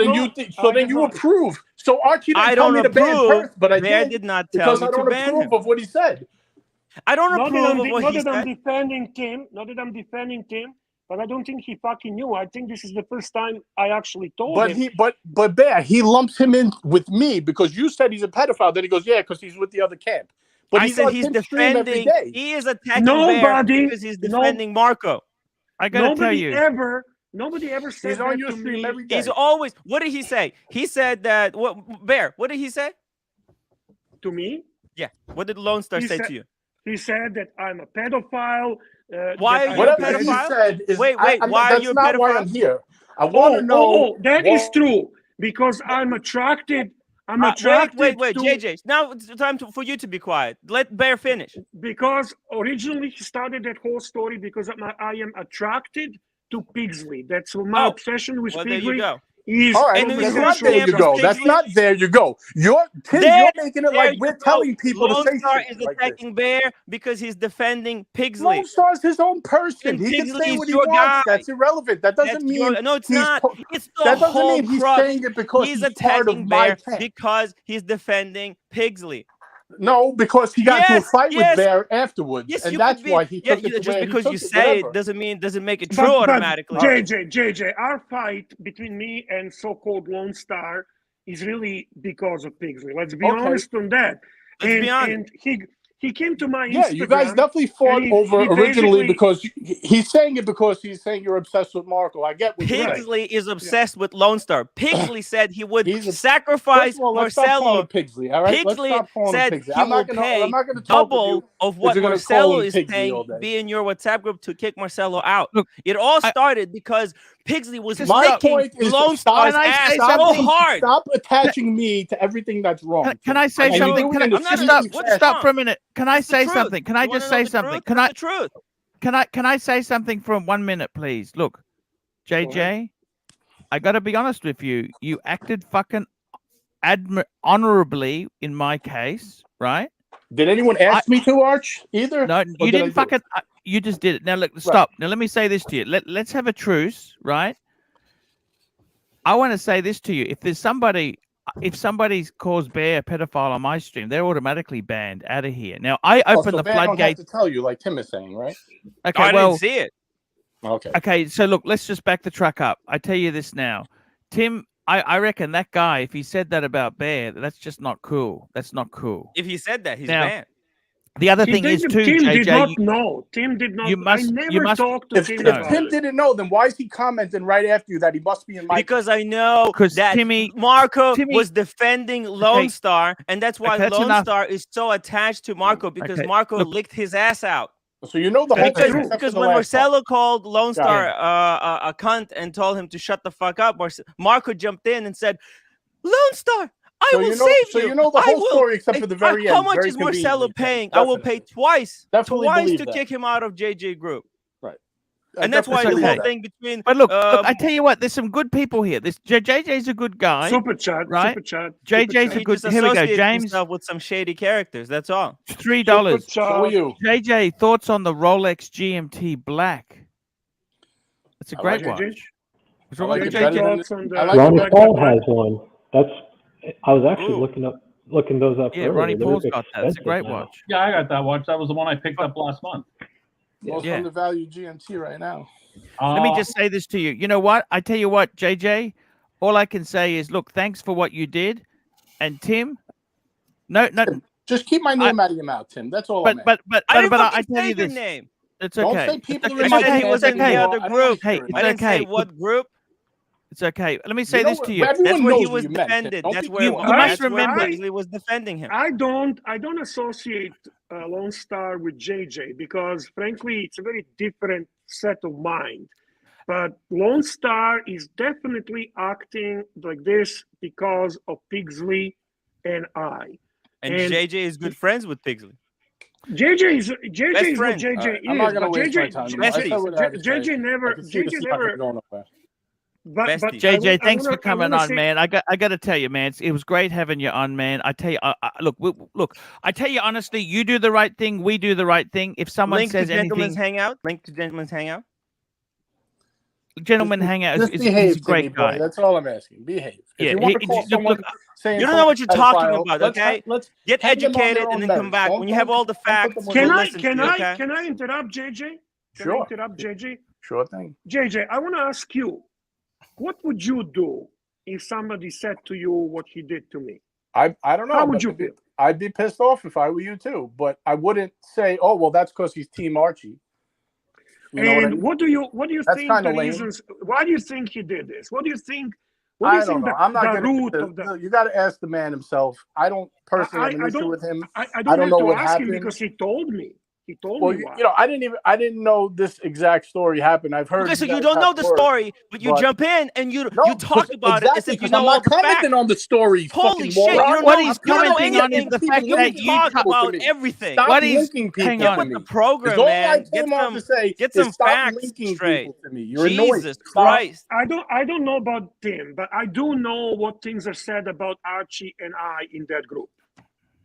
then you approve. So Archie didn't I tell don't me to ban approve. Perth, but I Bear did did not tell because me I to don't ban approve him. of what he said. I don't Not approve of what not he that I'm said. defending Tim, not that I'm defending Tim, but I don't think he fucking knew. I think this is the first time I actually told But him. but Bear, he lumps him in with me because you said he's a pedophile. Then he goes, yeah, because he's with the other camp. But I he's said on he's Tim's stream every defending. day. He is attacking Bear Nobody, because he's defending Marco. I gotta tell nobody you. ever Nobody ever said He's on that your to stream me. every day. He's always. What did he say? He said that. What Bear? What did he say? To me, Yeah. What did Lone Star He say said- to you? he said that I'm a pedophile. Why that are I you a am Whatever he pedophile? said is Wait, why are that's you a not why pedophile? I'm here. I want to know. That is what- true because I'm attracted. I'm Wait, attracted wait, to JJ. Now it's time for you to be quiet. Let Bear finish. because originally he started that whole story because I am attracted to Pigsley. That's my Oh, obsession with well, there Pigsley. you go. Is All right, And that's whose not there camp you was go. That's Pigsley? not there you go. You're Tim. There- You're making it There like you we're go. telling people Lone to say Star shit is like this. attacking Bear because he's defending Pigsley. Lone Star's his own person. And He can Pigsley say is what he your wants. guy. That's irrelevant. That doesn't That's mean no, it's he's not. po- It's the that doesn't whole mean he's crux. saying it because He's he's part of attacking my Bear camp. because he's defending Pigsley. No, because he got into a Yes, fight yes. with Bear afterwards, Yes, and you that's could be. why he Yeah, took it the just way because he you took it. say Whatever. it doesn't make it true automatically. JJ, our fight between me and so-called Lone Star is really because of Pigsley. Let's be Okay. honest on that. Let's be honest. And he came to my Yeah, Instagram. you guys definitely fought and he originally basically- because he's saying it because he's saying you're obsessed with Marco. I get what you're saying. Pigsley is obsessed with Lone Star. Pigsley said he would He's a- sacrifice First of all, let's stop calling Marcelo. him Pigsley. All right, let's Pigsley stop calling him said Pigsley. he will pay I'm not gonna talk with double you of if what you're gonna Marcelo call him is Pigsley all paying day. be in your WhatsApp group to kick Marcelo out. Look, It all started because Pigsley was My licking point is, Lone stop, Star's ass stop, so hard. stop attaching me to everything that's wrong. Can I say And you're something? doing Can I it in a I'm not- just sneaky stop? what's Stop wrong? for a minute. Can I It's the say truth. something? Can I You wanna just know say the something? truth? Can That's the truth. Can I say something for 1 minute, please? Look, JJ, I got to be honest with you. You acted fucking honorably in my case, right? Did anyone ask me to, Arch? Either? No, Or you did I didn't do it? fucking. You just did it. Now look, stop. Now let me say this to you. Let's have a truce, right? I want to say this to you. If somebody's calls Bear a pedophile on my stream, they're automatically banned out of here. Now I open so the Bear don't have floodgates. to tell you, like Tim is saying, right? Okay, I well, didn't see it. Okay. okay. So look, let's just back the truck up. I tell you this now, Tim. I reckon that guy, if he said that about Bear, that's just not cool. That's not cool. If he said that, he's Now, banned. The other thing is too, Tim JJ. did not know. Tim did not. you must- I you never must- talked to If Tim No. about Tim it. didn't know, then why is he commenting right after you that he must be in my Because I know 'Cause that Timmy- Marco Timmy- was defending Lone Okay. Star, and that's why Okay, that's Lone enough. Star is so attached to Marco because Okay, Marco look. licked his ass out. So you know the whole That's thing true. except for Because the when last part. Marcelo called Lone Got Star a cunt and told him to shut the fuck up, Marco jumped in and said, "Lone Star, I So will you know- save so you. you know the I whole will- story except for the very How end, much very is Marcelo conveniently. paying? I will pay twice Definitely believe to that. kick him out of JJ group." I And that's why definitely the whole believe that. thing between. But look, I tell you what, there's some good people here. This JJ's a good guy. Super chat, right? super chat. JJ's he a good. just Here we go, associates James. himself with some shady characters. That's all. $3. So are you. JJ, thoughts on the Rolex GMT Black? It's a I great like watch. it. What's I wrong like with it JJ? better than Thoughts on the- I like Ronnie it better Paul than- has one. I was actually Ooh. looking those up. Yeah, earlier. Ronnie They're Paul's got that. It's a expensive great now. watch. Yeah, I got that watch. That was the one I picked up last month. Most Yeah. undervalued GMT right now. Let me just say this to you. You know what? I tell you what, JJ, all I can say is, look, thanks for what you did. And Tim, no, Just keep my name out of your mouth, Tim. That's all I'm asking. but I didn't I fucking tell say you your this. name. It's Don't okay. say people It's are in okay. my It's okay. he was It's in the okay. other I don't group. wanna Hey, hear it. it's I didn't say okay. what group. It's okay. Let me say You know this what? to you. Everyone That's where he knows what was you meant, Tim. defended. Don't That's be where you cool. must that's where remember- Paisley was defending him. I don't associate Lone Star with JJ because frankly it's a very different set of mind. But Lone Star is definitely acting like this because of Pigsley and I. And And- JJ is good friends with Pigsley. JJ is Best what friend. JJ Alright, is. I'm not gonna but waste JJ, my time. Besties. I said what I had to say. JJ never. I can see the JJ smoke never. going nowhere. But Besties. JJ, thanks for I coming wanna on, say- man. I got to tell you, man. It was great having you on, man. I tell you, look. I tell you honestly, you do the right thing. We do the right thing. If someone Link to says Gentleman's anything, Hangout. Link to Gentleman's Hangout. gentleman hangout Just is behave, he's a great Timmy guy. boy. That's all I'm asking. Behave. If Yeah, you want to he- call look, someone look, saying You don't know what you're talking pedophile, about, let's okay? let's Get have them on their educated own and then merits. come back. Don't- When you have all the don't put them facts, on Can we'll I listen to you, okay? can I interrupt JJ? Can I Sure. interrupt JJ? Sure thing. JJ, I want to ask you, what would you do if somebody said to you what he did to me? I don't know. How would but you feel? I'd be pissed off if I were you too, but I wouldn't say, "Oh, well, that's because he's Team Archie." You know what I And mean? what do you That's think kinda the lame. reasons? Why do you think he did this? What do you think? I don't know. I'm not the getting root into, of the? you got to ask the man himself. I don't personally have an issue with him. I don't don't have know to what ask him happened. because he told me. He told Well, me why. you know, I didn't know this exact story happened. I've heard. Okay, so you guys don't know have the word, story, but you but- jump in and you No, talk about it as exactly if you because know I'm all not the facts. commenting on the story. Holy fucking shit! moron. You don't What know. he's You don't know commenting on is anything. the Keep fact You that linking you talk people to about me. everything. Stop What he's linking people hang Get on. with to the me. program, All I man. came on to say Get is some stop facts linking straight. people to me. You're annoying. Jesus Stop. Christ! I don't know about Tim, but I do know what things are said about Archie and I in that group.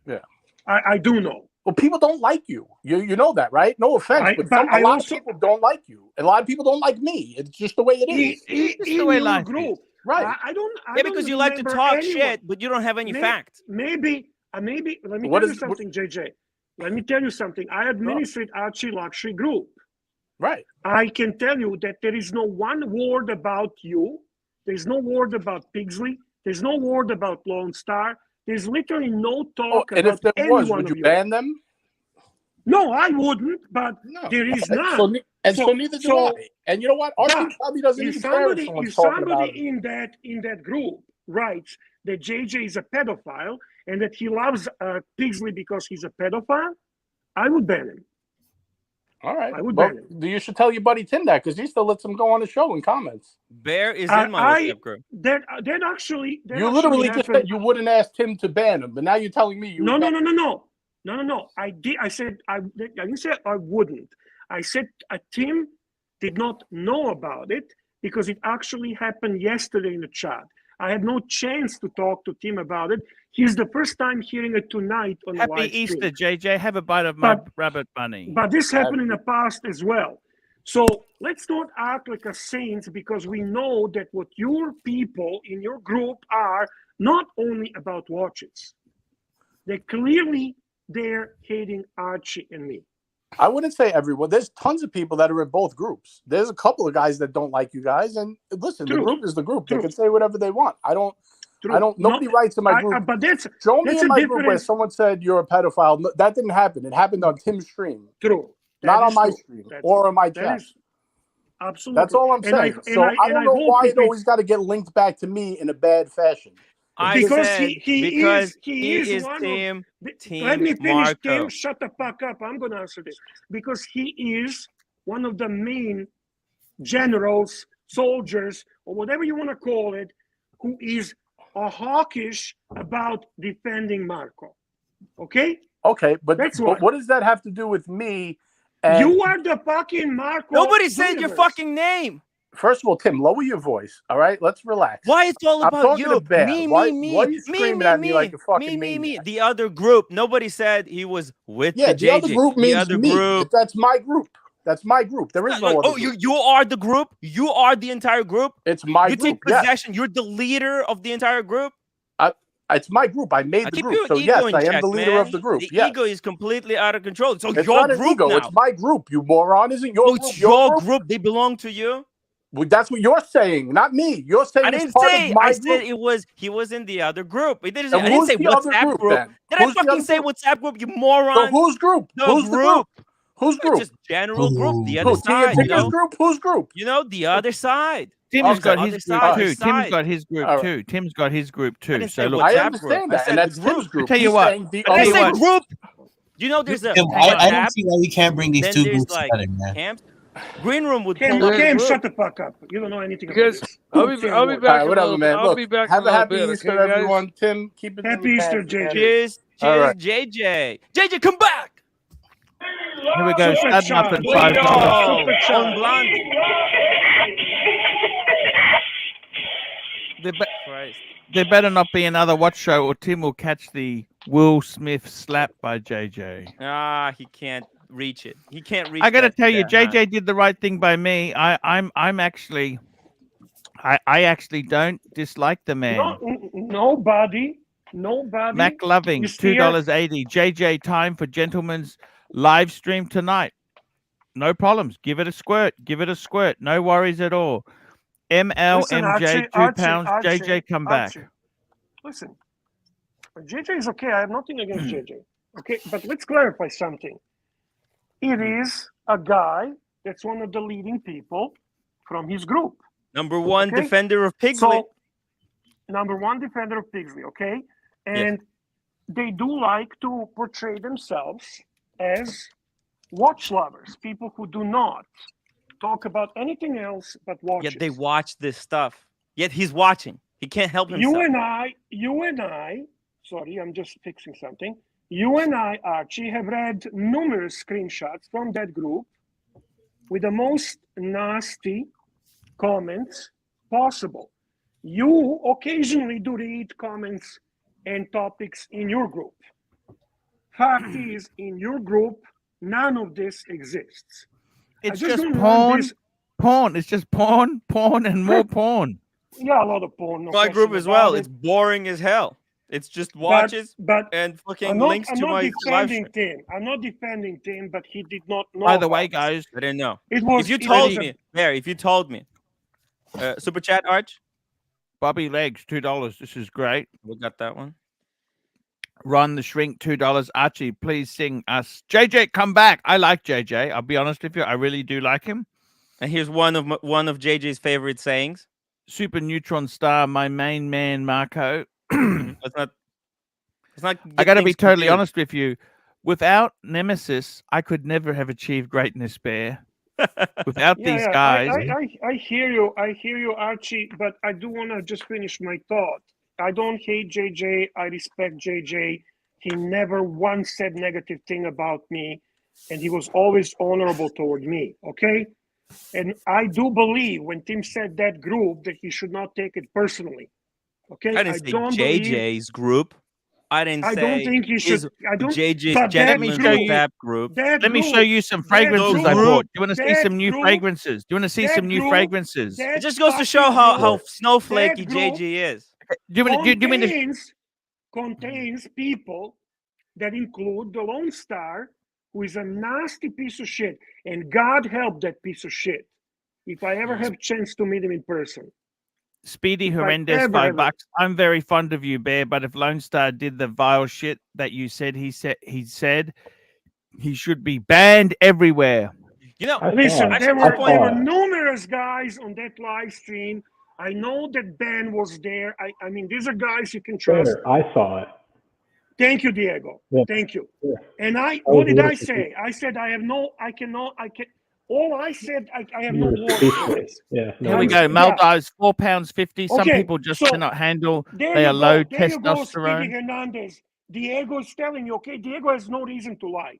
Yeah. I do know. Well, people don't like you. You know that, right? No offense, but a lot of people don't like you. A lot of people don't like me. It's just the way it is. Just the way life is. Group, Right. I don't. Yeah, because you like to talk shit, but you don't have any facts. Maybe. Let me What tell you is- something, JJ. Let me tell you something. I administrate ArchieLuxury group. Right. I can tell you that there is no one word about you. There's no word about Pigsley. There's no word about Lone Star. There's literally no talk And about if there any was, one would of you ban them? No, I wouldn't, but No. there is So, none. so neither do I. And you know what? Archie probably doesn't even care if someone's talking about him. in that group writes that JJ is a pedophile and that he loves Pigsley because he's a pedophile, I would ban him. All right. I would Well, ban him. you should tell your buddy Tim that because he still lets him go on the show in comments. Bear is in my WhatsApp group. That actually. You literally just said you wouldn't ask Tim to ban him, but now you're telling me you. No. I did. I said I didn't say I wouldn't. I said Tim did not know about it because it actually happened yesterday in the chat. I had no chance to talk to Tim about it. He's the first time hearing it tonight on the live Happy stream. Easter, JJ. Have a bite of my rabbit bunny. But this happened in the past as well. So let's not act like a saint because we know that what your people in your group are not only about watches. They're hating Archie and me. I wouldn't say everyone. There's tons of people that are in both groups. There's a couple of guys that don't like you guys, and listen, the group is the group. They can say whatever they want. I don't. Nobody writes in my group. But show me in my group where someone said you're a pedophile. No, that didn't happen. It happened on Tim's stream. True. Not on my stream or on my chat. Absolutely. That's all I'm saying. I don't know why it always got to get linked back to me in a bad fashion. Because he is Team Let me finish, Marco. Tim. Shut the fuck up. I'm going to answer this. Because he is one of the main generals, soldiers, or whatever you want to call it, who is hawkish about defending Marco. Okay? Okay, but That's what does that have to do with me? You are the fucking Marco. Nobody said your fucking name. First of all, Tim, lower your voice. All right, let's relax. Why it's all about you? Me. Why are you screaming at me like a fucking me? The other group. Nobody said he was with the JJ. The other group means me. Group. That's my group. That's my group. There is no other group. You are the group. You are the entire group. It's my group. You take possession. Yes. You're the leader of the entire group. It's my group. I made the group. So yes, I am the leader of the group. The ego is completely out of control. So it's your not group ego. now. It's my group. You moron! Isn't your group? It's your group. They belong to you. Well, that's what you're saying, not me. You're saying I didn't it's part say. of my I group. said he was in the other group. I didn't who's say the WhatsApp group. Then? Did I fucking say WhatsApp group? You moron. So whose group? Who's the group? Whose group? Just general group. The other side. Group? Whose group? You know, the other side. Tim's got his group too. Tim's got his group too. Tim's got his group too. So look, I understand that, and that's Tim's group. Tell you what. I said group. You know, there's a. I don't see why we can't bring these two groups together, man. Camps. Green room would. Cam, shut the fuck up. You don't know anything about this. I'll be back. Whatever, man. I'll be back. Have a happy Easter, okay, everyone. Tim, keep it. Happy Easter, JJ. Cheers, JJ. JJ, come back. Here we go. Sudden up and $5. On Blondie. There better not be another watch show, or Tim will catch the Will Smith slap by JJ. Ah, he can't reach it. He can't reach. I got to tell you, JJ did the right thing by me. I actually don't dislike the man. Nobody. Mac Loving, $2.80. JJ, time for gentlemen's live stream tonight. No problems. Give it a squirt. No worries at all. MLMJ, £2. JJ, come back. Listen, JJ is okay. I have nothing against JJ. Okay, but let's clarify something. It is a guy That's one of the leading people from his group. Number one Okay. defender of Pigsley. So, number one defender of Pigsley, okay? And they do like to portray themselves as watch lovers, people who do not talk about anything else but watches. Yet they watch this stuff. Yet he's watching. He can't help himself. You and I, sorry, I'm just fixing something. You and I, Archie, have read numerous screenshots from that group with the most nasty comments possible. You occasionally do read comments and topics in your group. Fact is, in your group, none of this exists. It's I just don't want porn. this- Porn. It's just porn, and more porn. Yeah, a lot of porn. No My group question as well. about It's it. boring as hell. It's just watches But and fucking I'm not, links I'm to not my live defending stream. Tim. I'm not defending Tim, but he did not know. By the way, about it. guys, I didn't know. It was. If you it told was a- me, if you told me, super chat, Arch, Bobby Legs, $2. This is great. we got that one. Ron the Shrink, $2. Archie, please sing us. JJ, come back. I like JJ. I'll be honest with you. I really do like him. And here's one of JJ's favorite sayings. Super Neutron Star, my main man, Marco. Let's not. I got to be things totally confused. honest with you. Without Nemesis, I could never have achieved greatness, Bear. Without these guys. I hear you, Archie. But I do want to just finish my thought. I don't hate JJ. I respect JJ. He never once said negative thing about me, and he was always honorable toward me. Okay, and I do believe when Tim said that group that he should not take it personally. Okay, I didn't say don't believe- JJ's group. I didn't say. I don't think he should. I don't. JJ's but that Gentleman's group- Fab group. that Let me show group- you some fragrances I group- bought. Do you want to see that some new group- fragrances? Do you want to see that some new group- fragrances? that It just goes to show fucking how group- snowflakey that group- JJ is. Do you want to? contains people that include the Lone Star, who is a nasty piece of shit, and God help that piece of shit if I ever have chance to meet him in person. Speedy If I horrendous ever- $5. I'm very fond of you, Bear. But if Lone Star did the vile shit that you said he should be banned everywhere. You know, Listen, I there saw were it. numerous guys on that live stream. I know that Ben was there. I mean, these are guys you can trust. Bear, I saw it. Thank you, Diego. Yeah. Thank you. Yeah. And was what did I beautiful. say? I said I can. All I said, I have You no were words for speechless. this. Yeah. no, Here we you- go. Yeah. Maldives, £4.50. Some Okay, people just so cannot handle. There They you are go. low There you go, Speedy testosterone. Hernandez. Diego is telling you, okay? Diego has no reason to lie.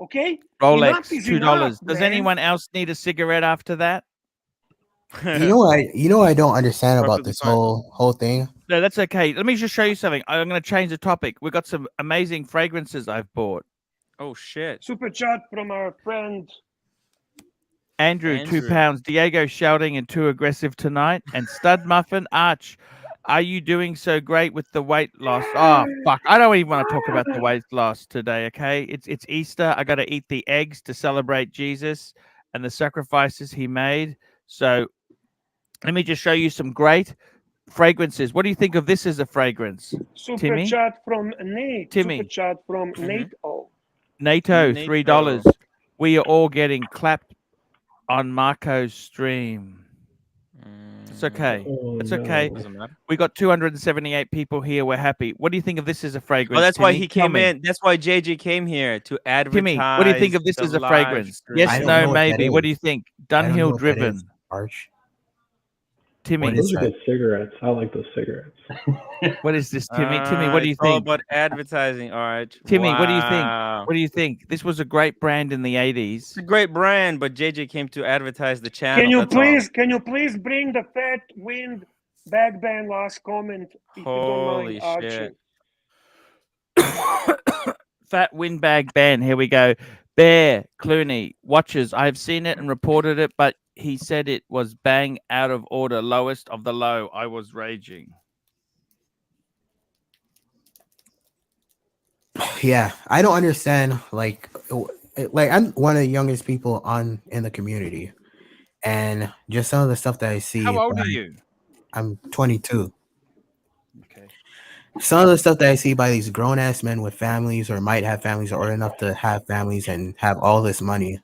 Okay? Rolex, Enough is $2. enough, Does man. anyone else need a cigarette after that? You know what? I don't understand about Perfectly this fine. whole thing. No, that's okay. Let me just show you something. I'm going to change the topic. We've got some amazing fragrances I've bought. oh shit. Super chat from our friend. Andrew, Andrew. £2. Diego shouting and too aggressive tonight. And Stud Muffin Arch, are you doing so great with the weight loss? Oh fuck! I don't even want to talk about the weight loss today. Okay, it's Easter. I got to eat the eggs to celebrate Jesus and the sacrifices he made. So let me just show you some great fragrances. What do you think of this as a fragrance? Super Timmy? chat from Nate. Timmy. Super chat from Mhm. Nate. Oh. NATO, NATO. $3. We are all getting clapped on Marco's stream. It's okay. Oh, It's no. okay. Doesn't matter. We got 278 people here. We're happy. What do you think of this as a fragrance? Oh, that's why Timmy? he Tell came me. in. That's why JJ came here to advertise. Timmy, what do you think of this the as a live fragrance? stream. Yes, I don't no, know what that maybe. What do is. you think? I don't know Dunhill what that driven. is, Arch. Timmy, What Those is are good cigarettes. I like those cigarettes. what is this, Timmy? Timmy, what do you It's all think? about advertising. All right. Timmy, what do you think? Wow. What do you think? This was a great brand in the 80s. It's a great brand, but JJ came to advertise the channel. Can you that's all. please bring the Fat Wind back band last comment if you don't Holy mind, shit. Archie? Fat windbag ban. Here we go. Bear Clooney watches. I've seen it and reported it, but he said it was bang out of order, lowest of the low. I was raging. Yeah, I don't understand. Like I'm one of the youngest people in the community, and just some of the stuff that I see. How old are you? I'm 22. Okay. Some of the stuff that I see by these grown ass men with families or might have families or enough to have families and have all this money.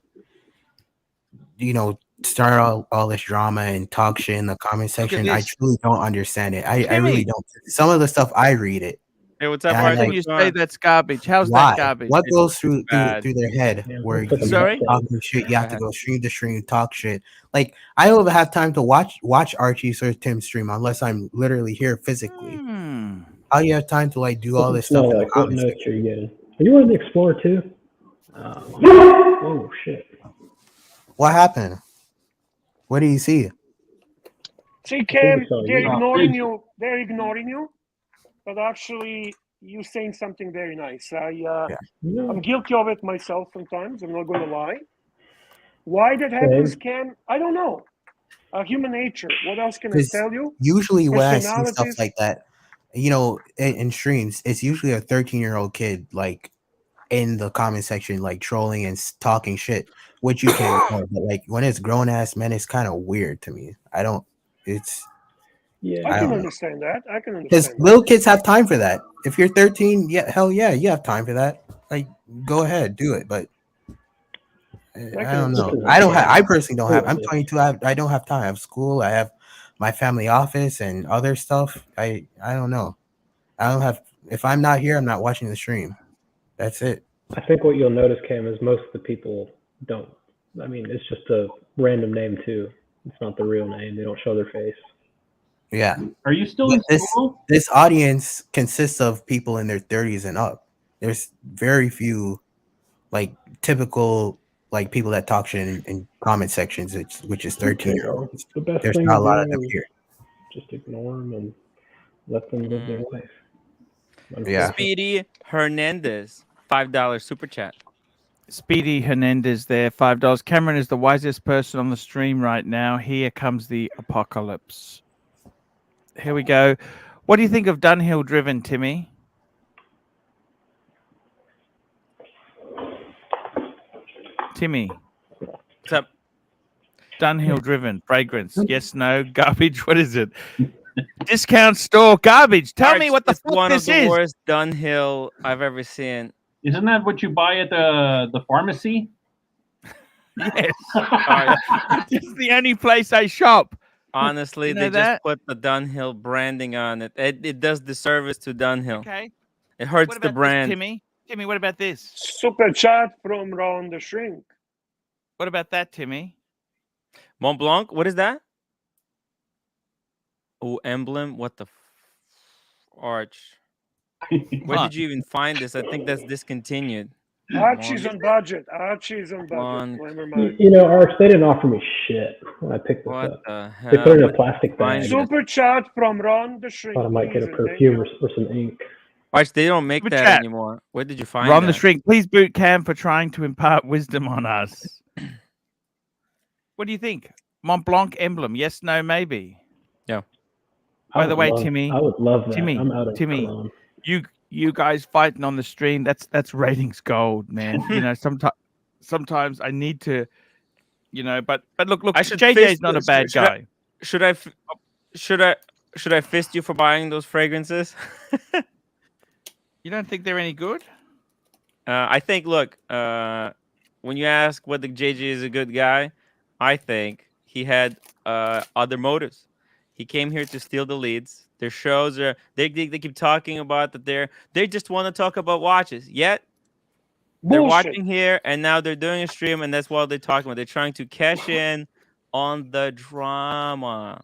start all this drama and talk shit in the comment section. I this. truly don't understand it. I Timmy. really don't. Some of the stuff I read it. Hey, what's up, And I'm How Archie? can like, you What's going say on? that's garbage? How's why? that garbage? What It's goes through bad. their head Yeah, where let's put you them Sorry? up. talking shit? You have to Bad. go stream to stream, talk shit. Like I don't even have time to watch Archie's or Tim stream unless I'm literally here physically. Hmm. How you have time to like do all Doesn't this stuff smell in the like what comments? notes are you getting? Are you wanting to explore too? Oh shit! What happened? What do you see? See, Cam, Focus on they're you. ignoring you. They're ignoring you. But actually, you're saying something very nice. No. I'm guilty of it myself sometimes. I'm not going to lie. Why that happens, Cam? I don't know. Human nature. What else can I Because tell you? usually when I see stuff Personalities. like that, in streams, it's usually a 13-year-old kid like in the comment section, like trolling and talking shit, which you can't ignore. But like when it's grown ass men, it's kind of weird to me. I don't. It's Yeah. I I can don't know. understand that. I can Because understand that. little kids have time for that. If you're 13, yeah, hell yeah, you have time for that. Like, go ahead, do it. But I don't know. understand. I don't have. I personally don't have. I'm Yeah. 22. I don't have time. I have school. I have my family office and other stuff. I don't know. I don't have. If I'm not here, I'm not watching the stream. That's it. I think what you'll notice, Cam, is most of the people don't. I mean, it's just a random name too. It's not the real name. They don't show their face. Yeah. Are you still in school? This audience consists of people in their 30s and up. There's very few, like typical, like people that talk shit in comment sections, which is 13-year-olds. The best There's thing not to a lot of do them is here. just ignore them and let them live their life. Yeah. Speedy Hernandez, $5 super chat. Speedy Hernandez there, $5. Cameron is the wisest person on the stream right now. Here comes the apocalypse. Here we go. What do you think of Dunhill Driven, Timmy? Timmy. What's up? Dunhill Driven, fragrance. Yes, no, garbage. What is it? Discount store garbage. Tell me Arch, what the it's fuck one this of the is. worst Dunhill I've ever seen. Isn't that what you buy at the pharmacy? Yes. It's the only place I shop. Honestly, You know they that? just put the Dunhill branding on it. It does disservice to Dunhill. Okay. It hurts What the about brand. this, Timmy? Timmy, what about this? Super chat from Ron the Shrink. What about that, Timmy? Mont Blanc, what is that? Oh, emblem. What the Arch? Where did you even find this? I think that's discontinued. Archie's on budget. Archie's on budget. One. Never mind. You know, Arch, they didn't offer me shit when I picked this What up. the hell? They put it in a Where plastic find bag. this? Super chat from Ron the Shrink. Thought I might get a please, and thank perfume you. or some ink. Arch, they don't make Super that chat. anymore. Where did you find Ron that? the Shrink, please boot Cam for trying to impart wisdom on us. What do you think? Mont Blanc emblem? Yes, no, maybe. Yeah. By the way, Timmy, I would love that. Timmy, I'm out of Timmy, cologne. you guys fighting on the stream, that's ratings gold, man. You know, sometimes I need to, you know, but look, I should JJ's fist- not a bad should I- guy. Should I fist you for buying those fragrances? You don't think they're any good? I think. Look, when you ask whether JJ is a good guy, I think he had other motives. He came here to steal the leads. Their shows are they keep talking about that they just want to talk about watches. Yet they're watching here and now they're doing a stream and that's what they're talking about. They're trying to cash in on the drama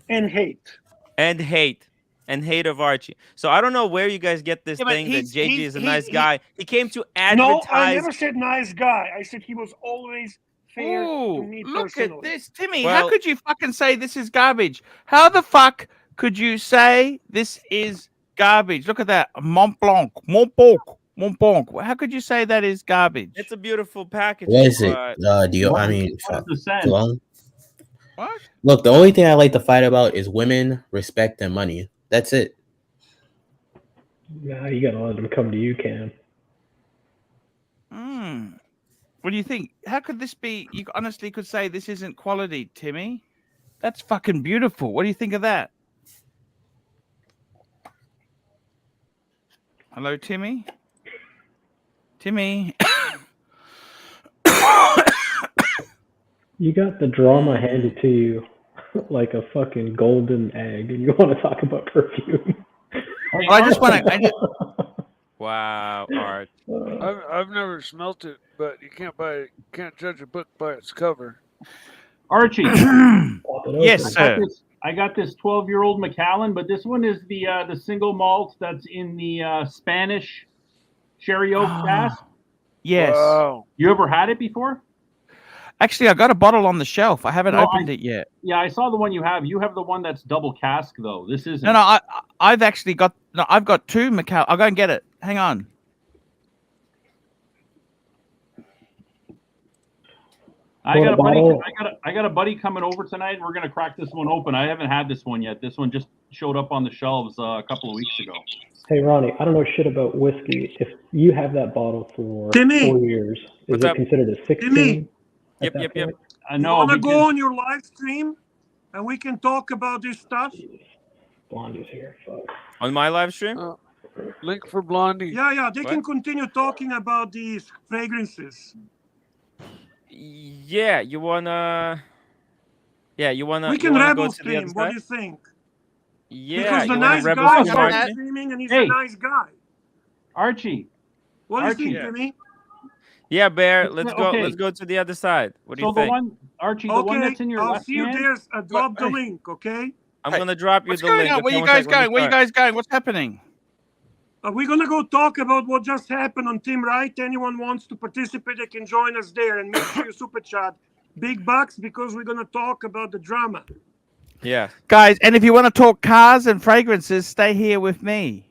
And hate. and hate of Archie. So I don't know where you guys get this Yeah, but thing that he's- JJ he's- is a he- nice he- guy. He came to No, advertise. I never said nice guy. I said he was always fair to Ooh, me look personally. at this, Timmy. Well- How could you fucking say this is garbage? How the fuck could you say this is garbage? Look at that, Mont Blanc. How could you say that is garbage? It's a beautiful package. What is it? but- Do you? I What- mean, what's the scent? cologne? What? Look, the only thing I like to fight about is women, respect, and money. That's it. Nah, you gotta let them come to you, Cam. What do you think? How could this be? You honestly could say this isn't quality, Timmy. That's fucking beautiful. What do you think of that? Hello, Timmy? Timmy? You got the drama handed to you like a fucking golden egg, and you want to talk about perfume. Well, I just want to. Wow, Art. I've never smelt it, but you can't judge a book by its cover. Archie, Yes, sir. I got this 12-year-old Macallan, but this one is the single malt that's in the Spanish sherry oak cask. Yes. Wow. You ever had it before? Actually, I got a bottle on the shelf. I haven't opened it yet. Yeah, I saw the one you have. You have the one that's double cask, though. This isn't. No, I've actually got. No, I've got two Macau. I'll go and get it. Hang on. I got a buddy coming over tonight, and we're gonna crack this one open. I haven't had this one yet. This one just showed up on the shelves a couple of weeks ago. Hey, Ronnie, I don't know shit about whiskey. If you have that bottle for Timmy! 4 years, is What's it up? considered a 16? Timmy! Yep. No, Wanna because go on your live stream and we can talk about this stuff? Blondie's here. Fuck. On my live stream? Link for Blondie. Yeah, they What? can continue talking about these fragrances. Yeah, you wanna? Yeah, you wanna? We you can wanna rebel go to the stream. other What side? do you think? Yeah, Because the you wanna nice rebel guy stream, is Archie? streaming and he's Hey. a nice guy. Archie. What do you think, Archie. Timmy? Yeah, Bear. Let's go. Okay. Let's go to the other side. What do So you the think? one, Archie, the one Okay, that's in your I'll left see you hand. there. Drop the Hey. link, okay? I'm Hey, gonna drop you What's the going link. on? Where Okay, you one guys sec, let me going? Where you start. guys going? What's happening? We're gonna go talk about what just happened on Team Right. Anyone wants to participate, they can join us there, and make sure you super chat big bucks because we're gonna talk about the drama. Yeah. Guys, and if you want to talk cars and fragrances, stay here with me.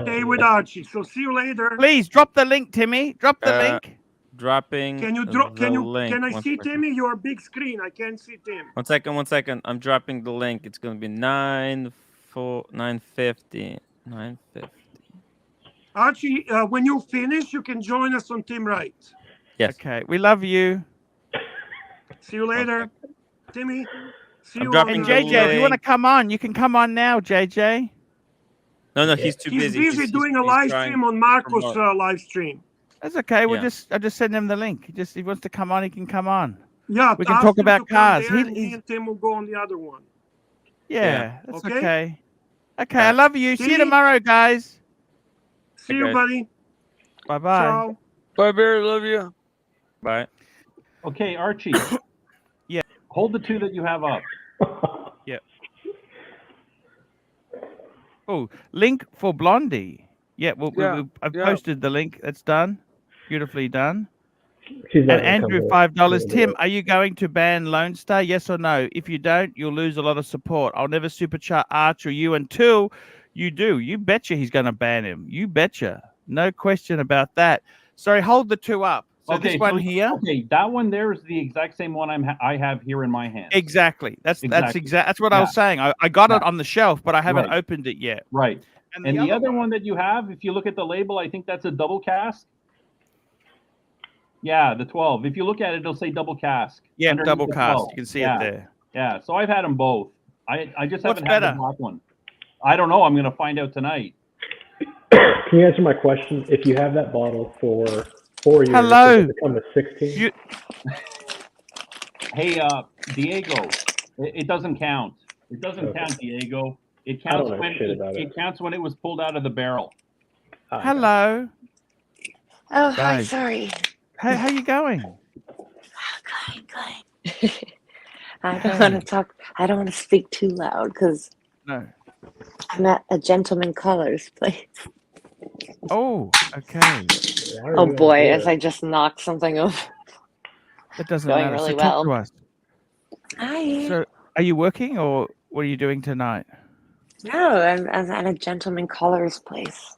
Stay with Archie. So see you later. Please drop the link, Timmy. Drop the Uh, link. Dropping. Can you drop? the link. Can I One see second. Timmy? Your big screen. I can't see Tim. 1 second. 1 second. I'm dropping the link. It's gonna be 950. 950. Archie, when you finish, you can join us on Team Right. Yes. Okay, we love you. See you later, Timmy. See I'm you. dropping And the JJ, if you want to link. come on, you can come on now, JJ. No, he's too He's busy. busy doing a live stream on Marco's live stream. That's okay. Yeah. I'll just send him the link. If he wants to come on, he can come on. Yeah, We can ask talk him about to come cars. there and He's- me and Tim will go on the other one. Yeah, that's Okay? okay. Okay, I love you. See you See? tomorrow, guys. See you, Okay. buddy. Bye bye. Ciao. Bye, Bear. Love you. Bye. Okay, Archie. Yeah. Hold the two that you have up. Oh, link for Blondie. Yeah, I've yeah. posted the link. That's done. Beautifully done. She's And not gonna Andrew, come $5. to Tim, it. are you going to ban Lone Star? Yes or no? If you don't, you'll lose a lot of support. I'll never superchat Arch or you until you do. You betcha he's going to ban him. You betcha. No question about that. Sorry, hold the two up. So this one here. Okay, that one there is the exact same one I have here in my hand. Exactly. That's Exactly. that's what I was saying. I got it on the shelf, but I haven't Right. opened it yet. Right. And And the other one that you have, if you look at the label, I think that's a double cask. Yeah, the 12. If you look at it, it'll say double cask. Yeah, underneath double the cast. 12. You can see Yeah. it there. Yeah, so I've had them both. I just What's haven't had better? the black one. I don't know. I'm going to find out tonight. Can you answer my question? If you have that bottle for 4 years, Hello. does it become a 16? Hey, Diego, it doesn't count. It doesn't count, Diego. It I don't counts know when shit about it counts when it was pulled out of the barrel. Hello. Oh, hi, Guys. sorry. Hey, how you going? Good. I don't want to talk. I don't want to speak too loud because No. I'm at a Gentleman Colors place. Oh, okay. Oh boy, as I just knocked something over. That doesn't Going matter. really So talk to well. us. Hi. So, are you working or what are you doing tonight? No, I'm at a Gentleman Colors place.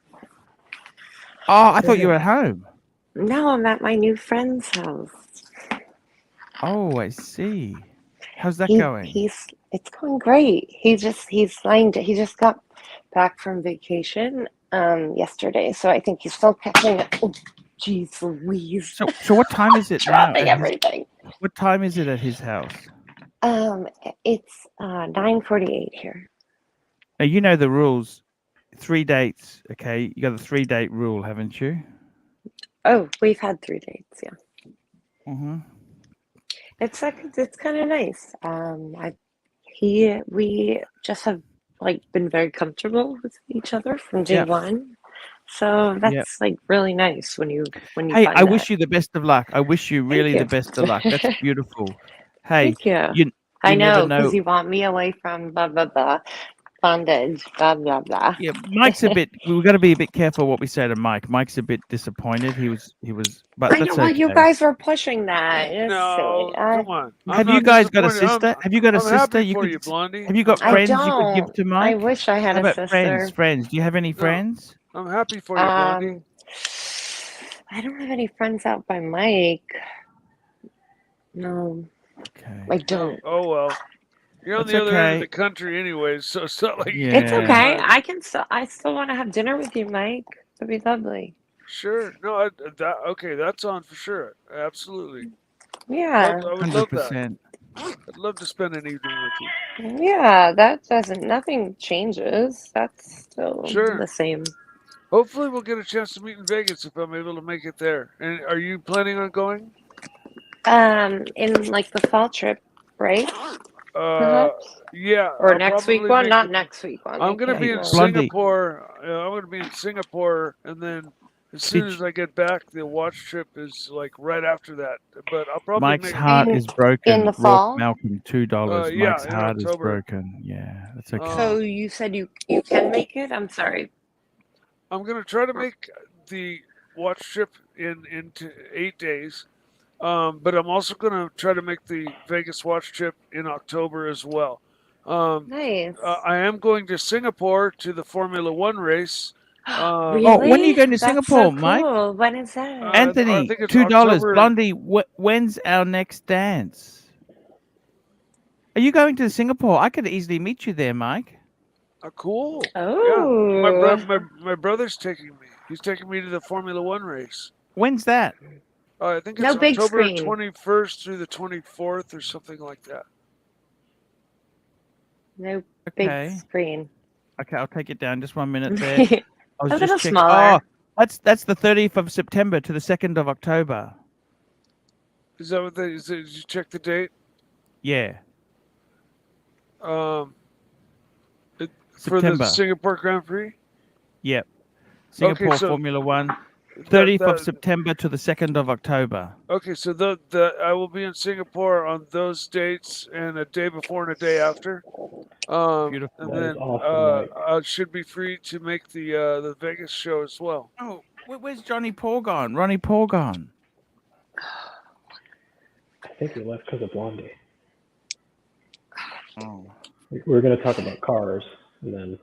Oh, I thought you were at home. No, I'm at my new friend's house. Oh, I see. How's that He- going? It's going great. He just got back from vacation yesterday, so I think he's still catching up. Oh, jeez Louise. So what time is it now? Dropping everything. What time is it at his house? It's 9:48 here. Now you know the rules. 3 dates, okay? You got the 3-date rule, haven't you? Oh, we've had 3 dates, yeah. Mm-hmm. It's kind of nice. We just have like been very comfortable with each other from day Yep. one. So Yep. that's like really nice when you Hey, find I that. wish you the best of luck. I wish you really you. the best of luck. That's beautiful. Hey, Thank you. you I never know, because know. you want me away from blah blah blah bondage, blah blah blah. Yeah, Mike's a bit. We've got to be a bit careful what we say to Mike. Mike's a bit disappointed. He was, but I know that's why you okay. guys were pushing that. It's No, silly. come on. I'm Have you not guys got a disappointed. sister? Have you got a I'm sister? happy You for could. you, Blondie. Have you got I friends you could give don't. to I Mike? wish I had How a about sister. friends? Do you have any friends? I'm happy for you, Blondie. I don't have any friends out by Mike. No, Okay. I don't. Oh well. You're on That's the other end of okay. the country anyways, so it's not like you It's can okay. decide. I still want to have dinner with you, Mike. It'd be lovely. Sure. No, okay, that's on for sure. Absolutely. Yeah. I would love that. 100%. I'd love to spend an evening with you. Yeah, nothing changes. That's still Sure. the same. Hopefully we'll get a chance to meet in Vegas if I'm able to make it there. And are you planning on going? In like the fall trip, right? Perhaps? Yeah. Or I'll next week probably one? make Not it- next week one. I'm going to be in Blondie. Singapore. I'm going to be in Singapore, and then as soon as I get back, the watch trip is like right after that. But I'll probably Mike's make heart is broken. in the Rourke fall? Malcolm, $2. Yeah, Mike's in heart is October. broken. Yeah, that's okay. So you said you can make it? I'm sorry. I'm going to try to make the watch trip into 8 days. But I'm also going to try to make the Vegas watch trip in October as well. Nice. I am going to Singapore to the Formula One race. Really? Oh, when are you going to That's Singapore, so Mike? cool. When is that? I Anthony, think it's $2. October. Blondie, when's our next dance? Are you going to Singapore? I could easily meet you there, Mike. Cool. Oh. Yeah. My brother's taking me. He's taking me to the Formula One race. When's that? I think No it's big October screen. 21st through the 24th or something like that. No Okay. big screen. Okay, I'll take it down. Just 1 minute there. A I was little just checking. smaller. Oh, that's the 30th of September to the 2nd of October. Is that what did you check the date? Yeah. For the September. Singapore Grand Prix? Yep. Singapore so Formula One, 30th of September to the 2nd of October. Okay, so I will be in Singapore on those dates and a day before and a day after. Beautiful. And That is then awesome, I should be free to make the Vegas show as well. Oh, where's Johnny Paul gone? Ronnie Paul gone? I think he left because of Blondie. Oh. We're going to talk about cars, and then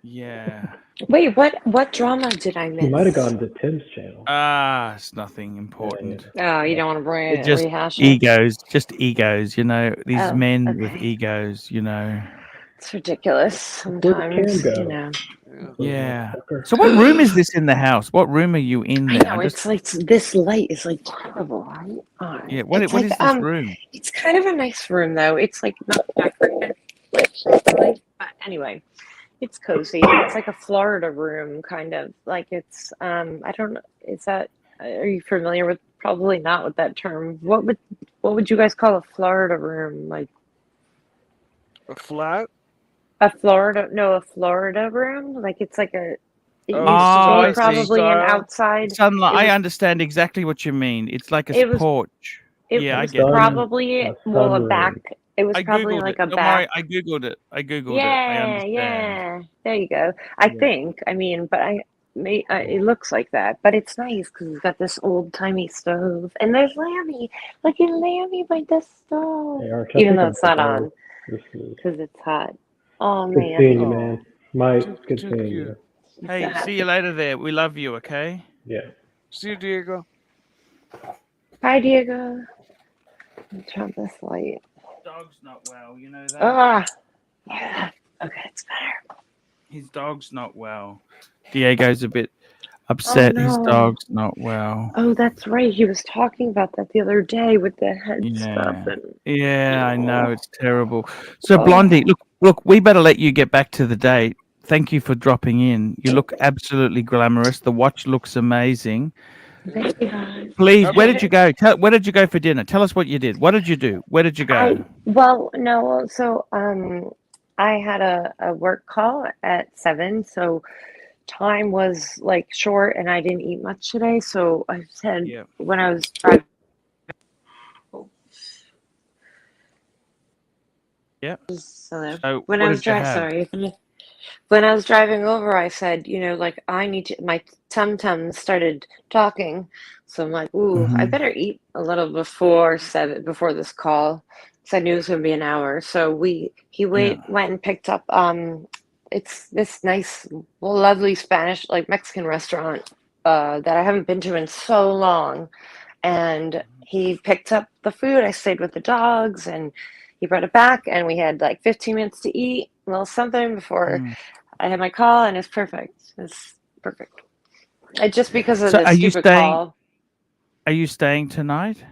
Yeah. Wait, what drama did I miss? he might have gone to Tim's channel. It's nothing important. Oh, you don't want to bring It's just rehash it? egos, you know, these Oh, men with okay. egos, you know. It's ridiculous Where did sometimes, Cam go? you know. Yeah. So what room is this in the house? What room are you in I there? know, it's like this light is like terrible, right? Yeah, what It's is like, this room? It's kind of a nice room though. It's like not decorated, like properly, but anyway, it's cozy. It's like a Florida room, kind of like it's. I don't know. Is that? Are you familiar with? Probably not with that term. What would you guys call a Florida room? Like A flat? a Florida room? Like it's like a. It used I to be see. probably an outside. Sunlight. it was- I understand exactly what you mean. It's like It a was- porch. It Yeah, I was get it. probably A well a sunroom. back. It was I probably googled like it. a Don't back. worry, I googled it. I Yeah, understand. yeah. There you go. I Yeah. think. I mean, but it looks like that. But it's nice because it's got this old timey stove, and there's Lammy. Look at Lammy by the stove. Hey, Arch, I Even think though I'm it's not gonna go. on This is because it's hot. Oh good man. seeing you, Oh. man. Mike, good Too seeing cute. you. Hey, see you later there. We love you, okay? Yeah. See you, Diego. Hi, Diego. Let me turn this light. Dog's not well, you know that? Ah. Yeah. Okay, it's better. His dog's not well. Diego's a bit upset. His no. dog's not well. Oh, that's right. He was talking about that the other day with the head stuff Yeah. and. Yeah, I know. It's terrible. So, Oh. Blondie, look, we better let you get back to the date. Thank you for dropping in. You look absolutely glamorous. The watch looks amazing. Thank you, guys. Please, where did you go? Where did you go for dinner? Tell us what you did. What did you do? Where did you go? So I had a work call at 7, so time was like short, and I didn't eat much today. So I said Yeah. when I was driving. Yep. So So when what I was did you driving, have? when I was driving over, I said, like I need to. My tum started talking, so I'm like, ooh, I Mhm. better eat a little before 7, before this call, because I knew it was gonna be an hour. So he went and picked up. It's this nice, lovely Spanish, like Mexican restaurant, that I haven't been to in so long, and he picked up the food. I stayed with the dogs, and he brought it back, and we had like 15 minutes to eat a little something before I had my call, and it's perfect. It's perfect. Just because of So the are you stupid staying? call. Are you staying tonight?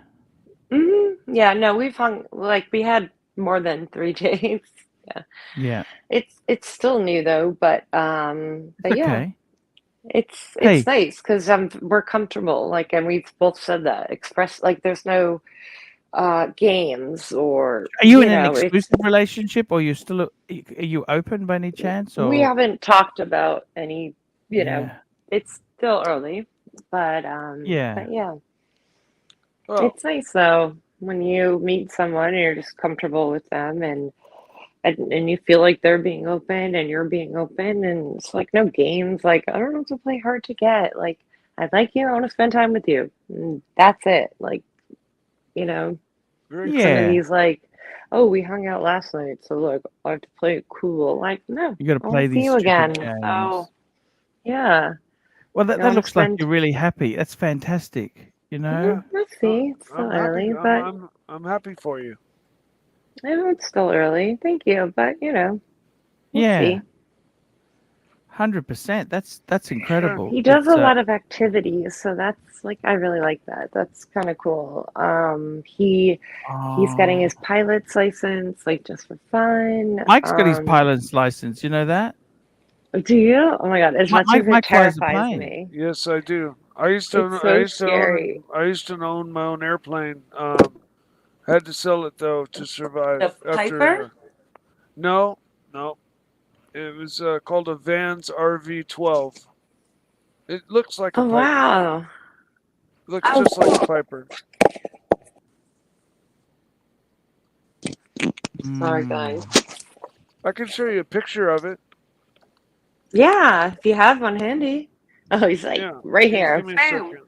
Yeah, no, we've hung, like, we had more than 3 days. Yeah. Yeah. It's still new though, but It's yeah, okay. it's Hey. nice because we're comfortable, like, and we've both said that. Express, like, there's no games or, Are you in an it's, exclusive relationship, or are you open by any chance, we or? haven't talked about any, Yeah. it's still early, but Yeah. yeah, Well, it's nice though when you meet someone and you're just comfortable with them, and you feel like they're being open and you're being open, and it's like no games, like I don't have to play hard to get, like I like you, I want to spend time with you, and that's it. Like, very some of Yeah. these, like, oh, we hung out last night, so like I have to play it cool. Like, no, You got to I want play to see these you again. stupid So games. yeah, Well, I that want to looks like spend. you're really happy. That's fantastic. You know? Let's see, it's I'm still happy. early, but I'm happy for you. I know it's still early. Thank you, but we'll Yeah. see. 100%. That's incredible. He does It's a lot of activities, so that's like, I really like that. That's kind of cool. He's getting his pilot's license, like, just for fun. Mike's got his pilot's license. You know that? Do you? Oh my God, as much as it Mike flies the terrifies plane. me. Yes, I do. I used It's so scary. to own my own airplane. Had to sell it though to survive The Piper? No, no. It was called a Vans RV-12. It looks like a Oh Piper. wow. It looks just like a Piper. Sorry, guys. I can show you a picture of it. Yeah, if you have one handy. Oh, he's like, Yeah. right here. Give me a second.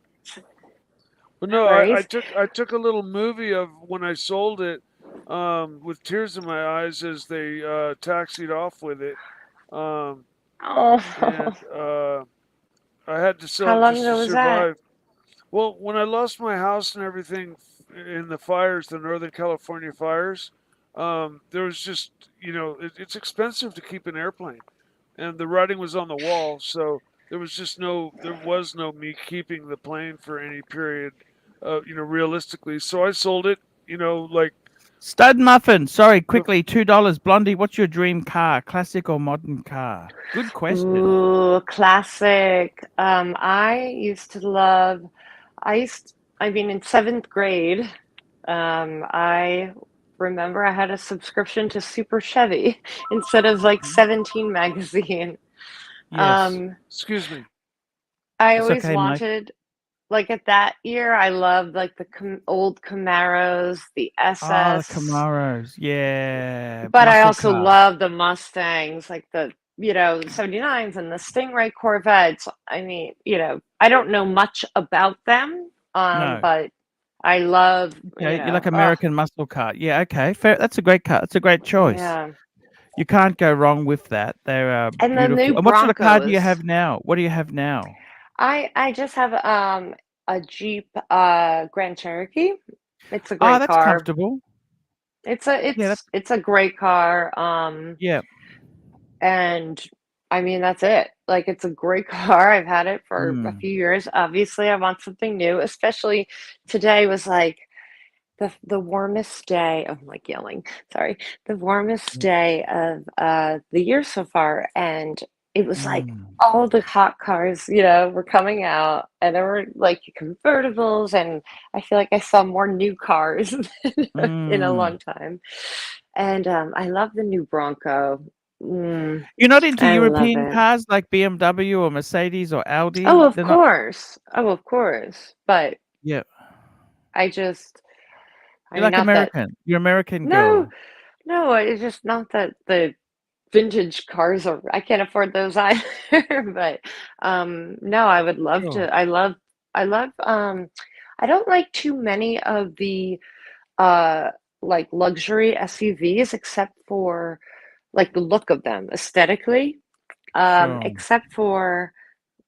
But no, No I worries. took a little movie of when I sold it, with tears in my eyes as they taxied off with it. And Oh, I had to sell how it long just to ago was that? survive. Well, when I lost my house and everything in the fires, the Northern California fires, there was just, it's expensive to keep an airplane, and the writing was on the wall, so there was no me keeping the plane for any period, realistically. So I sold it, like Stud Muffin. Sorry, quickly, $2. Blondie, what's your dream car? Classic or modern car? Good question. Ooh, classic. I used to love, I mean, in 7th grade, I remember I had a subscription to Super Chevy instead of like 17 magazine. Yes. Excuse me. I It's always okay, Mike. wanted, like, at that year, I loved like the old Camaros, the Oh, the SS, Camaros. Yeah. but I Muscle also car. love the Mustangs, like the, the 79s and the Stingray Corvettes. I mean, I don't know much about them, No. but I love, Okay, you like American muscle car. Yeah, okay. Fair. That's a great car. That's a great choice. yeah. You can't go wrong with that. They're And the beautiful. new And what sort of car do you Broncos. have now? What do you have now? I just have a Jeep Grand Cherokee. It's a Oh, great that's car. comfortable. It's Yeah, a great car. Yeah. And I mean, that's it. Like, it's a great car. I've had it for a few years. Obviously, I want something new, especially today was like the warmest day. Oh, I'm like yelling. Sorry. The warmest day of the year so far. And it was like Mm. all the hot cars, were coming out, and there were like convertibles, and I feel like I saw more new cars in a long time. And I love the new Bronco. You're not into I love European it. cars like BMW or Mercedes or Audi? Oh, of They're not. course. Oh, of course. But Yeah. I just, You're like not that. American. You're American No, girl. no, it's just not that the vintage cars are. I can't afford those either. But no, I would love Sure. to. I love. I don't like too many of the like luxury SUVs, except for like the look of them aesthetically. Sure. Except for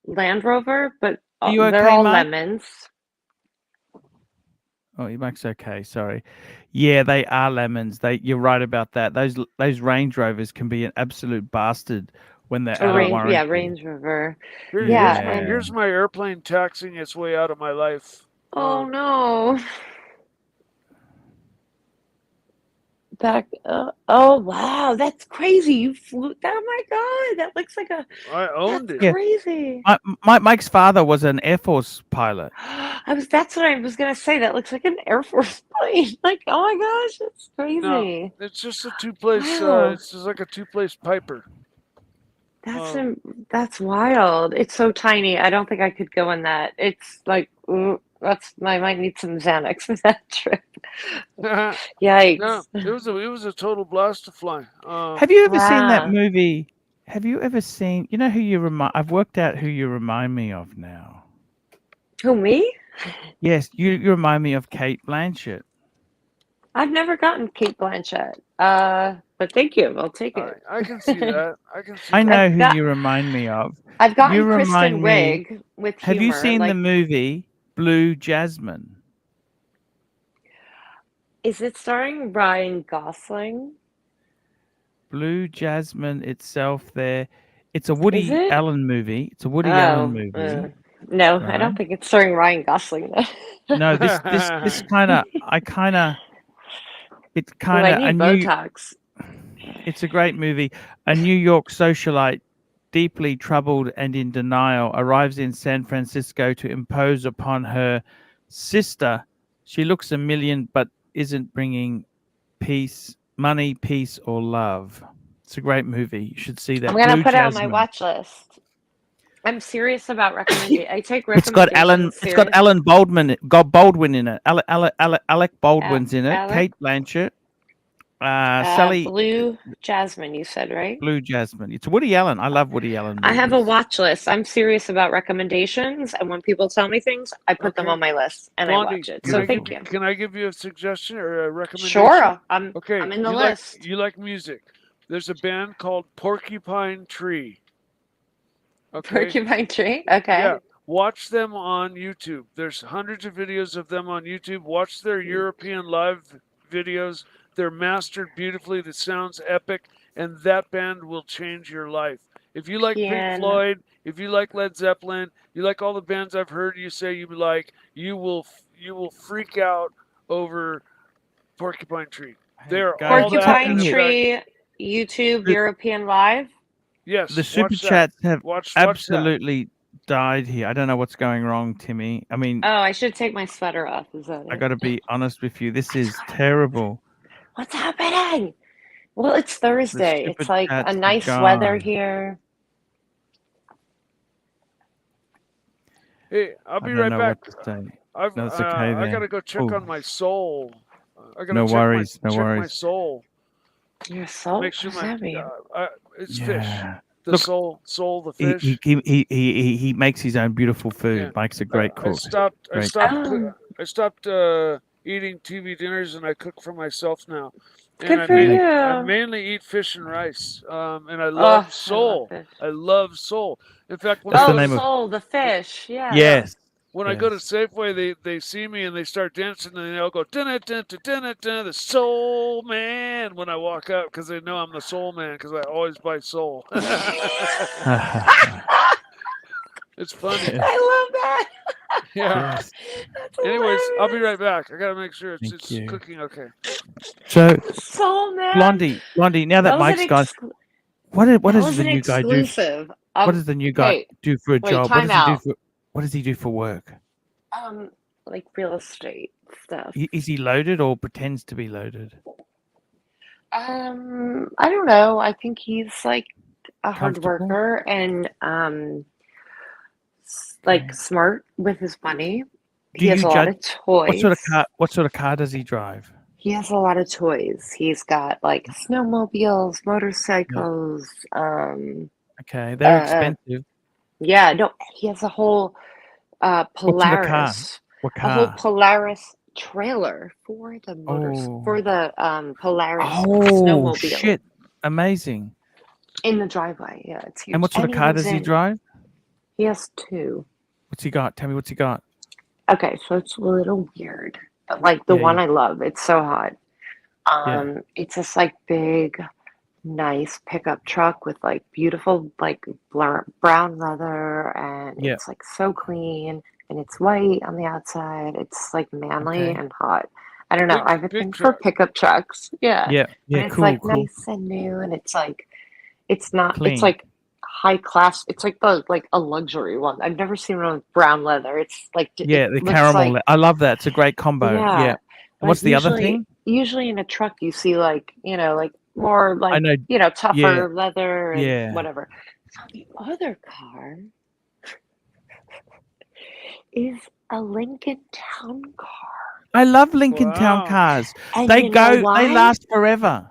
Land Rover, but Are you they're okay, all Mike? lemons. Oh, Mike's okay. Sorry. Yeah, they are lemons. You're right about that. Those Range Rovers can be an absolute bastard when they're out of warranty. Range Rover. Yeah. Here's my airplane taxiing its way out of my life. Oh no. Oh wow, that's crazy. You flew. Oh my god, that looks like a. I owned That's it. Yeah. crazy. Mike's father was an Air Force pilot. That's what I was gonna say. That looks like an Air Force plane. Like, oh my gosh, that's No, crazy. it's just a two-place. Wow. It's just like a two-place Piper. That's wild. It's so tiny. I don't think I could go in that. It's like I might need some Xanax for that trip. Yikes. No, it was a total blast to fly. Have you ever seen that Wow. movie? Have you ever seen? You know who you remind? I've worked out who you remind me of now. Who, me? Yes, you remind me of Kate Blanchett. I've never gotten Kate Blanchett. But thank you. I'll take it. I can see that. I know I've who got- you remind me of. I've gotten You Kristen remind me. Wiig with humor. Have you seen like, the movie Blue Jasmine? Is it starring Ryan Gosling? Blue Jasmine itself there. It's a Woody it? Allen movie. It's a Woody Allen movie. No, I Right. don't think it's starring Ryan Gosling. No, this kind of it's kind I of need Botox. It's a great movie. A New York socialite, deeply troubled and in denial, arrives in San Francisco to impose upon her sister. She looks a million, but isn't bringing money, peace, or love. It's a great movie. You should see that. I'm gonna Blue put it on Jasmine. my watch list. I'm serious about recommending. I take It's got recommendations. Baldwin in it. Alec Baldwin's in it. Alec? Kate Blanchett. Sally. Blue Jasmine, you said, right? Blue Jasmine. It's Woody Allen. I love Woody Allen movies. I have a watch list. I'm serious about recommendations, and when people tell me things, I put them on my list and Blondie, I watch it. So thank you. Can I give you a suggestion or a recommendation? Sure, I'm okay. I'm in the you list. You like music? There's a band called Porcupine Tree. Okay. Porcupine Tree. Okay. Yeah. Watch them on YouTube. There's hundreds of videos of them on YouTube. Watch their European live videos. They're mastered beautifully. The sound's epic, and that band will change your life. If you like Pink Floyd, if you like Led Zeppelin, you like all the bands I've heard you say you like, you will freak out over Porcupine Tree. They're Porcupine Tree, YouTube, European live. Yes. The super chats have absolutely died here. I don't know what's going wrong, Timmy. I mean, Oh, I should take my sweater off. Is that I it? got to be honest with you. This is terrible. What's happening? Well, it's Thursday. super It's like chats a are nice weather gone. here. Hey, I'll be I don't right know back. what to say. I've, No, it's okay I then. gotta go check Ooh. on my soul. I gotta No check worries, my, no check my worries. soul. Your soul? Make sure What does that mean? it's Yeah. fish. The Look, soul, the fish. He makes his own beautiful food. Yeah. Mike's a great cook. I stopped eating TV dinners and I cook for myself now. Good And for I you. mainly eat fish and rice. And I I love love sole. fish. I love sole. In fact, when That's I the go name to, of- Soul, the fish. Yeah. Yes. when I go to Safeway, they see me and they start dancing and they all go dun dun dun dun the soul man when I walk up because they know I'm the soul man because I always buy soul. It's funny. I love that. Yeah. Yes. That's Anyways, I'll be hilarious. right back. I gotta make sure Thank it's you. cooking okay. So, Soul man. Blondie. Now that was Mike's an gone, What That does was the an new guy do? exclusive. What does the new guy Hey, do for a wait, job? time out. What does he do for work? Like real estate stuff. Is he loaded or pretends to be loaded? I don't know. I think he's like a hard Comfortable? worker and like smart with his money. Do He has you a lot judge of toys. what sort of car does he drive? He has a lot of toys. He's got like snowmobiles, motorcycles, Okay, they're expensive. yeah, no, he has a whole What sort of car? Polaris, What a whole car? Polaris trailer for the for the Polaris Oh snowmobile shit! Amazing. in the driveway. Yeah, it's huge. And what sort of car lives does he in- drive? He has two. What's he got? Tell me what's he got. Okay, so it's a little weird, but like the Yeah, one yeah. I love, it's so hot. Yeah. It's this like big, nice pickup truck with like beautiful like brown leather, and Yeah. it's like so clean, and it's white on the outside. It's like manly Okay. and hot. I don't know. Big- I have a big thing truck. for pickup trucks. Yeah. Yeah. And Yeah. it's Cool. like Cool. nice and new, and it's like it's not. Clean. It's like high class. It's like a luxury one. I've never seen one with brown leather. It's like Yeah, it the looks caramel. like I love that. It's a great combo. yeah. Yeah. And what's the other usually, thing? Usually in a truck you see like like more I like know. tougher Yeah. leather and Yeah. whatever. So the other car is a Lincoln Town Car. I love Lincoln Town Wow. cars. And They you know go. why? They last forever.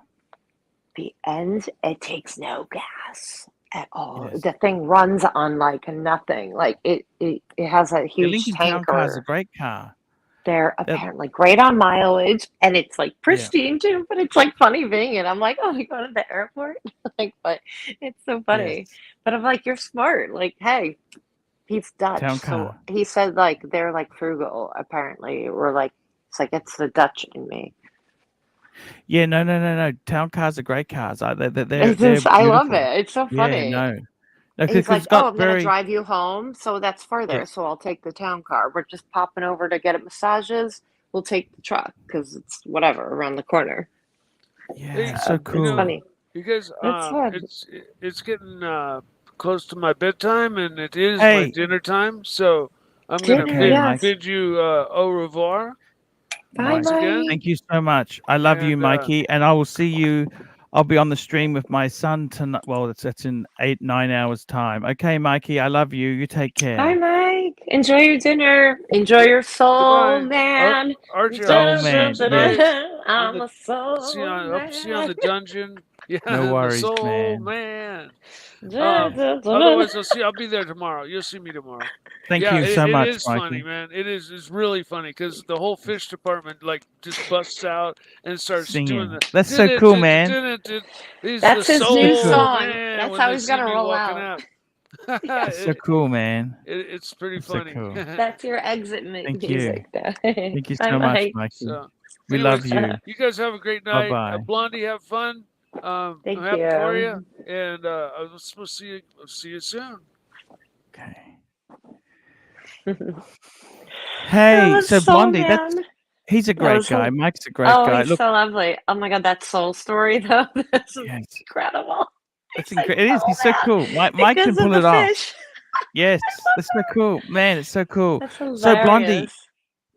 The end, it takes no gas at all. Yes. The thing runs on like nothing. Like it has a The huge Lincoln Town car is a tanker. great car. They're apparently great on mileage, and it's like Yeah. pristine too. But it's like funny being it. I'm like, oh, you go to the airport, like, but it's so funny. Yes. But I'm like, you're smart. Like, hey, he's Dutch, Town so car. he said like they're like frugal apparently, or like it's like it's the Dutch in me. Yeah. No. Town cars are great cars. They're It's just, I love beautiful. it. It's so Yeah. funny. No. He's Because like, it's got oh, I'm gonna very. drive you home, so that's further. Yeah. So I'll take the town car. We're just popping over to get massages. We'll take the truck because it's whatever around the corner. Yeah. Hey, So cool. It's funny. You guys, That's fun. it's getting close to my bedtime, and it is my Hey. dinner time. So I'm gonna Dinner, Okay, yes. Mike. bid you au revoir Bye, once again. Mike. Thank you so much. I love you, And, Mikey, and I will see you. I'll be on the stream with my son tonight. Well, that's in 8-9 hours time. Okay, Mikey, I love you. You take care. Bye, Mike. Enjoy your dinner. Enjoy your soul, Goodbye. man. Archie, Soul I'll see you man, tonight yes. on I'm the a soul see on man. up see you on the dungeon. Yeah, No the worries, soul man. Otherwise, I'll be there tomorrow. You'll see me tomorrow. Thank Yeah, you so it much, is funny, Mikey. man. It's really funny because the whole fish department like just busts out and starts doing Singing. the. That's so cool, man. He's That's the his soul new cool. song. man That's when how they he's see gonna me roll walking out. out. That's so cool, man. It's pretty That's so funny. cool. That's your exit Thank you. music. Thank you Bye, so much, Mike. Mikey. So, We love anyways, you. you guys have a great night. Bye-bye. Blondie, have fun. I'm Thank happy for you, you. and I'll see you soon. Okay. That Hey, was so so Blondie, man. he's a That great was guy. so. Mike's a great Oh, guy. he's Look, so lovely. Oh my god, that soul story though. This is yes, incredible. that's He's like, incredible. It is. oh He's so man, cool. Mike can because of pull the it off. fish. Yes, that's so cool, man. It's so cool. That's So Blondie, hilarious.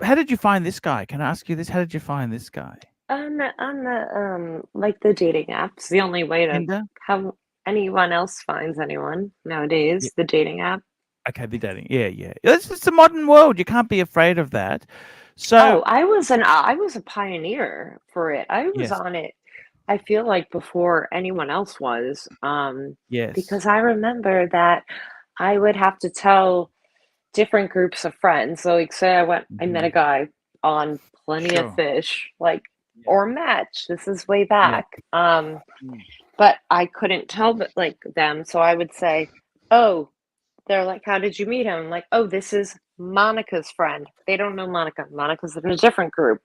how did you find this guy? Can I ask you this? How did you find this guy? On the like the dating apps, the only way to Tinder? have anyone else finds anyone nowadays, Yeah. the dating app. Okay, the dating. Yeah. It's the modern world. You can't be afraid of that. So Oh, I was a pioneer for it. I was yes, on it, I feel like before anyone else was. yes. Because I remember that I would have to tell different groups of friends. So like say I met a guy on Plenty Sure. of Fish, like or Match. This is way Yeah. back. But I couldn't tell like them, so I would say, "Oh, they're like, how did you meet him?" I'm like, "Oh, this is Monica's friend." They don't know Monica. Monica's in a different group.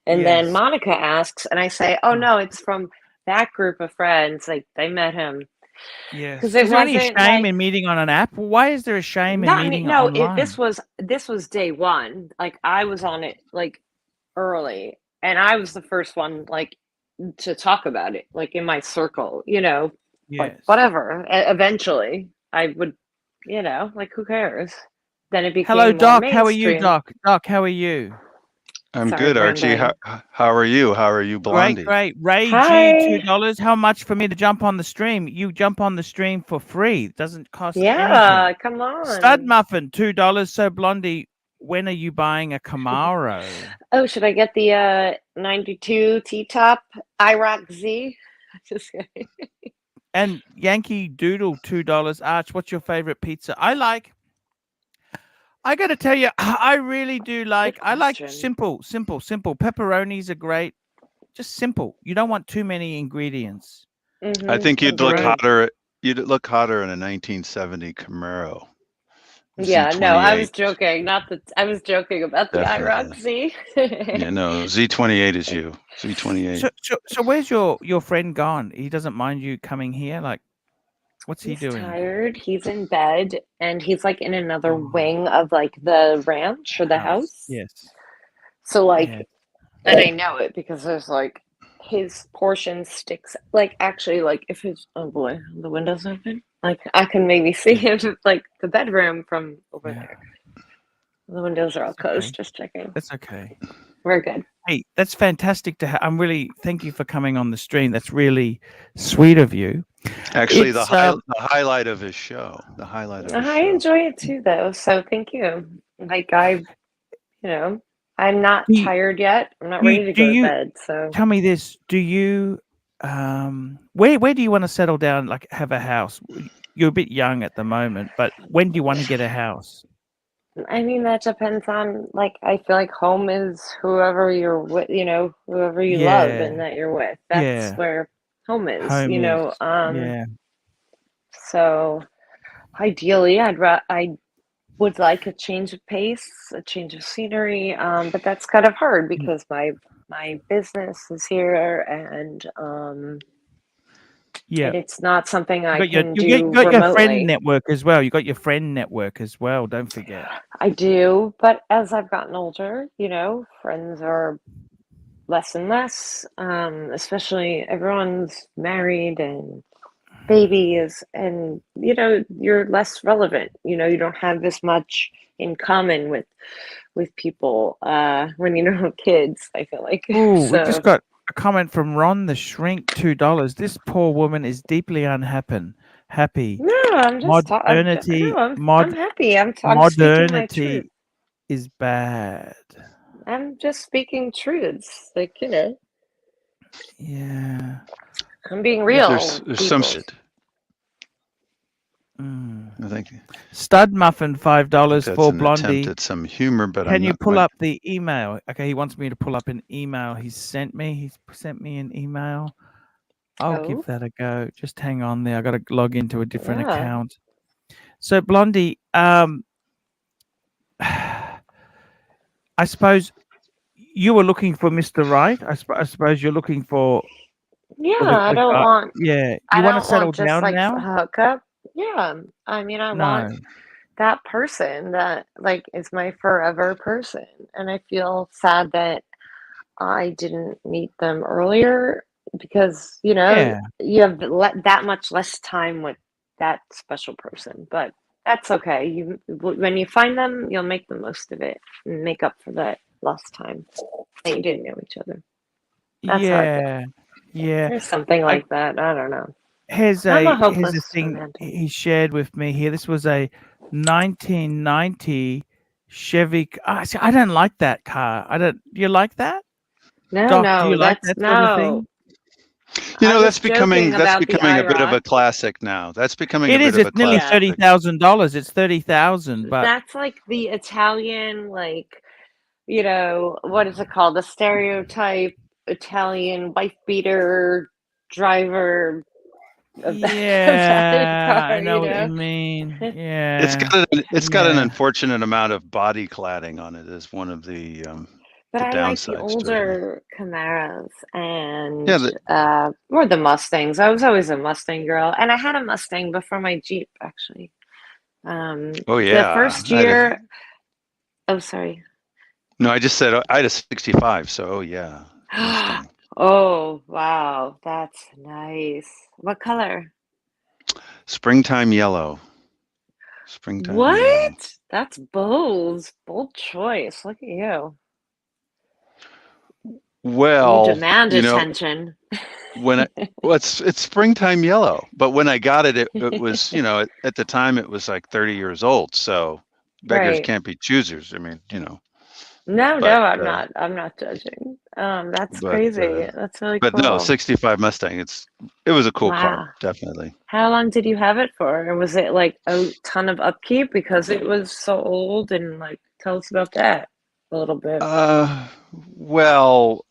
And then Yes. Monica asks, and I say, "Oh Mm. no, it's from that group of friends. Like they met him." Yes. Because it Is there any wasn't shame like in meeting on an app? Why is there a shame in not meeting no, online? this was day one. Like I was on it like early, and I was the first one like to talk about it, like in my circle, like Yes. whatever. Eventually, I would, you know, like who cares? Then it became Hello, more Doc. How are you, mainstream. Doc? Doc, how are you? I'm Sorry, good, Archie. rambling. How are you? How are you, Blondie? Great. Ray Hi. G, $2. How much for me to jump on the stream? You jump on the stream for free. It doesn't cost Yeah, anything. come on. Stud Muffin, $2. So, Blondie, when are you buying a Camaro? Oh, should I get the 92 T-top IROC Z? Just kidding. And Yankee Doodle, $2. Arch, what's your favorite pizza? I got to tell you, I really do like. I like simple. Pepperonis are great. Just simple. You don't want too many ingredients. I think you'd look Agreed. hotter. You'd look hotter in a 1970 Camaro. Yeah, no, I was Z28. joking. Not that I was joking about the IROC Z. Yeah, no, Z28 is you. Z28. So where's your friend gone? He doesn't mind you coming here. Like, what's he He's doing? tired. He's in bed, and he's like in another wing of like the ranch or the house. Yes. So like, Yeah. and I know it because there's like his portion sticks. Like actually, like if his oh boy, the window's open. Like I can maybe see him like the bedroom from over there. The windows are all closed. Just checking. That's okay. We're good. Hey, that's fantastic to have. I'm really thank you for coming on the stream. That's really sweet of you. Actually, It's, the highlight of his show. The highlight of his I show. enjoy it too, though. So thank you. Like you know, I'm not tired yet. I'm not ready to go to bed. So tell me this: do you, where do you want to settle down? Like have a house? You're a bit young at the moment, but when do you want to get a house? I mean, that depends on like I feel like home is whoever you're with. You know, whoever you love and that you're with. That's where home is. Home you know. is. Yeah. So ideally, I would like a change of pace, a change of scenery, but that's kind of hard because my business is here, and it's not something I can do you got remotely. your friend network as well. You got your friend network as well. Don't forget. I do, but as I've gotten older, you know, friends are less and less. Especially everyone's married and babies, and you know you're less relevant. You know, you don't have as much in common with people when you don't have kids. I feel like. Oh, we just got a comment from Ron the Shrink, $2. This poor woman is deeply happy. No, I'm just modernity. I'm happy. I'm speaking my Modernity truth. is bad. I'm just speaking truths, like you know. Yeah. I'm being real. There's some shit. Thank you. Stud Muffin, $5 for Blondie. Attempt at some humor, but can you pull up the email? Okay, he wants me to pull up an email he sent me. He's sent me an email. I'll give that a go. Just hang on there. I got to log into a different account. So Blondie, I suppose you were looking for Mr. Right. I suppose you're looking for. Yeah, I don't want. Yeah, you want to settle down like, now? Hook up. Yeah, I mean, I want that person that like is my forever person, and I feel sad that I didn't meet them earlier because you know you have that much less time with that special person. But that's okay. When you find them, you'll make the most of it and make up for that lost time that you didn't know each other. That's how I feel. Yeah. There's something like that. I don't know. Here's I'm a a hopeless thing romantic. he shared with me here. This was a 1990 Chevy. See, I don't like that car. Do you like that? No, Doc, no, do you like that sort of thing? You know, that's becoming a bit of a classic now. That's becoming a bit of a classic. It's nearly $30,000. It's 30,000, but that's like the Italian, like, you know, what is it called? The stereotype Italian wife beater driver. Yeah, I know what you mean. Yeah, it's got an unfortunate amount of body cladding on it as one of the but I like the older Camaros and or the Mustangs. I was always a Mustang girl, and I had a Mustang before my Jeep, actually. The first year. Oh, sorry. No, I just said I had a 65. So, yeah. Oh, wow, that's nice. What color? Springtime Yellow. Springtime Yellow. What? That's bold. Bold choice. Look at you. Well, you demand attention. Well, it's Springtime Yellow, but when I got it, it was, at the time it was like 30 years old. So beggars Right. can't be choosers. I mean, No, but, I'm not. I'm not judging. That's but, crazy. That's really but cool. no, 65 Mustang. It was a cool Wow. car, definitely. How long did you have it for? And was it like a ton of upkeep because it was so old? And like, tell us about that a little bit. Well,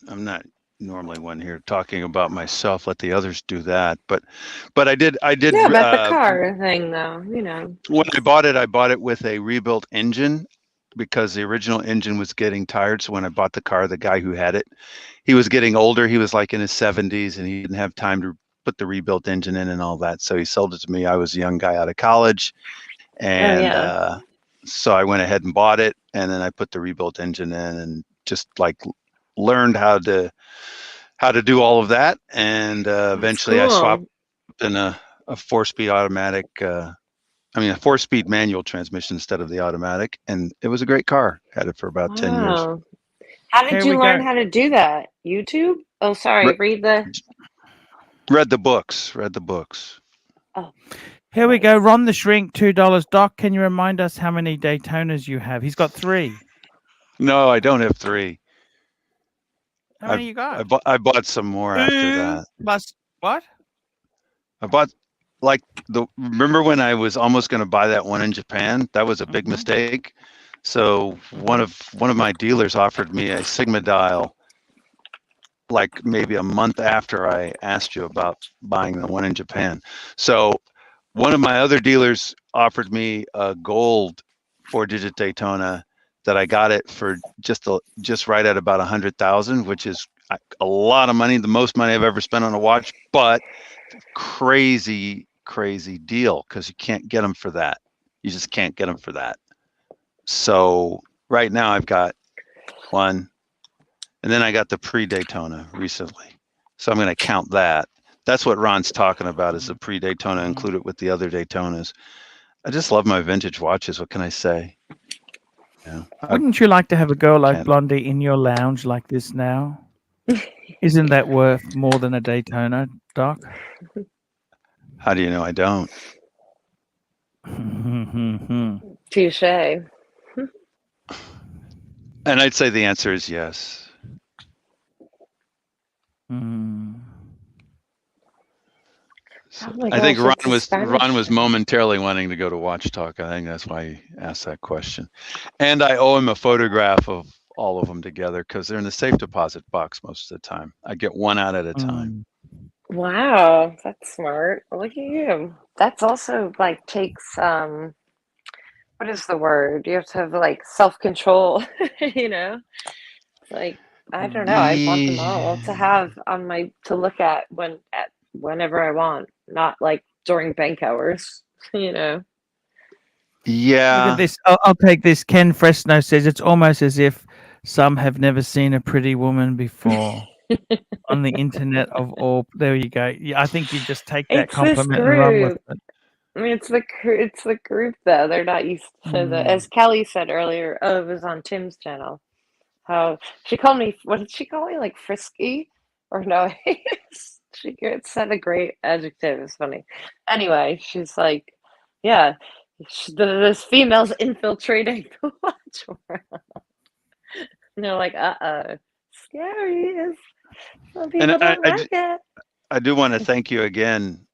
I'm not normally one here talking about myself. Let the others do that. But I did. Yeah, about the car thing, though. When I bought it with a rebuilt engine because the original engine was getting tired. So when I bought the car, the guy who had it, he was getting older. He was like in his 70s, and he didn't have time to put the rebuilt engine in and all that. So he sold it to me. I was a young guy out of college, and so I went ahead and bought it, and then I put the rebuilt engine in, and just like learned how to do all of that, and eventually I swapped in a 4-speed automatic. A 4-speed manual transmission instead of the automatic, and it was a great car. Had it for about 10 years. How did you learn how to do that? YouTube? Oh, sorry. Read the books. Oh. Here we go. Ron the Shrink, $2. Doc, can you remind us how many Daytonas you have? He's got 3. No, I don't have 3. How many you got? I bought some more after that. Plus what? I bought remember when I was almost going to buy that one in Japan? That was a big mistake. So one of my dealers offered me a Sigma dial like maybe a month after I asked you about buying the one in Japan. So one of my other dealers offered me a gold 4-digit Daytona that I got it for just right at about 100,000, which is a lot of money, the most money I've ever spent on a watch, but crazy deal because you can't get them for that. You just can't get them for that. So right now I've got one, and then I got the pre-Daytona recently. So I'm going to count that. That's what Ron's talking about, is the pre-Daytona included with the other Daytonas. I just love my vintage watches. What can I say? Wouldn't you like to have a girl like Blondie in your lounge like this now? Isn't that worth more than a Daytona, Doc? How do you know I don't? Touche. And I'd say the answer is yes. So I think Ron was momentarily wanting to go to Watch Talk. I think that's why he asked that question. And I owe him a photograph of all of them together because they're in the safe deposit box most of the time. I get one out at a time. Wow, that's smart. Look at you. That's also like takes what is the word? You have to have like self-control, Like I don't know. I want them all to have to look at whenever I want, not like during bank hours, Yeah. Look at this. I'll take this. Ken Fresno says it's almost as if some have never seen a pretty woman before on the internet of all. There you go. Yeah, I think you just take that compliment and run with it. I mean, it's the group though. They're not used to as Kelly said earlier. Oh, it was on Tim's channel. How she called me? What did she call me? Like frisky? Or no? She said a great adjective. It's funny. Anyway, she's like, yeah, this female's infiltrating the watch world. And they're like, scary. Some people don't like it. I do want to thank you again,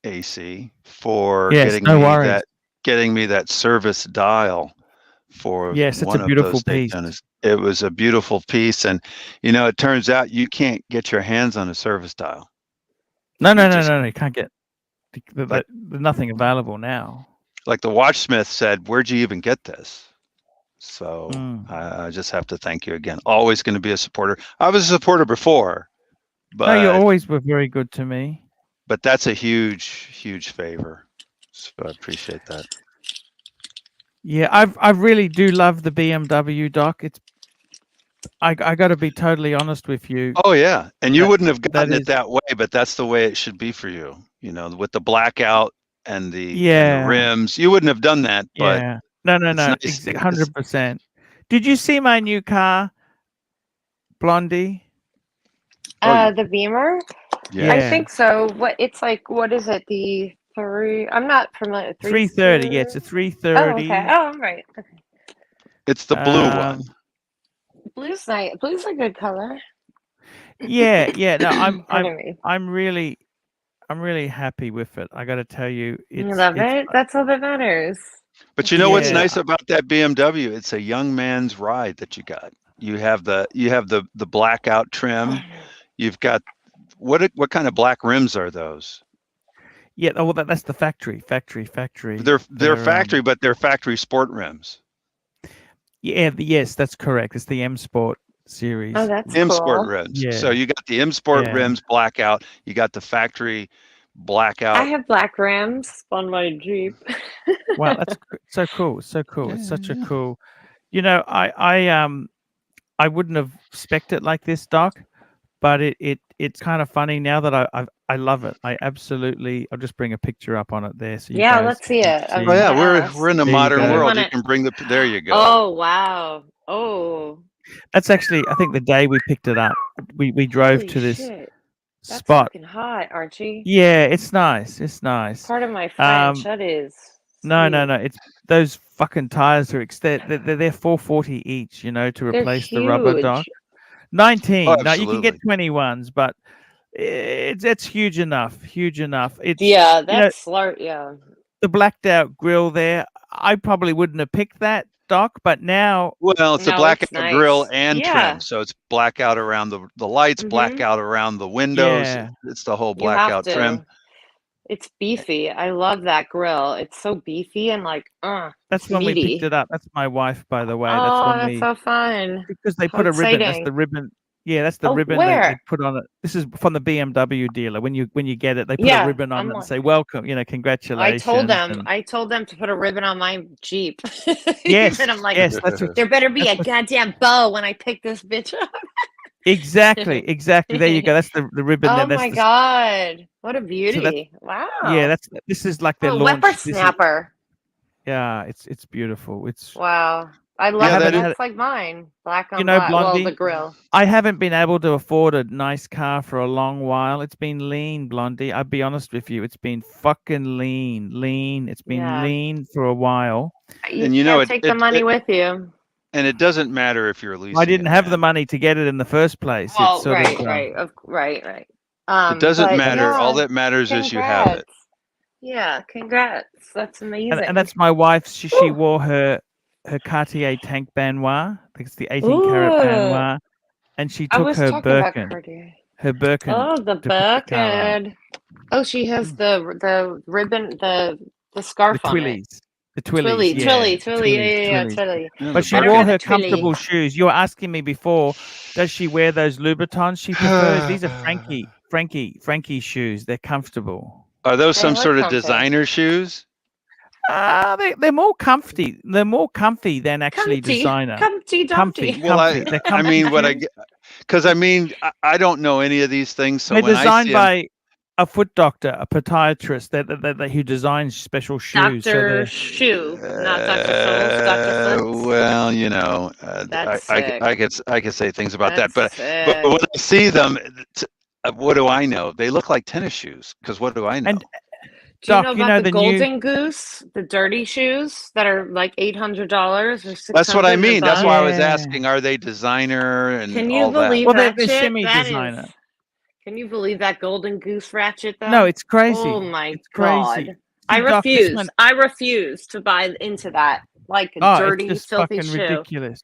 AC, for getting me that service dial for one of those Daytonas. It was a beautiful piece, and it turns out you can't get your hands on a service dial. No, you can't get. There's nothing available now. Like the watchsmith said, where'd you even get this? So I just have to thank you again. Always going to be a supporter. I was a supporter before, but you always were very good to me. But that's a huge favor. So I appreciate that. Yeah, I really do love the BMW, Doc. I got to be totally honest with you. Oh yeah, and you wouldn't have gotten it that way, but that's the way it should be for you. You know, with the blackout and the Yeah. rims. You wouldn't have done that, but Yeah. No, it's nice. 100%. Did you see my new car, Blondie? The Beamer. Yeah. I think so. What it's like? What is it? The three? I'm not familiar. 330. Yeah, it's a 330. Oh, okay. Oh, I'm right. Okay. It's the blue one. Blue's nice. Blue's a good color. Yeah, yeah. No, Pardon me. I'm really happy with it. I got to tell you, You love it. That's all that matters. But you know what's Yeah. nice about that BMW? It's a young man's ride that you got. You have the blackout trim. You've got what kind of black rims are those? Yeah, oh, well, that's the factory. They're factory, but they're factory sport rims. Yeah, yes, that's correct. It's the M Sport series. Oh, that's M cool. Sport rims. Yeah. So you got the M Sport Yeah. rims blackout. You got the factory blackout. I have black rims on my Jeep. Wow, that's so cool. So cool. It's such a cool. You know, I wouldn't have expected it like this, Doc, but it's kind of funny now that I love it. I absolutely. I'll just bring a picture up on it there. So you Yeah, guys let's see can it. see. Oh yeah, Yes. we're in the There you modern go. world. wanna- You can bring the. There you go. Oh wow. Oh. That's actually, I think, the day we picked it up. We drove Holy to this shit. That's spot. fucking hot, Archie. Yeah, it's nice. It's nice. Part of my French. That is. No. sweet. It's those fucking tires are they're 440 each. You know, to They're replace the rubber, huge. Doc. 19. Oh, Now you can get absolutely. 21s, but it's huge enough. Huge enough. It's Yeah, you know, that's smart. Yeah. the blacked out grill there. I probably wouldn't have picked that, Doc, but now Well, it's a No, blackout it's grill nice. and Yeah. trim, so it's blackout around the lights, Mhm. blackout around the windows. Yeah. It's the whole You have blackout to. trim. It's beefy. I love that grill. It's so beefy and like, that's it's when we picked meaty. it up. That's my wife, by the way. Oh, that's when that's we so fun. because they How put a ribbon. That's exciting. the ribbon. Yeah, that's the Oh, ribbon they where? put on it. This is from the BMW dealer. When you get it, they put a Yeah, ribbon on I'm it and like, say, "Welcome." You know, I congratulations. told them. and- I told them to put a ribbon on my Jeep. Yes, And I'm like, yes, that's what, there better be a that's what- goddamn bow when I pick this bitch up. exactly. There you go. That's the ribbon. Oh there. That's my the, God. What a beauty. Wow. Yeah, this is like their Oh, launch. This is, whippersnapper. yeah, it's beautiful. It's Wow. I love Yeah, it. that is- That's like mine. Black on You know, black. Well, Blondie, the grill. I haven't been able to afford a nice car for a long while. It's been lean, Blondie. I'll be honest with you. It's been fucking lean. It's been Yeah. lean for a while. You And you know, can't take the money with you. And it doesn't matter if you're leasing. I didn't it, have man. the money to get it in the first place. Well, It's sort right, of, right. It doesn't But matter. yeah, All that matters is you have it. congrats. Yeah, congrats. That's amazing. and that's my wife. She Whew. wore her Cartier tank Benoit. I think it's the 18-karat Ooh. Benoit, and she I took was her talking about Birkin. Cartier. Her Birkin. Oh, the to put the car on. Birkin. Oh, she has the ribbon, the scarf The on it. Twillies. The Twillies. Twilly. Yeah, Twillies. Twilly. Yeah, But the she I don't wore have her a Twilly. comfortable shoes. You were asking me before, does she wear those Louboutins? She prefers these are Frankie shoes. They're comfortable. Are those They some look sort of comfy. designer shoes? They're more comfy. They're more comfy than actually Comfy. designer. Comfy dumpty. Well, They're I comfy mean, what I shoes. get, because I mean, I don't know any of these things. So They're when I designed see 'em- by a foot doctor, a podiatrist that who designs special shoes. So Dr. they're- Shoe, not Dr. Phil's, Dr. Foots. well, you know, That's I could say things about that, That's but when I see them, what do I know? They look like tennis shoes. Because what do I know? And Do you Doc, know you about know the the new- Golden Goose, the dirty shoes that are like $800 or $600? That's what I mean. That's why I was Yeah. asking: are they designer and Can you all believe Well, that they're shit? semi-designer. That is- Can you believe that Golden Goose ratchet though? No, it's crazy. Oh my It's crazy. God. I See, Doc, this refuse. one- I refuse to buy into that like a Oh, dirty, it's just filthy fucking shoe. ridiculous.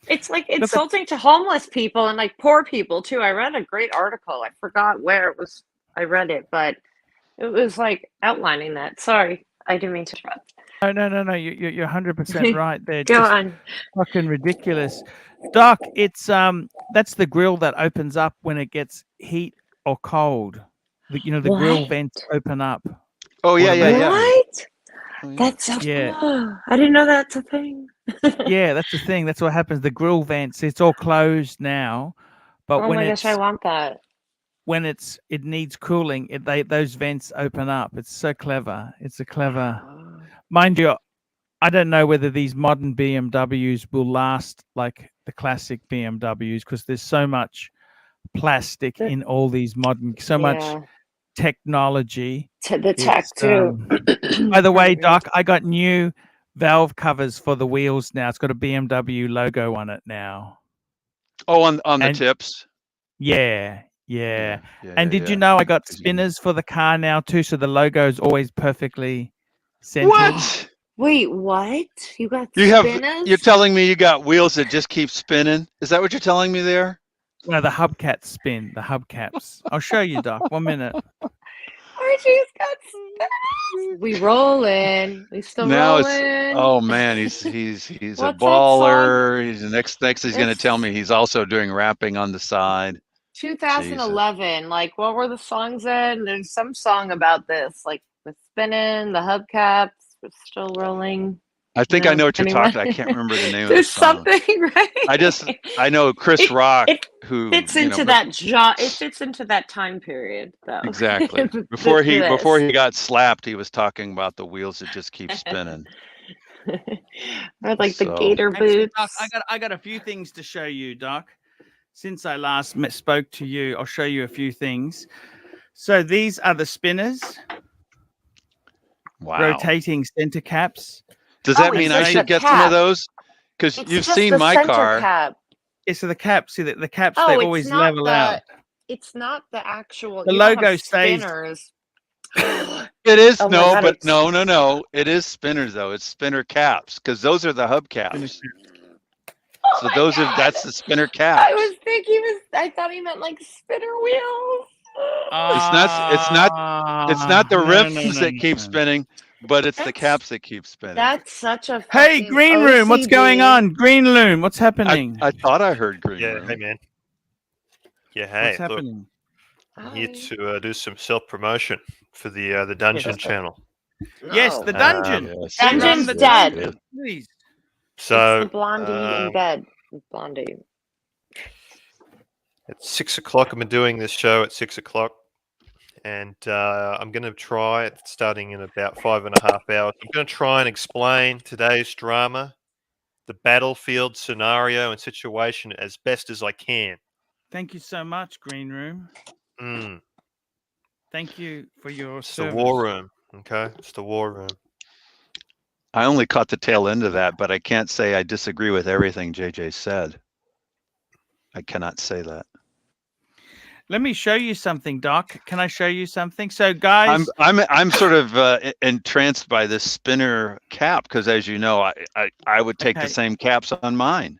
It's like at- insulting to homeless people and like poor people too. I read a great article. I forgot where it was. I read it, but it was like outlining that. Sorry, I didn't mean to interrupt. No. You're 100% right. They're Go just on. fucking ridiculous. Doc, it's that's the grill that opens up when it gets heat or cold. The grill What? vents open up. Oh yeah. What? Oh, yeah. That's so Yeah. cool. I didn't know that's a thing. Yeah, that's the thing. That's what happens. The grill vents. It's all closed now, but Oh when my it's gosh, I want that. when it needs cooling, those vents open up. It's so clever. It's a clever, mind you. I don't know whether these modern BMWs will last like the classic BMWs because there's so much plastic in all these modern, so much technology. The tech too. By the way, Doc, I got new valve covers for the wheels now. It's got a BMW logo on it now. Oh, on the tips. Yeah. And did you know I got spinners for the car now too? So the logo is always perfectly centered. What? Wait, what? You got spinners? You're telling me you got wheels that just keep spinning? Is that what you're telling me there? No, the hubcaps spin. The hubcaps. I'll show you, Doc. 1 minute. Archie's got spinners. We rolling. We still rolling. Oh man, he's a baller. He's next he's going to tell me he's also doing rapping on the side. 2011. Jesus. Like, what were the songs in? There's some song about this, like with spinning, the hubcaps. We're still rolling. I think I know what you're talking. I can't remember the name of the There's song. something, right? I know Chris Rock, who fits into it fits into that time period, though. Exactly. Before he got slapped, he was talking about the wheels that just keep spinning. Or like the gator boots. Doc, I got a few things to show you, Doc. Since I last spoke to you, I'll show you a few things. So these are the spinners. Wow. Rotating center caps. Does that mean I should get some of those? Because you've seen my car. Cap. Yeah, so the caps, see the caps, they always level out. It's not the actual. The logo stays. Spinners. It is no. It is spinners though. It's spinner caps because those are the hub caps. So that's the spinner caps. I thought he meant like spinner wheels. It's not the rims that keep spinning, but it's the caps that keep spinning. That's such a hey, Green Room, what's going on? Green Room, what's happening? I thought I heard Green Room. Yeah, hey man. Yeah, hey. What's happening? I'm here to do some self-promotion for the Dungeon channel. Yes, the Dungeon. Dungeon's dead. Please. So it's the Blondie in bed. Blondie. At 6 o'clock, I've been doing this show at 6 o'clock, and I'm going to try it starting in about 5.5 hours. I'm going to try and explain today's drama, the battlefield scenario and situation as best as I can. Thank you so much, Green Room. Thank you for your service. The war room, okay? It's the war room. I only caught the tail end of that, but I can't say I disagree with everything JJ said. I cannot say that. Let me show you something, Doc. Can I show you something? So, guys, I'm sort of entranced by this spinner cap because, as you know, I would take the same caps on mine.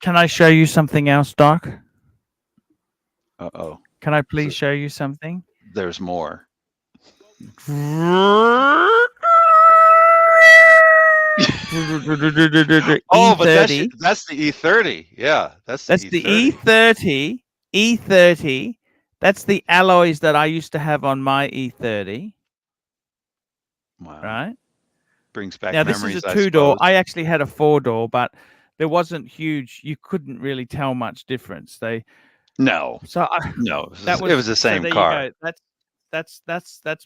Can I show you something else, Doc? Uh-oh. Can I please show you something? There's more. Oh, but that's the E30. Yeah, that's the E30. E30. That's the alloys that I used to have on my E30. Wow. Right? Brings back now, memories. This is a 2-door. I actually had a 4-door, but there wasn't huge. You couldn't really tell much difference. It was the same car. That's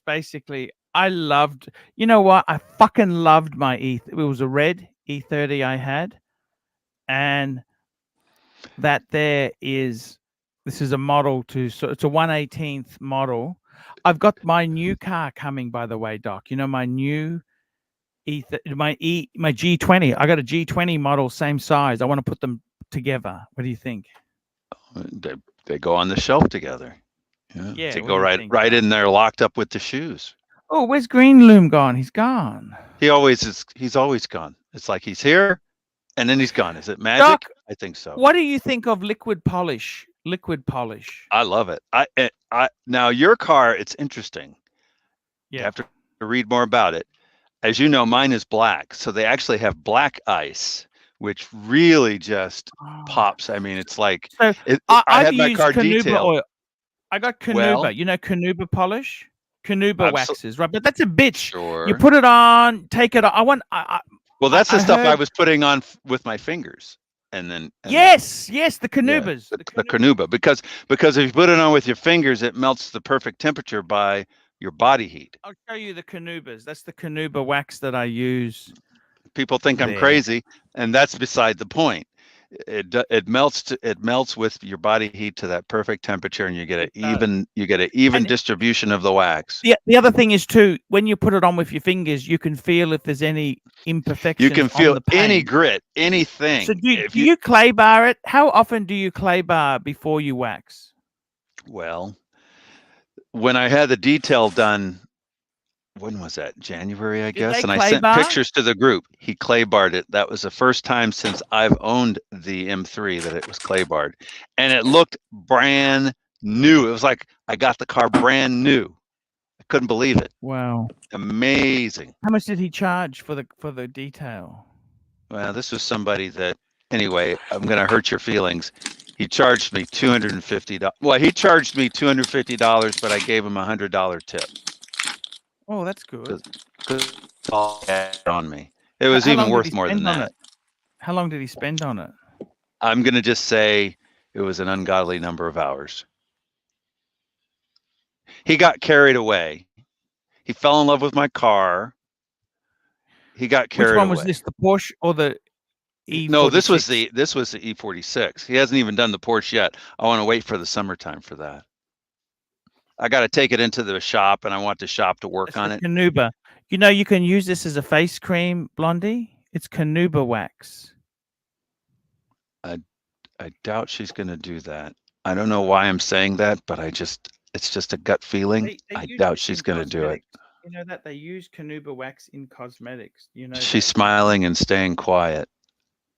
basically. I loved. You know what? I fucking loved my E. It was a red E30 I had, and that there is. This is a model so it's a 1/18th model. I've got my new car coming, by the way, Doc. You know my new my G20. I got a G20 model, same size. I want to put them together. What do you think? They go on the shelf together. Yeah, they go right in there, locked up with the shoes. Oh, where's Green Loom gone? He's gone. He always is. He's always gone. It's like he's here, and then he's gone. Is it magic? Doc, I think so. What do you think of liquid polish? Liquid polish. I love it. I now your car. It's interesting. Yeah. You have to read more about it. As you know, mine is black, so they actually have black ice, which really just pops. I mean, it's like I had my car detailed. Oil. I got Canuba. You know Canuba polish. Canuba waxes, right? But that's a bitch. Sure. You put it on, take it off. Well, that's the stuff I was putting on with my fingers. and then Yes, the yeah, canubas. the canuba, because if you put it on with your fingers, it melts the perfect temperature by your body heat. I'll show you the canubas. That's the canuba wax that I use. People think I'm There. crazy, and that's beside the point. It melts with your body heat to that perfect temperature, and you get an even distribution of the wax. The other thing is too, when you put it on with your fingers, you can feel if there's any imperfections. You can feel on the paint. any grit, anything. So do you clay bar it? How often do you clay bar before you wax? Well, when I had the detail done, when was that? January, I guess. And I sent pictures to the group. He clay barred it. That was the first time since I've owned the M3 that it was clay barred. And it looked brand new. It was like I got the car brand new. I couldn't believe it. Wow. Amazing. How much did he charge for the detail? Well, this was somebody that, anyway, I'm going to hurt your feelings. He charged me $250. Well, he charged me $250, but I gave him a $100 tip. Oh, that's good. Because all on me. It was even worth more than that. How long did he spend on it? I'm going to just say it was an ungodly number of hours. He got carried away. He fell in love with my car. He got carried away. Which one was this, the Porsche or the E46? No, this was the E46. He hasn't even done the Porsche yet. I want to wait for the summertime for that. I got to take it into the shop, and I want the shop to work on it. Canuba. You know, you can use this as a face cream, Blondie. It's canuba wax. I doubt she's going to do that. I don't know why I'm saying that, but it's just a gut feeling. I doubt she's going to do it. You know that they use canuba wax in cosmetics. You know. She's smiling and staying quiet.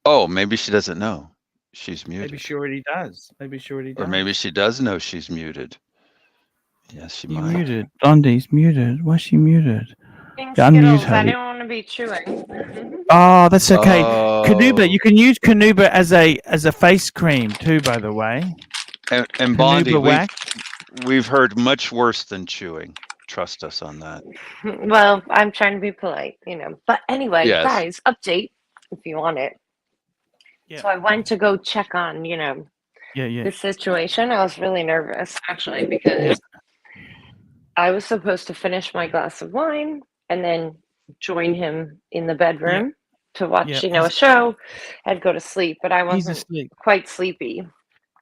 Oh, maybe she doesn't know. She's muted. Maybe she already does. Maybe she already does. Or maybe she does know she's muted. Yes, she might. Muted. Blondie's muted. Why's she muted? Skittles, I don't want to be chewing. Oh, that's okay. Oh. Canuba. You can use canuba as a face cream too, by the way. And Blondie, Canuba we've heard much worse than chewing. Trust us on that. Well, I'm trying to be polite, you know. But anyway, Yes. guys, update if you want it. Yeah. So I went to go check on, Yeah. the situation. I was really nervous actually because I was supposed to finish my glass of wine and then join him in the bedroom to watch, a show and go to sleep. But I wasn't quite sleepy.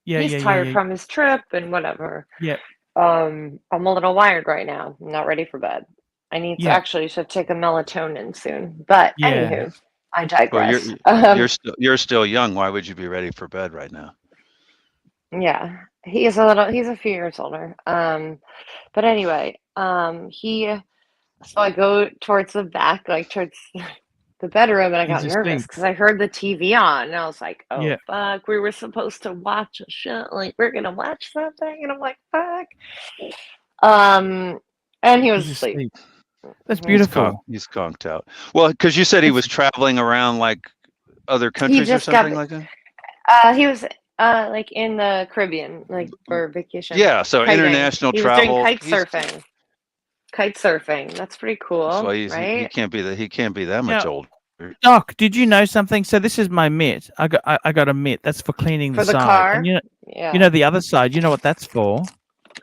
He's tired from his trip and whatever. Yeah. I'm a little wired right now. I'm not ready for bed. I need to should take a melatonin soon. But anywho, I digress. Well, you're still young. Why would you be ready for bed right now? Yeah, he's a few years older. But anyway, so I go towards the back, like towards the bedroom, and I got nervous because I heard the TV on, and I was like, "Oh fuck, we were supposed to watch a show. Like we're gonna watch something," and I'm like, "Fuck." And he was asleep. That's beautiful. He's conked out. Well, because you said he was traveling around like other countries or something like that. He was like in the Caribbean, like for vacation. Yeah, so international travel. He was doing kite surfing. That's pretty cool. So right? he can't be that much older. Doc, did you know something? So this is my mitt. I got a mitt. That's for cleaning the side. Car. And you know the other side. You know what that's for?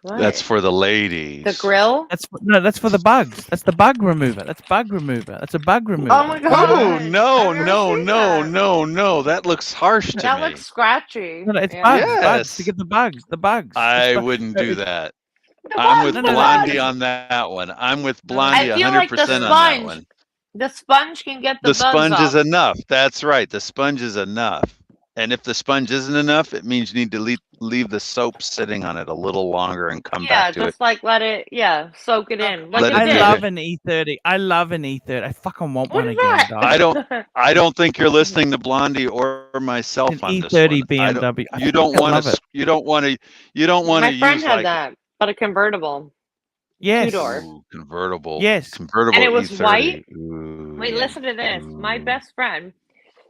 What? That's for the ladies. The grill? That's for the bugs. That's the bug remover. That's bug remover. That's a bug remover. Oh my god! Oh no! That looks harsh to me. That looks scratchy. No, it's bugs to get the bugs. The bugs. I wouldn't do that. I'm with Blondie on that one. I'm with Blondie 100% on that one. The sponge can get the bugs sponge off. is enough. That's right. The sponge is enough. And if the sponge isn't enough, it means you need to leave the soap sitting on it a little longer and come back to it. Yeah, just like let it, soak it in. Like I love an E30. I love an E30. I fucking want one again, dog. I don't think you're listening to Blondie or myself on this one. E30 BMW. You don't want to. You don't want to. My friend had that, but a convertible. Yes. 2-door. Convertible. Yes. Convertible. And it was E30. white. Ooh. Wait, listen to this. My best friend,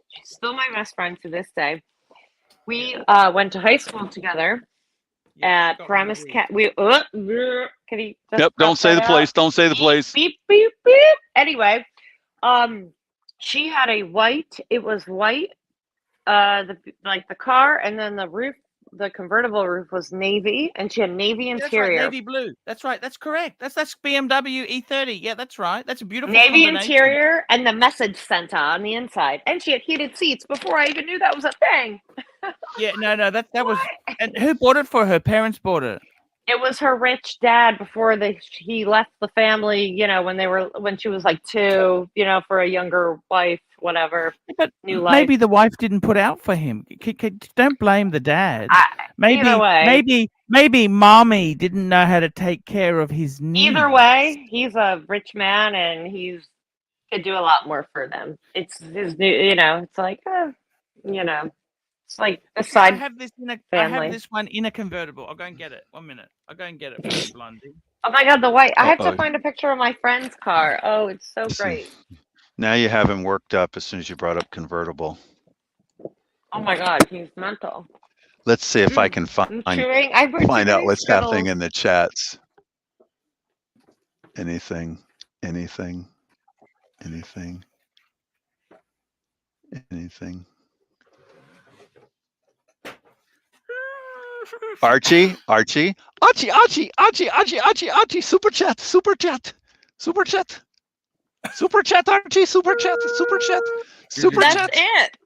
she's still my best friend to this day. We went to high school together at Paramus Cat. Can he? Yep. Don't say the place. Don't say the place. Beep beep beep. Anyway, she had a white. It was white the car, and then the roof, the convertible roof was navy, and she had navy That's right, interior. navy blue. That's right. That's correct. That's BMW E30. Yeah, that's right. That's a beautiful Navy combination. interior and the message center on the inside, and she had heated seats before I even knew that was a thing. Yeah, no, that was. And who bought it for her? Parents bought it. It was her rich dad before he left the family. You know, when she was like 2. You know, for a younger wife, whatever. But New life. maybe the wife didn't put out for him. Don't blame the dad. Either way. Maybe mommy didn't know how to take care of his needs. Either way, he's a rich man, and could do a lot more for them. It's his new, you know. It's like, you know, it's like a side. I have this one in a convertible. I'll go and get it. 1 minute. I'll go and get it for you, Blondie. Oh my God, the white! I have to find a picture of my friend's car. Oh, it's so great. Now you have him worked up as soon as you brought up convertible. Oh my God, he's mental. Let's see if I can find out what's happening in the chats. Anything. Archie, super chat, Archie, super chat. That's it.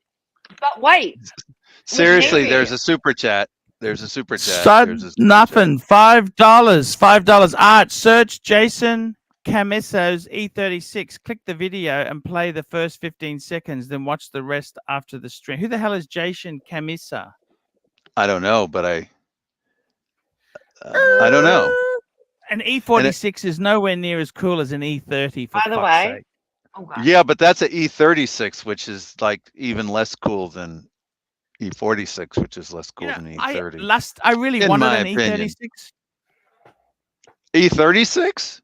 But white. Seriously, there's a super chat. Nothing. $5. Art. Search Jason Camiso's E36. Click the video and play the first 15 seconds, then watch the rest after the stream. Who the hell is Jason Camisa? I don't know, but I don't know. An E46 is nowhere near as cool as an E30. By the way. Oh God. Yeah, but that's an E36, which is like even less cool than E46, which is less cool than E30. I really wanted an E36. E36?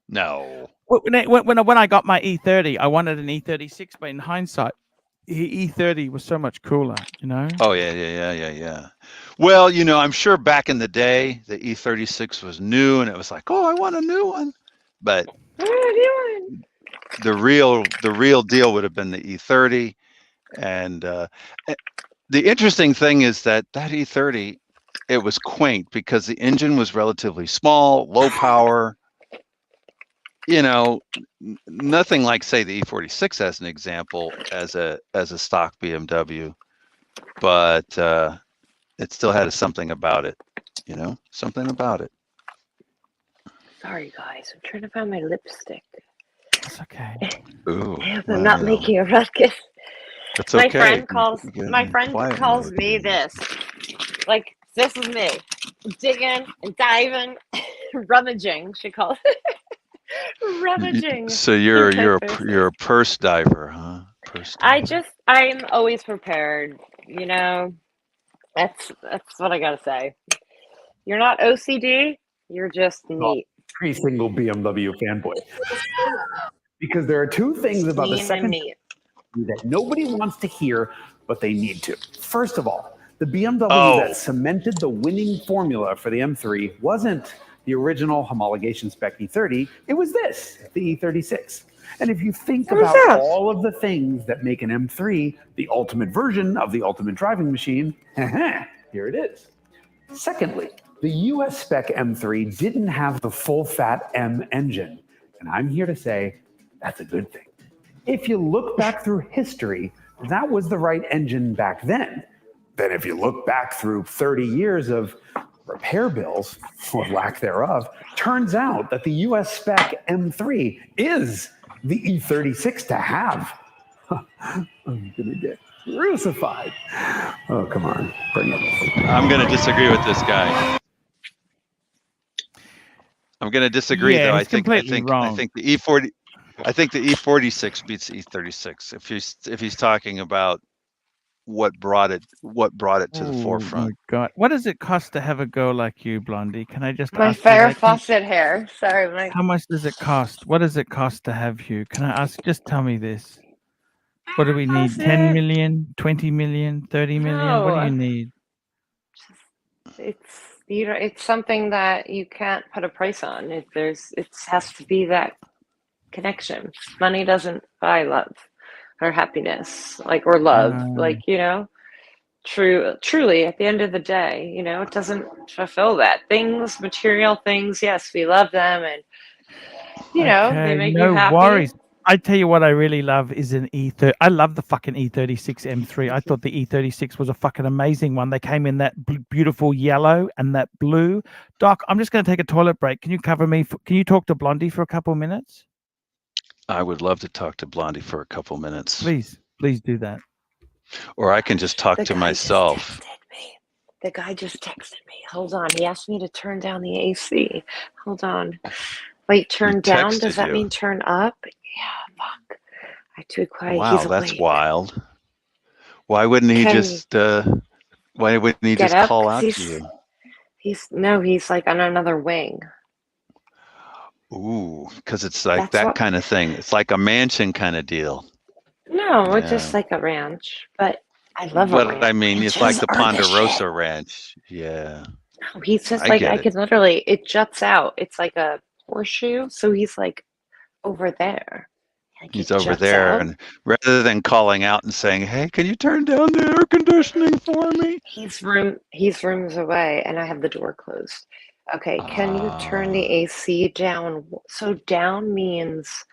No. When I got my E30, I wanted an E36, but in hindsight, E30 was so much cooler, you know? Oh, yeah. Well, you know, I'm sure back in the day, the E36 was new, and it was like, oh, I want a new one. But the real deal would have been the E30. And the interesting thing is that E30, it was quaint because the engine was relatively small, low power. You know, nothing like, say, the E46 as an example, as a stock BMW, but it still had something about it, you know, something about it. Sorry, guys, I'm trying to find my lipstick. It's okay. Ooh, I'm not making a ruckus. That's okay. My friend calls me this. Like, this is me digging and diving, rummaging. She calls it. Rummaging. So you're a purse diver, huh? I'm always prepared. You know, that's what I gotta say. You're not OCD. You're just neat. Pretty single BMW fanboy. Because there are two things about the second that nobody wants to hear, but they need to. First of all, the BMW that cemented the winning formula for the M3 wasn't the original homologation spec E30, it was this, the E36. And if you think about all of the things that make an M3 the ultimate version of the ultimate driving machine, here it is. Secondly, the US spec M3 didn't have the full-fat M engine. And I'm here to say that's a good thing. If you look back through history, that was the right engine back then. Then if you look back through 30 years of repair bills, or lack thereof, turns out that the US spec M3 is the E36 to have. I'm gonna get crucified. Oh, come on, bring it. I'm gonna disagree with this guy. I'm gonna disagree though. I think the E40, I think the E46 beats the E36. If he's talking about what brought it to the forefront. Oh my God. What does it cost to have a girl like you, Blondie? Can I just my ask Farrah Fawcett hair? Sorry, how much does it cost? What does it cost to have you? Can I ask? Just tell me this. What do we need? 10 million, 20 million, 30 million? What do you need? It's something that you can't put a price on. It has to be that connection. Money doesn't buy love or happiness, or love, you know. Truly, at the end of the day, you know, it doesn't fulfill that. Things, material things, yes, we love them, and you know, they Okay, make you no happy. worries. I tell you what I really love is an E30. I love the fucking E36 M3. I thought the E36 was a fucking amazing one. They came in that beautiful yellow and that blue. Doc, I'm just going to take a toilet break. Can you cover me? Can you talk to Blondie for a couple minutes? I would love to talk to Blondie for a couple minutes. Please do that. Or I can just talk The to guy myself. just texted me. The guy just texted me. Hold on. He asked me to turn down the AC. Hold on. Wait, turn down? Does texted that you. mean turn up? Yeah, fuck. I'm too quiet. Wow, He's that's awake. wild. Why wouldn't he Can just why wouldn't he get just up? call 'Cause out to you? he's like on another wing. Ooh, because it's like That's that what. kind of thing. It's like a mansion kind of deal. No, it's Yeah. just like a ranch. But I love a But ranch. I mean, it's like Ranches the are the Ponderosa shit. Ranch. Yeah. No, he's just I like, get I it. could literally, it juts out. It's like a horseshoe. So he's like over there. Like He's it over juts there, out. and rather than calling out and saying, "Hey, can you turn down the air conditioning for me?" He's rooms away, and I have the door closed. Okay, can you turn the AC down? So down means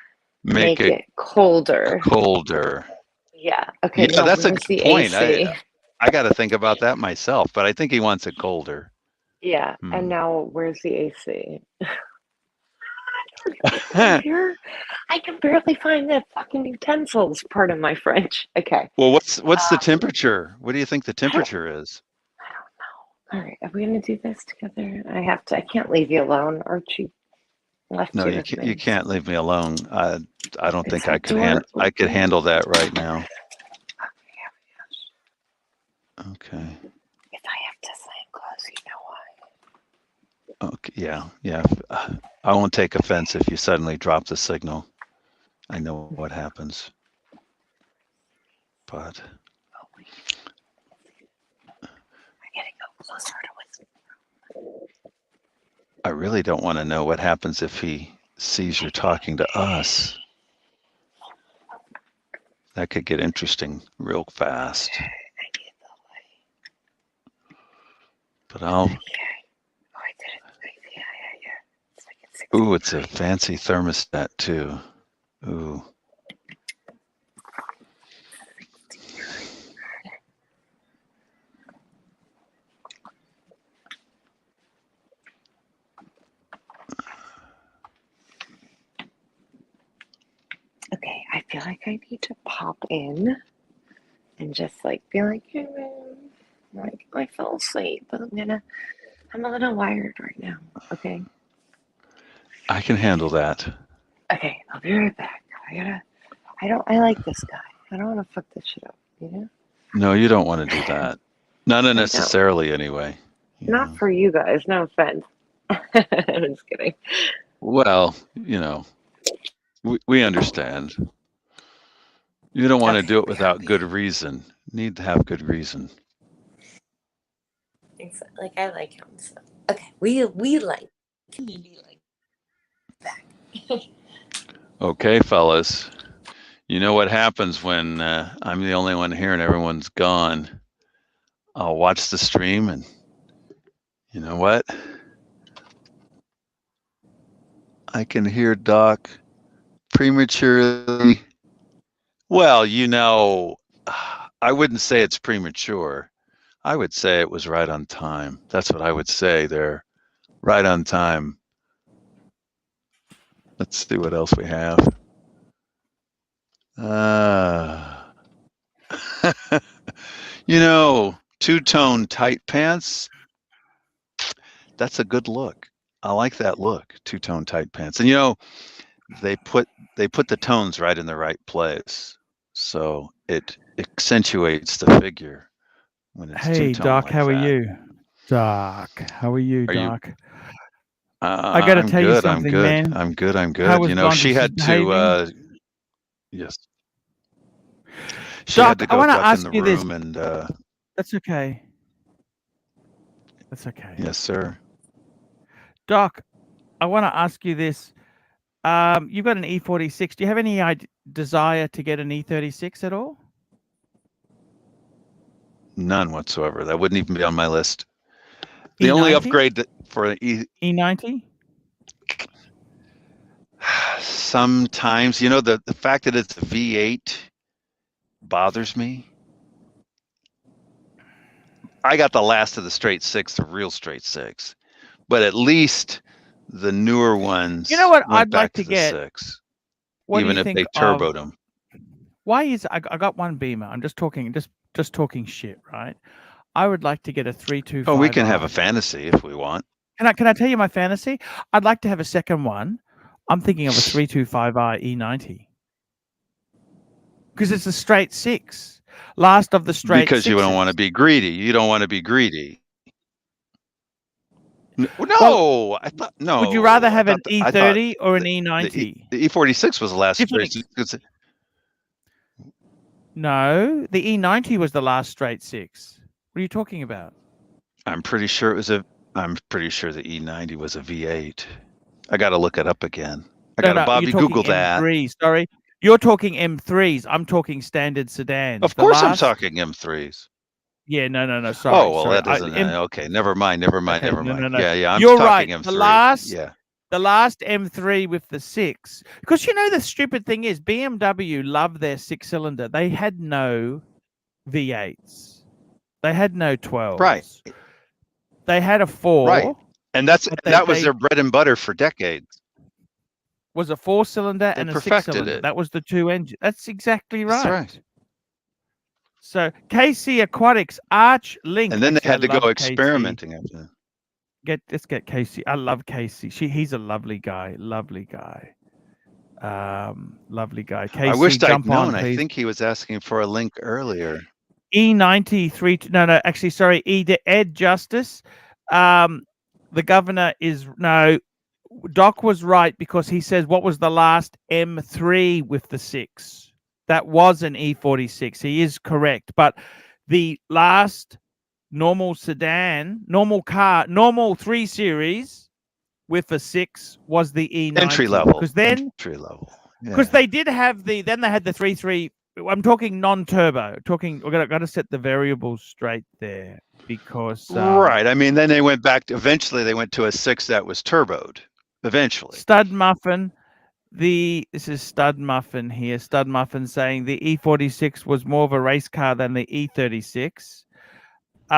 Make make it it colder. colder. Yeah. Okay. Yeah, Now that's a where's good the point. AC? I got to think about that myself, but I think he wants it colder. Yeah. And Hmm. now where's the AC? Here, I can barely find the fucking utensils. Pardon my French. Okay. Well, what's the temperature? What do you think the I don't temperature is? know. All right. Are we gonna do this together? I can't leave you alone. Archie left No, you you with can't. me. You can't leave me alone. I don't Is think I that could door I could open? handle that right now. Okay. If I have to slam close, you know why. Okay. Yeah. I won't take offense if you suddenly drop the signal. I know what happens. But I gotta go closer to whisper. I really don't want to know what happens if he sees you're talking to us. That could get interesting real fast. But I'll. Oh, I did it. Yeah. It's like it's 60 Ooh, it's a degrees. fancy thermostat too. Ooh. Okay, I feel like I need to pop in and just like be like, hey, like I fell asleep, but I'm a little wired right now. Okay. I can handle that. Okay, I'll be right back. I like this guy. I don't want to fuck this shit up, you know? No, you don't want to do that. Not I don't. necessarily, anyway. Not for you guys, no offense. I'm just kidding. Well, we understand. You don't want to do it without good reason. Need to have good reason. Like I like him. So. Okay, we like him. We like back. Okay, fellas. You know what happens when I'm the only one here and everyone's gone. I'll watch the stream and you know what? I can hear Doc prematurely. Well, I wouldn't say it's premature. I would say it was right on time. That's what I would say there. Right on time. Let's see what else we have. Two-tone tight pants. That's a good look. I like that look, two-tone tight pants. And they put the tones right in the right place. So it accentuates the figure when it's Hey, two-tone Doc, like how are that. you? Doc, how are you, Are you? Doc? I got to I'm tell you good. I'm something, good. man. I'm good. I'm How good. was Blondie? She She's had behaving? to. Yes. She Doc, had to I go want to duck in ask the you this. room and. That's okay. That's okay. Yes, sir. Doc, I want to ask you this. You've got an E46. Do you have any desire to get an E36 at all? None whatsoever. That wouldn't even be on my list. The only E90? upgrade for E90? Sometimes, the fact that it's a V8 bothers me. I got the last of the straight six, the real straight six, but at least the newer ones. You know what went I'd like back to the get? six, What do even you if think they of? turboed them. Why is I got one Beamer? I'm just talking shit, right? I would like to get a 325. Oh, we can have a fantasy if we want. Can I tell you my fantasy? I'd like to have a second one. I'm thinking of a 325i E90 because it's a straight six, last of the straight. Because you don't want to be greedy. You don't want to be greedy. No, I thought no. Would you rather have an I thought E30 or an E90? The E46 was the last straight six. No, the E90 was the last straight six. What are you talking about? I'm pretty sure the E90 was a V8. I got to look it up again. I got to Bobby Google that. M3s, sorry. You're talking M3s. I'm talking standard sedans. Of course I'm talking M3s. Yeah, no. Sorry. Oh, well, sorry. that doesn't. Okay, never mind. Okay, Never mind. no. Yeah. I'm You're talking right. M3. The last M3 with the six. Because the stupid thing is BMW love their six-cylinder. They had no V8s. They had no 12s. Right. They had a 4. Right. And that was their bread and butter for decades. Was a 4-cylinder and a 6-cylinder. It. That was the two engines. That's exactly right. That's right. So KC Aquatics, Arch Link. And then they had to go KC. experimenting after that. Let's get Casey. I love Casey. He's a lovely guy. Lovely guy. Casey, I wished I'd known. On, I think he was asking for a link earlier. E93. No, actually, sorry. Ed Justice. The governor is Doc was right because he says what was the last M3 with the 6? That was an E46. He is correct, but the last normal sedan, normal car, normal 3 Series with a 6 was the E90. Entry level. Because then entry level. Because they did have then they had the 3.3. I'm talking non-turbo. We're gonna set the variables straight there because right. I mean, then they went back. Eventually, they went to a 6 that was turboed. Eventually, Stud Muffin. This is Stud Muffin here. Stud Muffin saying the E46 was more of a race car than the E36. The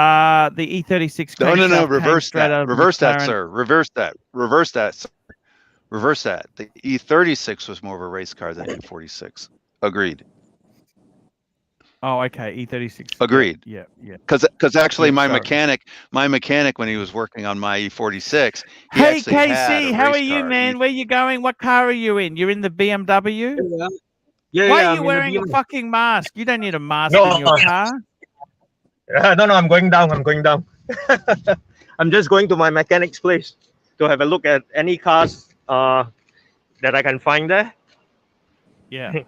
E36. No. Reverse that. Reverse that, sir. Reverse that. Sir. Reverse that. The E36 was more of a race car than the E46. Agreed. Oh, okay. E36. Agreed. Yeah. Because actually, my mechanic, when he was working on my E46, hey KC, how are you, man? Where you going? What car are you in? You're in the BMW. Why are you wearing a fucking mask? You don't need a mask in your car. No, I'm going down. I'm just going to my mechanic's place to have a look at any cars that I can find there. Yeah.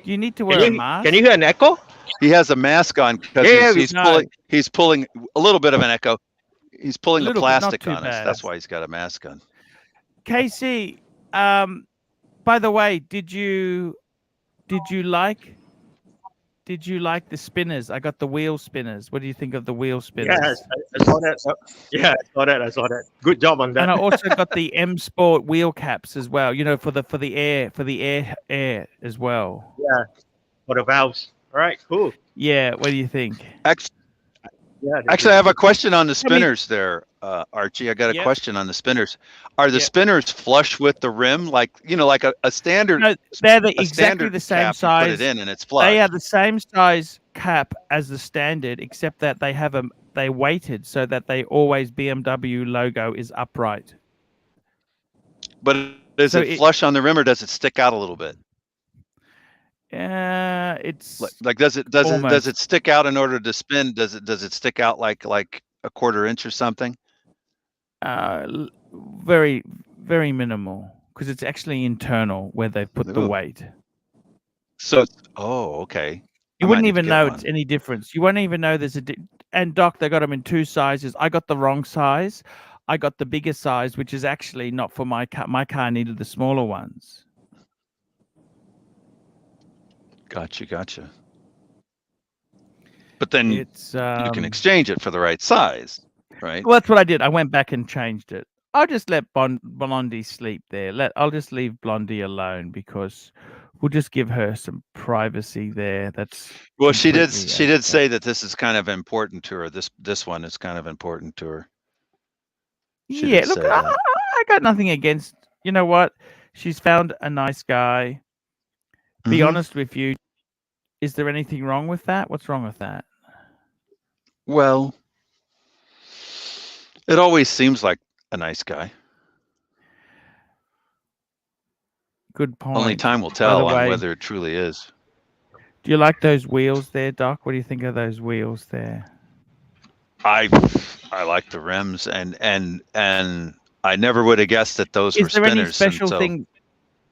You need to wear a mask? Can you hear an echo? He has a mask on because he's pulling a little bit of an echo. He's pulling the plastic on us. That's why he's got a mask on. KC, by the way, did you like the spinners? I got the wheel spinners. What do you think of the wheel spinners? Yes, I saw that. Yeah, I saw that. Good job on that. And I also got the M Sport wheel caps as well. For the air as well. Yeah, for the valves. All right, cool. Yeah, what do you think? Actually, I have a question on the spinners there, Archie. I got a question on the spinners. Are the spinners flush with the rim, like a standard? No, they're exactly the same size. You put it in and it's flush. They are the same size cap as the standard, except that they weighted so that they always BMW logo is upright. But is it flush on the rim or does it stick out a little bit? It's like does it stick out in order to spin? Does it stick out like a quarter inch or something? Very, very minimal because it's actually internal where they've put the weight. So okay. You wouldn't even know it's any difference. You won't even know there's and Doc, they got them in 2 sizes. I got the wrong size. I got the bigger size, which is actually not for my car. My car needed the smaller ones. Gotcha. But then It's you can exchange it for the right size, right? well, that's what I did. I went back and changed it. I'll just let Blondie sleep there. I'll just leave Blondie alone because we'll just give her some privacy there. That's Well, she did completely say that this is kind of important to her. This one is kind of important to her. She yeah. did Look, say that. I got nothing against. You know what? She's found a nice guy. Be Mhm. honest with you. Is there anything wrong with that? What's wrong with that? Well, it always seems like a nice guy. Good point. Only time will By the tell on way, whether it truly is. do you like those wheels there, Doc? What do you think of those wheels there? I like the rims, and I never would have guessed that those were Is there any spinners special until. thing?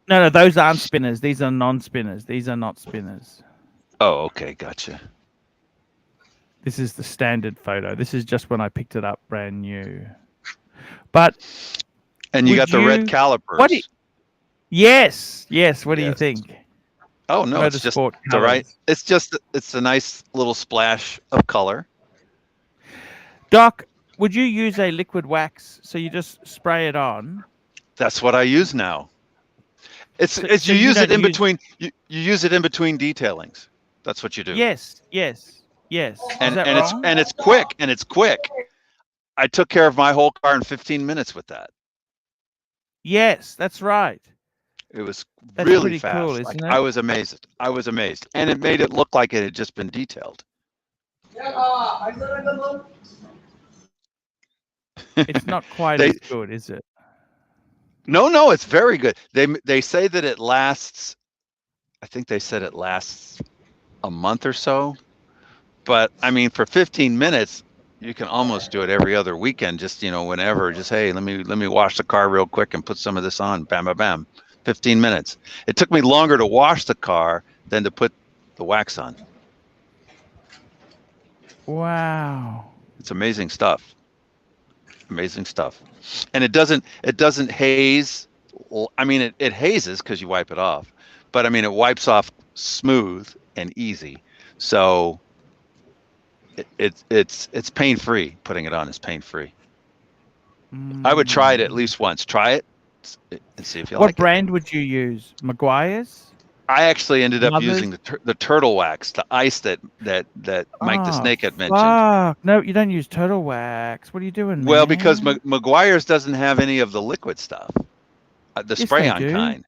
No, those aren't spinners. These are non-spinners. These are not spinners. Oh, okay, gotcha. This is the standard photo. This is just when I picked it up brand new. But And you got the red calipers. Yes. What do you Yes. think? Oh no, it's just Motorsport the right. colours. It's a nice little splash of color. Doc, would you use a liquid wax so you just spray it on? That's what I use now. It's So you you use it don't in use- between. You use it in between detailings. That's what you do. Yes. And Is that and wrong? it's quick. I took care of my whole car in 15 minutes with that. Yes, that's right. It was That's really pretty fast. cool, Like, isn't it? I was amazed. And it made it look like it had just been detailed. It's not quite as good, is it? No, it's very good. They say that it lasts. I think they said it lasts a month or so. But I mean, for 15 minutes, you can almost do it every other weekend. Just whenever. Just hey, let me wash the car real quick and put some of this on. Bam, bam, bam. 15 minutes. It took me longer to wash the car than to put the wax on. Wow. It's amazing stuff. Amazing stuff. And it doesn't haze. I mean, it hazes because you wipe it off, but I mean, it wipes off smooth and easy. So it's pain free. Putting it on is pain free. I would try it at least once. Try it and see if you like it. What brand would you use? Maguire's? I actually ended up Mothers? using the turtle wax, the ice that Mike the Snake had mentioned. Fuck. No, you don't use turtle wax. What are you doing, Well, man? because Maguire's doesn't have any of the liquid stuff, the Yes, spray-on they do. kind,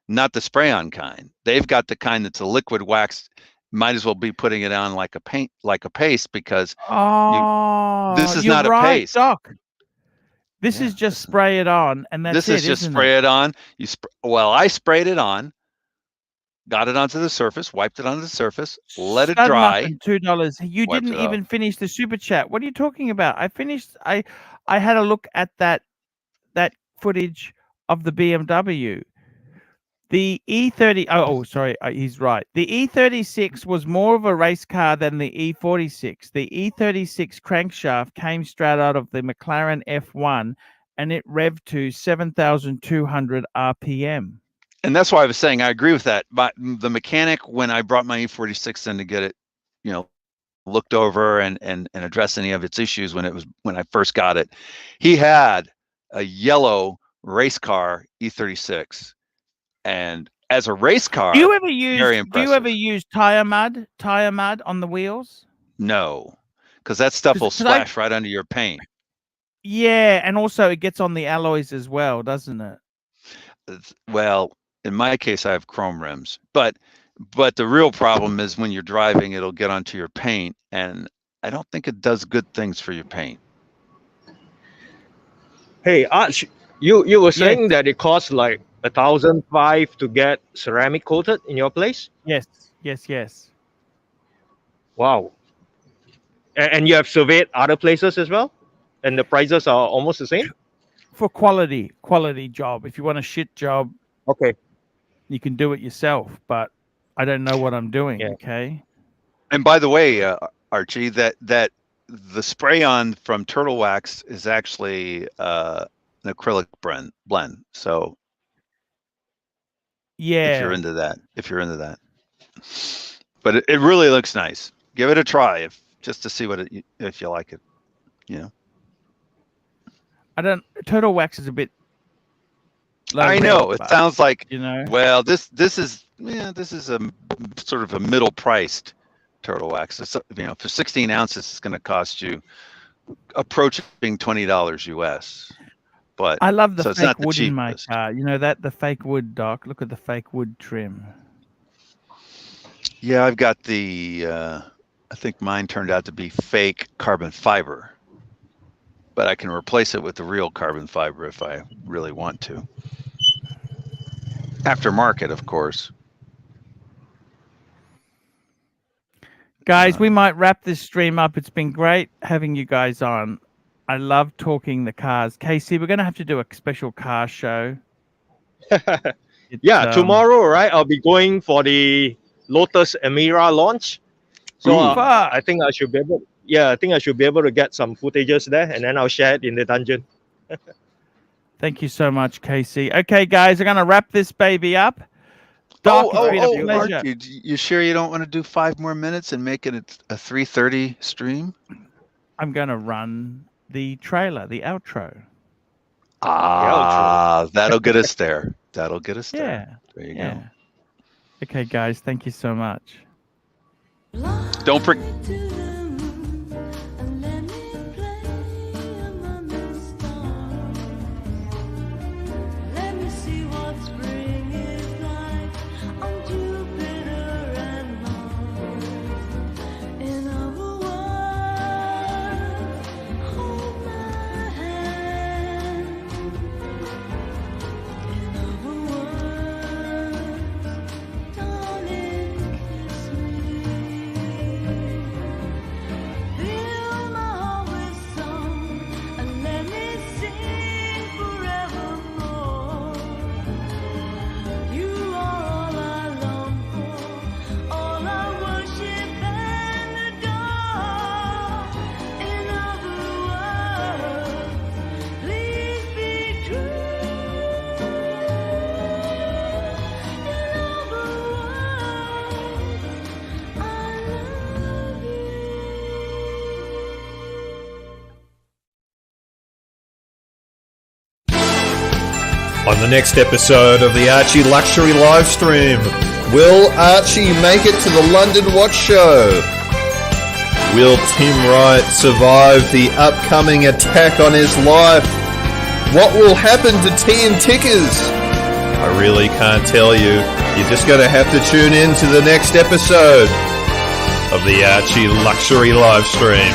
not the spray-on kind. They've got the kind that's a liquid wax. Might as well be putting it on like a paste because this is you're not a right, paste. Doc. This is just spray it on, and that's This is just isn't spray it? it on. Well, I sprayed it on, got it onto the surface, wiped it onto the surface, let it Shut up dry. and $2. You wiped didn't it even off. finish the super chat. What are you talking about? I finished. I had a look at that footage of the BMW. The E30. Oh, sorry. He's right. The E36 was more of a race car than the E46. The E36 crankshaft came straight out of the McLaren F1, and it revved to 7,200 RPM. And that's why I was saying I agree with that. But the mechanic, when I brought my E46 in to get it, looked over and address any of its issues when I first got it, he had a yellow race car E36, and as a race car, Do you very impressive. ever use tire mud on the wheels? No, because that stuff will 'Cause splash right under your paint. Yeah, and also it gets on the alloys as well, doesn't it? Well, in my case, I have chrome rims, but the real problem is when you're driving, it'll get onto your paint, and I don't think it does good things for your paint. Hey, Arch, you were saying that it costs like 1,500 to get ceramic coated in your place? Yes. Wow. And you have surveyed other places as well? And the prices are almost the same? For quality job. If you want a shit job, okay, you can do it yourself, but I don't know what I'm doing, okay? And by the way, Archie, that the spray on from Turtle Wax is actually an acrylic blend. So yeah, if you're into that, but it really looks nice. Give it a try just to see if you like it. Turtle wax is a bit. I know it sounds like Well, this is a sort of a middle priced turtle wax. It's, for 16 ounces, it's going to cost you approaching $20 US. But I love the it's not fake wood the in my car. The fake wood, Doc. Look at the fake wood trim. Yeah, I've got the. I think mine turned out to be fake carbon fiber, but I can replace it with the real carbon fiber if I really want to. Aftermarket, of course. Guys, we might wrap this stream up. It's been great having you guys on. I love talking the cars. Casey, we're going to have to do a special car show. Tomorrow, right? I'll be going for the Lotus Emira launch. So I think I should be able. Yeah, I think I should be able to get some footages there, and then I'll share it in the dungeon. Thank you so much, Casey. Okay, guys, we're going to wrap this baby up. Doc, it's been a pleasure. Archie, you sure you don't want to do 5 more minutes and make it a 3:30 stream? I'm going to run the trailer, the outro. That'll get us there. That'll get us there. Yeah. There you go. Okay, guys, thank you so much. Don't forget. On the next episode of the Archie Luxury live stream, will Archie make it to the London Watch Show? Will Tim Wright survive the upcoming attack on his life? What will happen to tea and tickers? I really can't tell you. You're just going to have to tune in to the next episode of the Archie Luxury live stream.